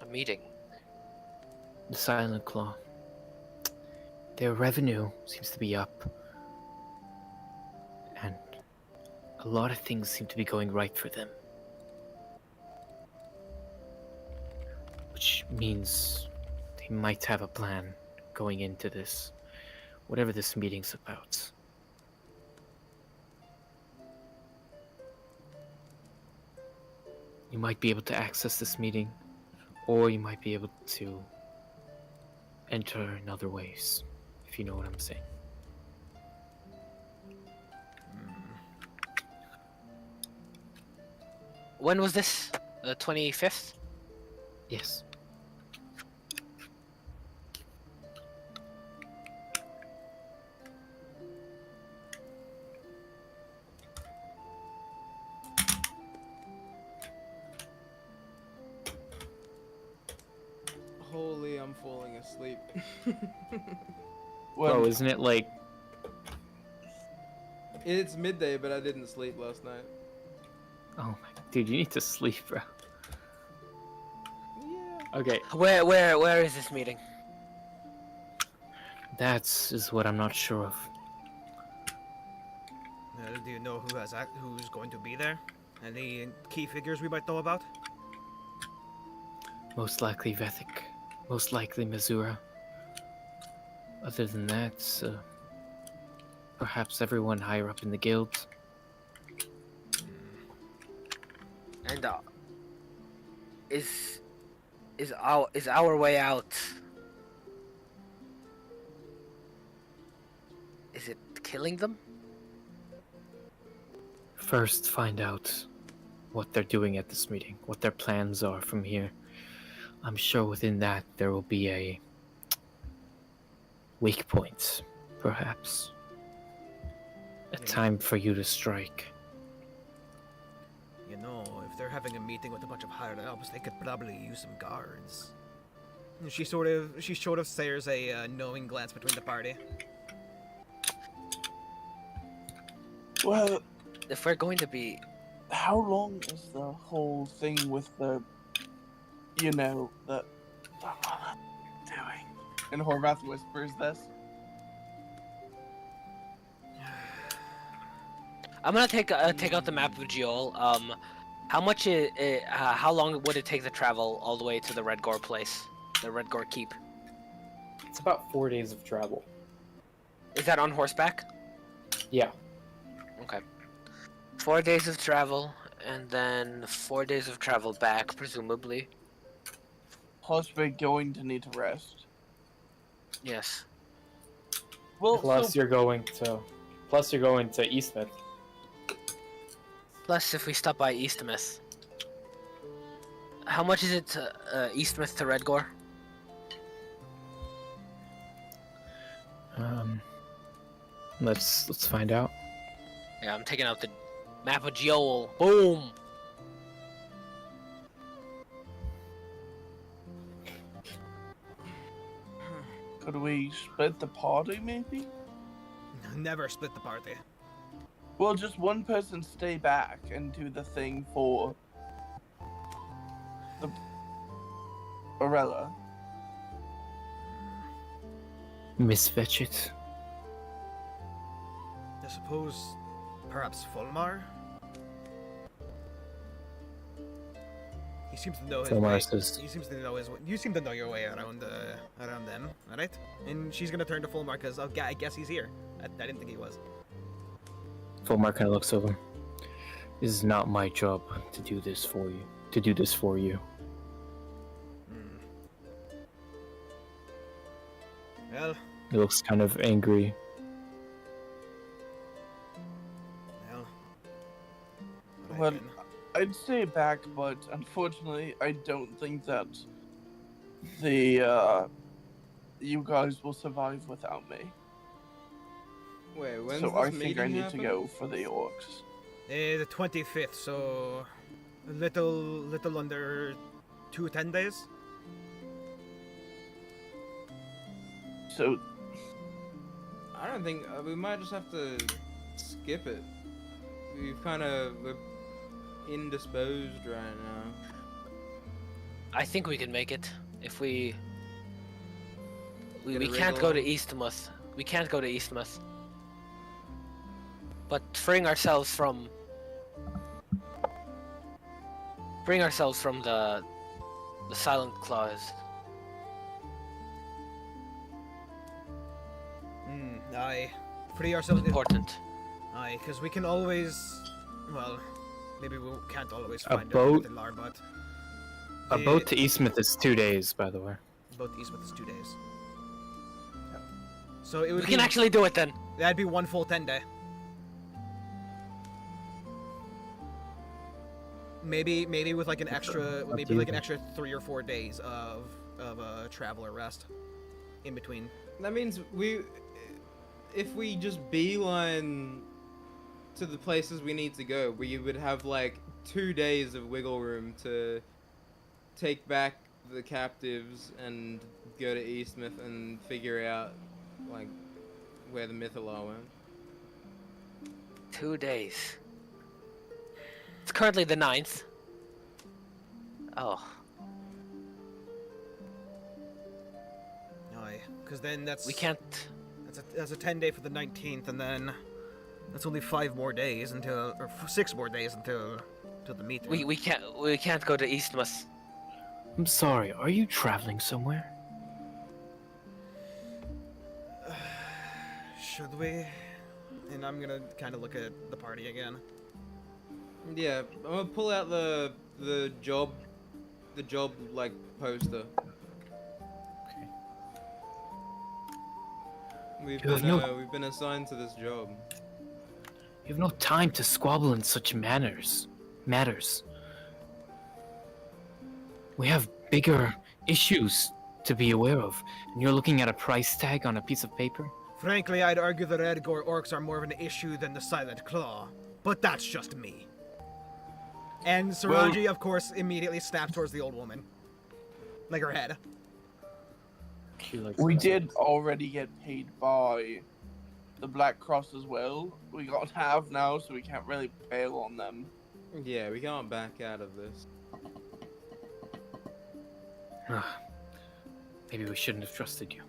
A meeting. The Silent Claw. Their revenue seems to be up. And a lot of things seem to be going right for them. Which means they might have a plan going into this, whatever this meeting's about. You might be able to access this meeting, or you might be able to enter in other ways, if you know what I'm saying. When was this? The 25th? Yes. Holy, I'm falling asleep. Well, Bro, isn't it like... It's midday, but I didn't sleep last night. Oh my... Dude, you need to sleep, bro. Yeah. Okay, Where is this meeting? is what I'm not sure of. Do you know who's going to be there? Any key figures we might know about? Most likely Vethic. Most likely Missoura. Other than that, perhaps everyone higher up in the guild. And is our way out? Is it killing them? First, find out what they're doing at this meeting, what their plans are from here. I'm sure within that there will be a weak point, perhaps. A time for you to strike. You know, if they're having a meeting with a bunch of higher ups, they could probably use some guards. And she sort of stares a knowing glance between the party. well, If we're going to be, how long is the whole thing with the, the doing? And Horvath whispers this. I'm gonna take out the map of Geol. How long would it take to travel all the way to the Redgore place, the Redgore Keep? It's about 4 days of travel. Is that on horseback? Yeah. Okay. 4 days of travel, and then 4 days of travel back, presumably. Plus, we're going to need to rest. Yes. Well, Plus you're going to Eastmouth. Plus, if we stop by Eastmouth. How much is it to Eastmouth to Redgore? Let's find out. Yeah, I'm taking out the map of Geol. Boom! could we split the party, maybe? Never split the party. Well, just one person stay back and do the thing for the Orella. Miss Vetchit. I suppose, perhaps Folmar? He seems to know his Folmar way. says- He seems to know his way. You seem to know your way around them, alright? And she's gonna turn to Folmar because I guess he's here. I didn't think he was. Folmar kind of looks over. This is not my job to do this for you. Well, He looks kind of angry. well. Well, I'd stay back, but unfortunately, I don't think that you guys will survive without me. Wait, when's So this I think I meeting need happen? to go for the orcs. The 25th, so a little under 10 days. So I don't think we might just have to skip it. We're indisposed right now. I think we can make it if we Get we a can't go to wriggle. Eastmouth. We can't go to Eastmouth. But freeing ourselves from the silent clause. Aye. Free ourselves. Important. Aye, because we can always. Well, maybe we can't always A find boat- a Lar, but. A the- boat to Eastmouth is 2 days, by the way. Boat to Eastmouth is 2 days. So it would We be. can actually do it then. That'd be one full 10 day. Maybe with like an extra, Up maybe to like you. an extra 3 or 4 days of travel or rest in between. That means if we just beeline to the places we need to go, we would have like 2 days of wiggle room to take back the captives and go to Eastmouth and figure out like where the Mythalar went. 2 days. It's currently the 9th. Oh. Aye, because then that's We can't. That's a 10-day for the 19th, and then that's only 5 more days until, or 6 more days until the meeting. We can't go to Eastmus. I'm sorry, are you traveling somewhere? Should we? And I'm gonna kind of look at the party again. Yeah, I'm gonna pull out the job like poster. Okay. We've You have we've been assigned to this job. You have no time to squabble in such matters. We have bigger issues to be aware of, and you're looking at a price tag on a piece of paper? Frankly, I'd argue the Redgore orcs are more of an issue than the Silent Claw, but that's just me. And Saraanji, of course, immediately snaps towards the old woman. Like her head. We did already get paid by the Black Cross as well. We got half now, so we can't really bail on them. Yeah, we can't back out of this. Maybe we shouldn't have trusted you.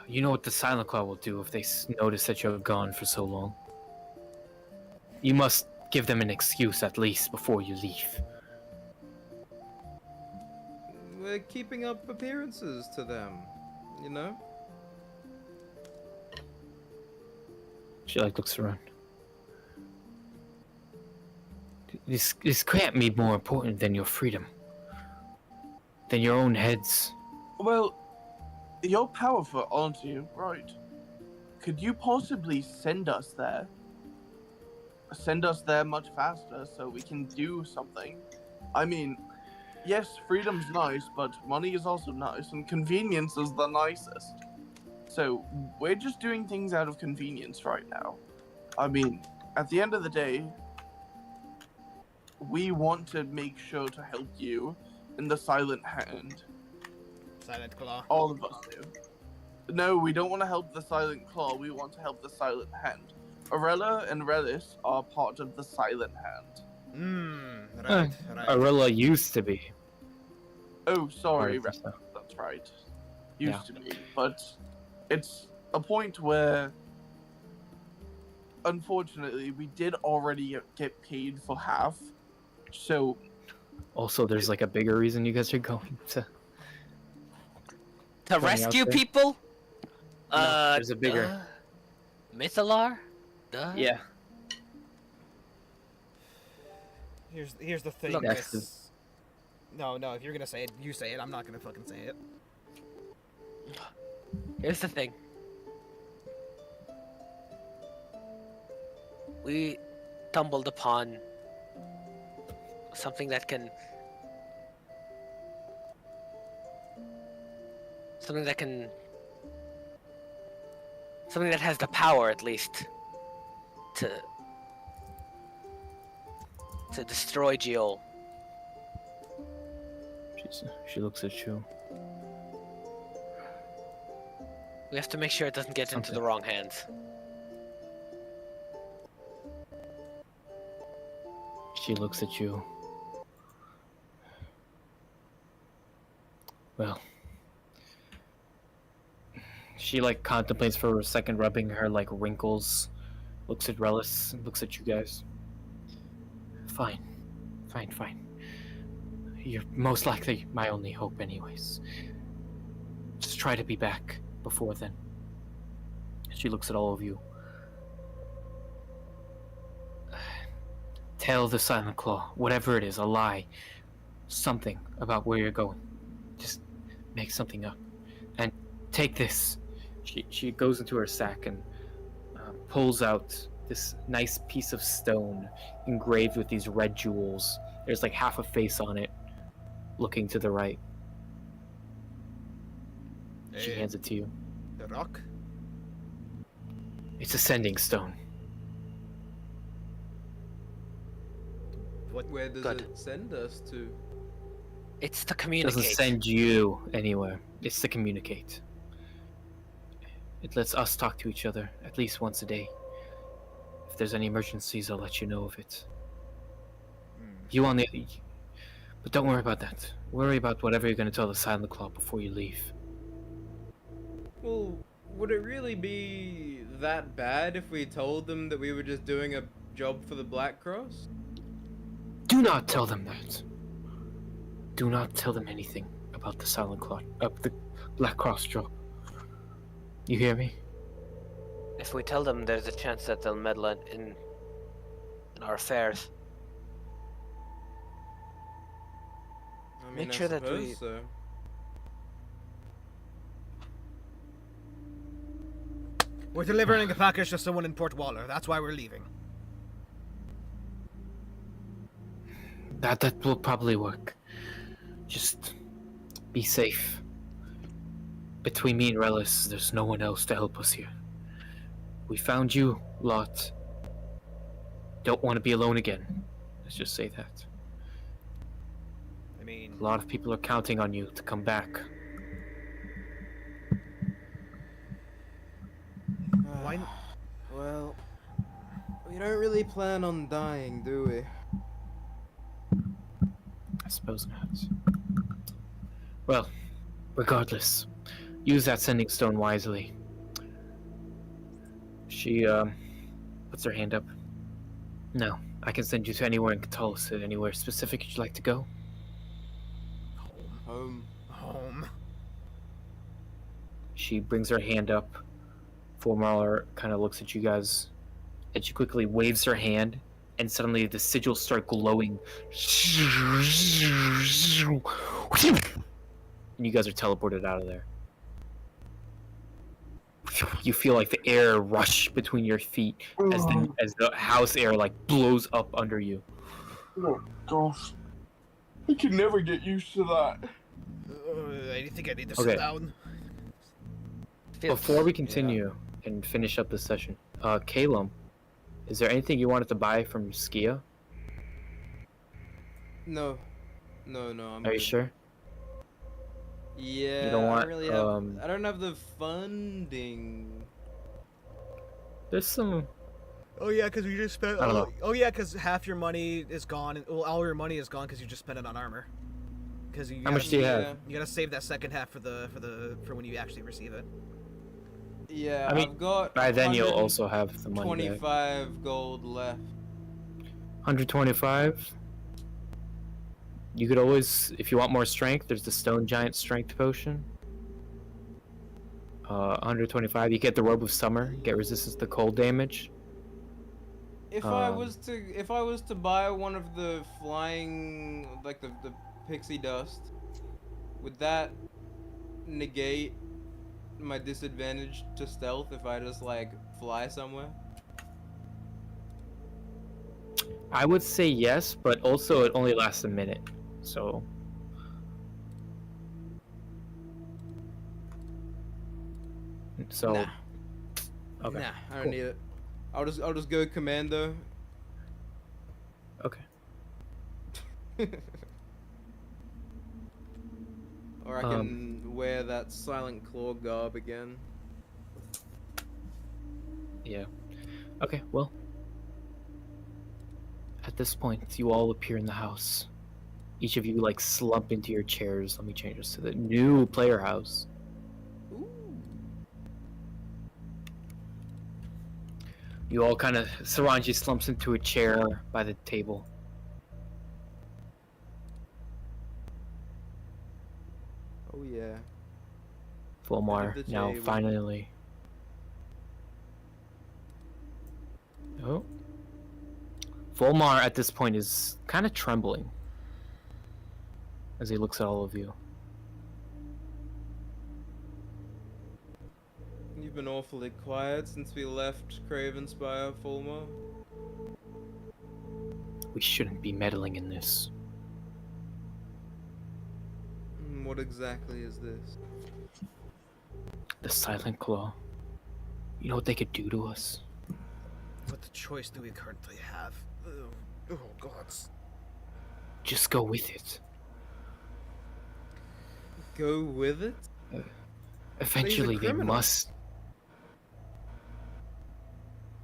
You know what the Silent Claw will do if they notice that you're gone for so long. You must give them an excuse at least before you leave. We're keeping up appearances to them, you know? She looks around. This can't be more important than your freedom. Than your own heads. Well, you're powerful, aren't you? Right. Could you possibly send us there? Send us there much faster so we can do something. I mean, yes, freedom's nice, but money is also nice, and convenience is the nicest. So, we're just doing things out of convenience right now. I mean, at the end of the day, we want to make sure to help you in the Silent Hand. Silent Claw. All of us do. No, we don't want to help the Silent Claw, we want to help the Silent Hand. Arella and Relis are part of the Silent Hand. Right. Arella used to be. Oh, sorry, Part of the- that's right. Used to be. But it's a point where, unfortunately, we did already get paid for half. So, Also, there's like a bigger reason you guys are going to. To Going out rescue there? people? No, there's a bigger. Mythalar? Duh. Yeah. Here's the thing. Look, That's This... No, if you're gonna say it, you say it. I'm not gonna fucking say it. Here's the thing. We stumbled upon something that can... Something that has the power, at least, to destroy Geol. She looks at you. We have to make sure it doesn't get into Something. the wrong hands. She looks at you. Well, she like contemplates for a second, rubbing her like wrinkles. Looks at Relis, looks at you guys. Fine. You're most likely my only hope, anyways. Just try to be back before then. She looks at all of you. Tell the Silent Claw, whatever it is, a lie, something about where you're going. Just make something up. And take this. She goes into her sack and pulls out this nice piece of stone engraved with these red jewels. There's like half a face on it, looking to the right. She hands it to you. The rock. It's a sending stone. What? Where does Good. it send us to? It's to It communicate. doesn't send you anywhere. It's to communicate. It lets us talk to each other at least once a day. If there's any emergencies, I'll let you know of it. You on the... But don't worry about that. Worry about whatever you're going to tell the Silent Claw before you leave. Well, would it really be that bad if we told them that we were just doing a job for the Black Cross? Do not tell them that. Do not tell them anything about the Silent Claw, the Black Cross job. You hear me? If we tell them, there's a chance that they'll meddle in our affairs. I mean, Make I sure that suppose we- so. We're delivering a package to someone in Port Waller. That's why we're leaving. That will probably work. Just be safe. Between me and Relis, there's no one else to help us here. We found you, Lot. Don't want to be alone again. Let's just say that. I mean, A lot of people are counting on you to come back. why? Well, we don't really plan on dying, do we? I suppose not. Well, regardless, use that sending stone wisely. She, puts her hand up. No, I can send you to anywhere in Catullus. Anywhere specific you'd like to go? Home. Home. She brings her hand up. Folmar kind of looks at you guys, and she quickly waves her hand, and suddenly the sigils start glowing. And you guys are teleported out of there. You feel like the air rush between your feet as the house air like blows up under you. Oh gosh. I can never get used to that. I think I need to Okay. sit down. Before we continue and finish up this session, Calum, is there anything you wanted to buy from Skia? No. No, I'm Are you good. sure? Yeah, You don't I want, don't really have. I don't have the funding. There's some. Oh yeah, because you just spent. I don't know. Oh yeah, because half your money is gone. Well, all your money is gone because you just spent it on armor. Because you. How much do you have? You gotta save that second half for when you actually receive it. Yeah, I mean, I've got. By then you'll also have the money back. 25 gold left. 125. You could always, if you want more strength, there's the Stone Giant Strength Potion. 125. You get the Robe of Summer, get resistance to cold damage. If I was to buy one of the flying, like the pixie dust, would that negate my disadvantage to stealth if I just like fly somewhere? I would say yes, but also it only lasts a minute, so. So. Nah. Okay. Nah, I don't cool. need it. I'll just go commando. Okay. Or I can wear that Silent Claw garb again. Yeah. Okay, well. At this point, you all appear in the house. Each of you, like, slump into your chairs. Let me change this to the new player house. Ooh. You all kind of... Saraanji slumps into a chair by the table. Oh yeah. Folmar, the now table. finally... Oh. Folmar at this point is kind of trembling as he looks at all of you. You've been awfully quiet since we left Cravenspire, Folmar. We shouldn't be meddling in this. What exactly is this? The Silent Claw. You know what they could do to us? What the choice do we currently have? Oh gods. Just go with it. go with it? Eventually, they criminal. must.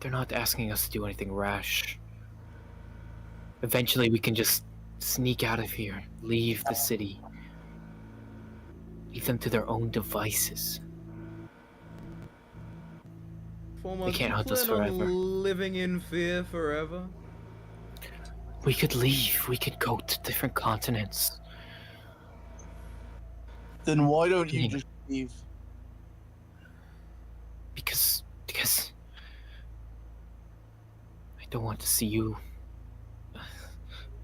They're not asking us to do anything rash. Eventually, we can just sneak out of here, leave the city, leave them to their own devices. Folmar, They do can't you hunt us plan forever. on living in fear forever? We could leave. We could go to different continents. Then why don't you Yeah. just leave? Because I don't want to see you. I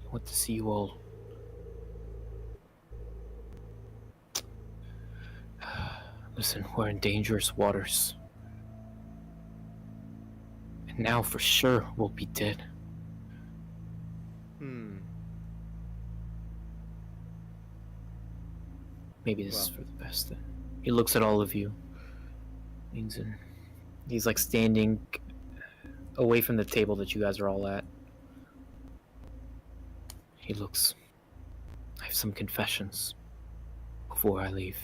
want to see you all. Listen, we're in dangerous waters. And now for sure we'll be dead. Maybe this is Well. for the best then. He looks at all of you. Leans in. He's like standing away from the table that you guys are all at. He looks. I have some confessions before I leave.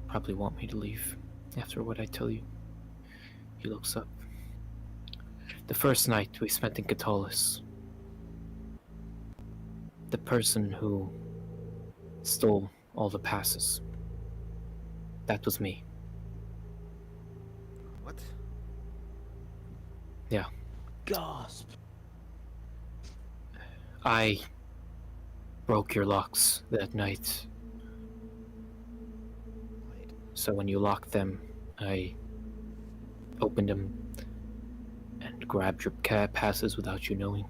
Probably want me to leave after what I tell you. He looks up. The first night we spent in Catalis, the person who stole all the passes, that was me. What? Yeah. Gasp. I broke your locks that night. Wait. So when you locked them, I opened them and grabbed your passes without you knowing.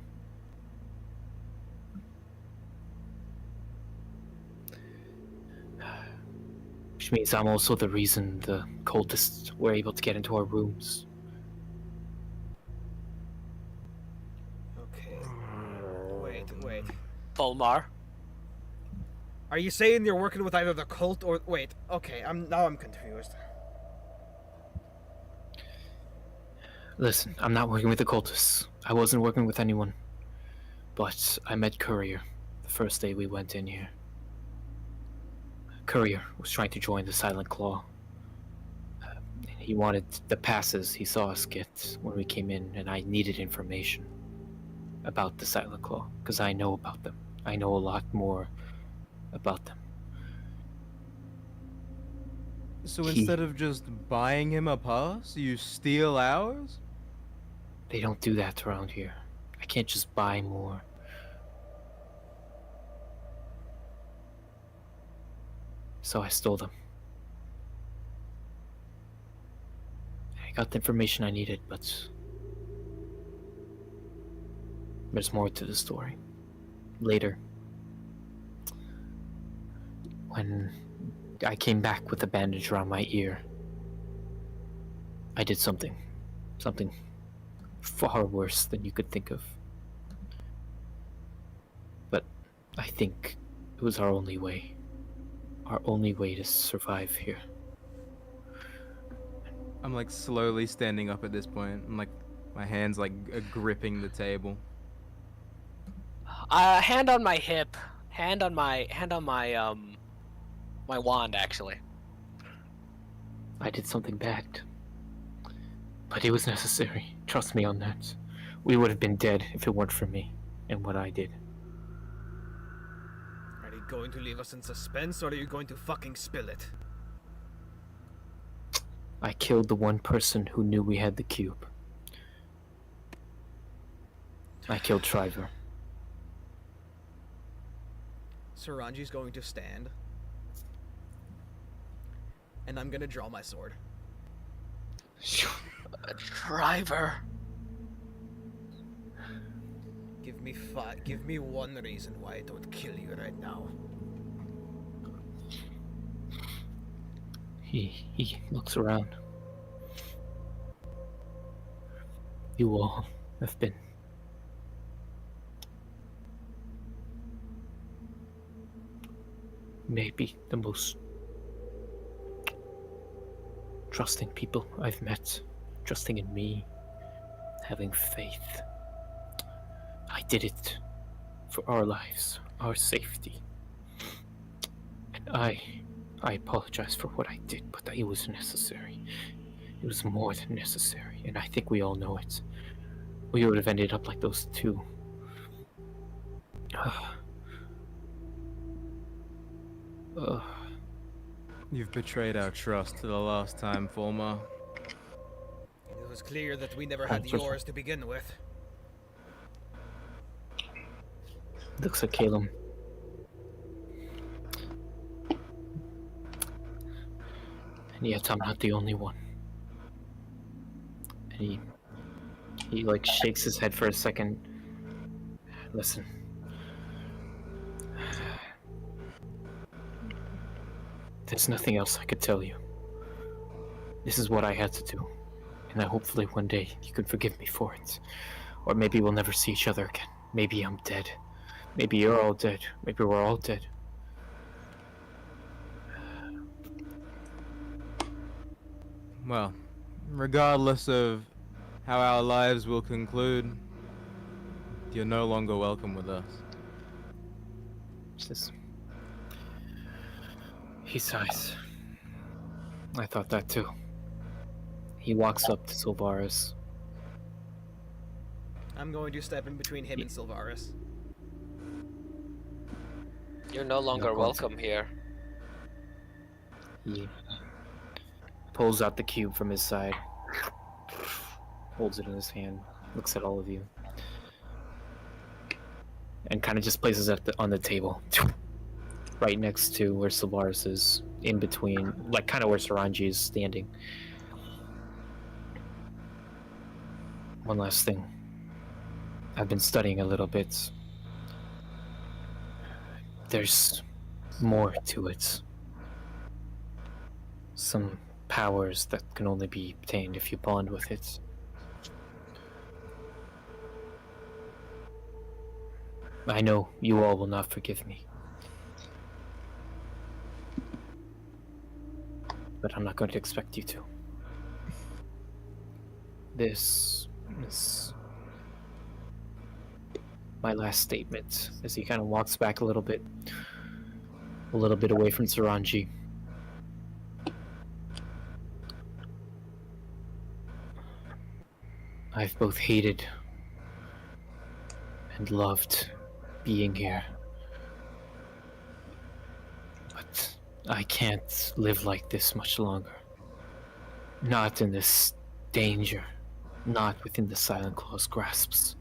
Which means I'm also the reason the cultists were able to get into our rooms. Okay. Wait. Folmar. Are you saying you're working with either the cult or wait? Okay, I'm confused. Listen, I'm not working with the cultists. I wasn't working with anyone. But I met Courier the first day we went in here. Courier was trying to join the Silent Claw. He wanted the passes he saw us get when we came in, and I needed information about the Silent Claw, because I know about them. I know a lot more about them. So He- instead of just buying him a pass, you steal ours? They don't do that around here. I can't just buy more. So I stole them. I got the information I needed, but there's more to the story. Later, when I came back with a bandage around my ear, I did something far worse than you could think of. But I think it was our only way to survive here. I'm like slowly standing up at this point. I'm like, my hands like gripping the table. Hand on my hip. Hand on my my wand actually. I did something bad. But it was necessary. Trust me on that. We would have been dead if it weren't for me and what I did. Are you going to leave us in suspense, or are you going to fucking spill it? I killed the one person who knew we had the cube. I killed Shriver. Saraanji's going to stand. And I'm gonna draw my sword. Driver. Give me one reason why I don't kill you right now. He looks around. You all have been maybe the most trusting people I've met. Trusting in me, having faith. I did it for our lives. our safety. And I apologize for what I did, but it was necessary. It was more than necessary, and I think we all know it. We would have ended up like those two. You've betrayed our trust for the last time, Folmar. It was clear that we never had I'm so sorry. yours to begin with. Looks like Caleb. And yet I'm not the only one. And he like shakes his head for a second. Listen. There's nothing else I could tell you. This is what I had to do. And hopefully one day you can forgive me for it. Or maybe we'll never see each other again. Maybe I'm dead. Maybe you're all dead. Maybe we're all dead. Well, regardless of how our lives will conclude, you're no longer welcome with us. Just... He sighs. I thought that too. He walks up to Sylvaris. I'm going to step in between him and Sylvaris. You're no longer welcome here. He pulls out the cube from his side, holds it in his hand, looks at all of you, and kind of just places it on the table, right next to where Sylvaris is, in between, like kind of where Saraanji is standing. One last thing. I've been studying a little bit. There's more to it. Some powers that can only be obtained if you bond with it. I know you all will not forgive me. But I'm not going to expect you to. This is my last statement, as he kind of walks back a little bit away from Saraanji. I've both hated and loved being here. But I can't live like this much longer. Not in this danger. Not within the Silent Claw's grasps.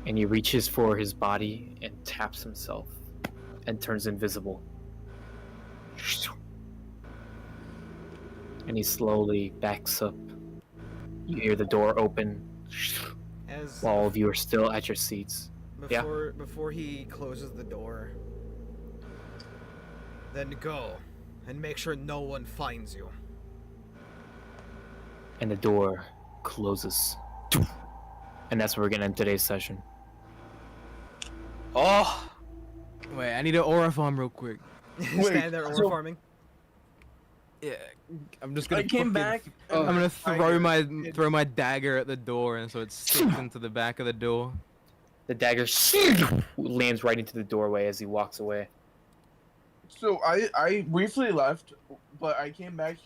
And he reaches for his body and taps himself and turns invisible. And he slowly backs up. You hear the door open As while all of you are still at your seats. before he closes the door, then go and make sure no one finds you. And the door closes. And that's where we're gonna end today's session. Oh! Wait, I need an aura farm real quick. Stand there so- farming. Yeah, I'm just gonna. I came fucking- back. I'm gonna I- throw my dagger at the door, and so it sticks into the back of the door. The dagger lands right into the doorway as he walks away. So I briefly left, but I came back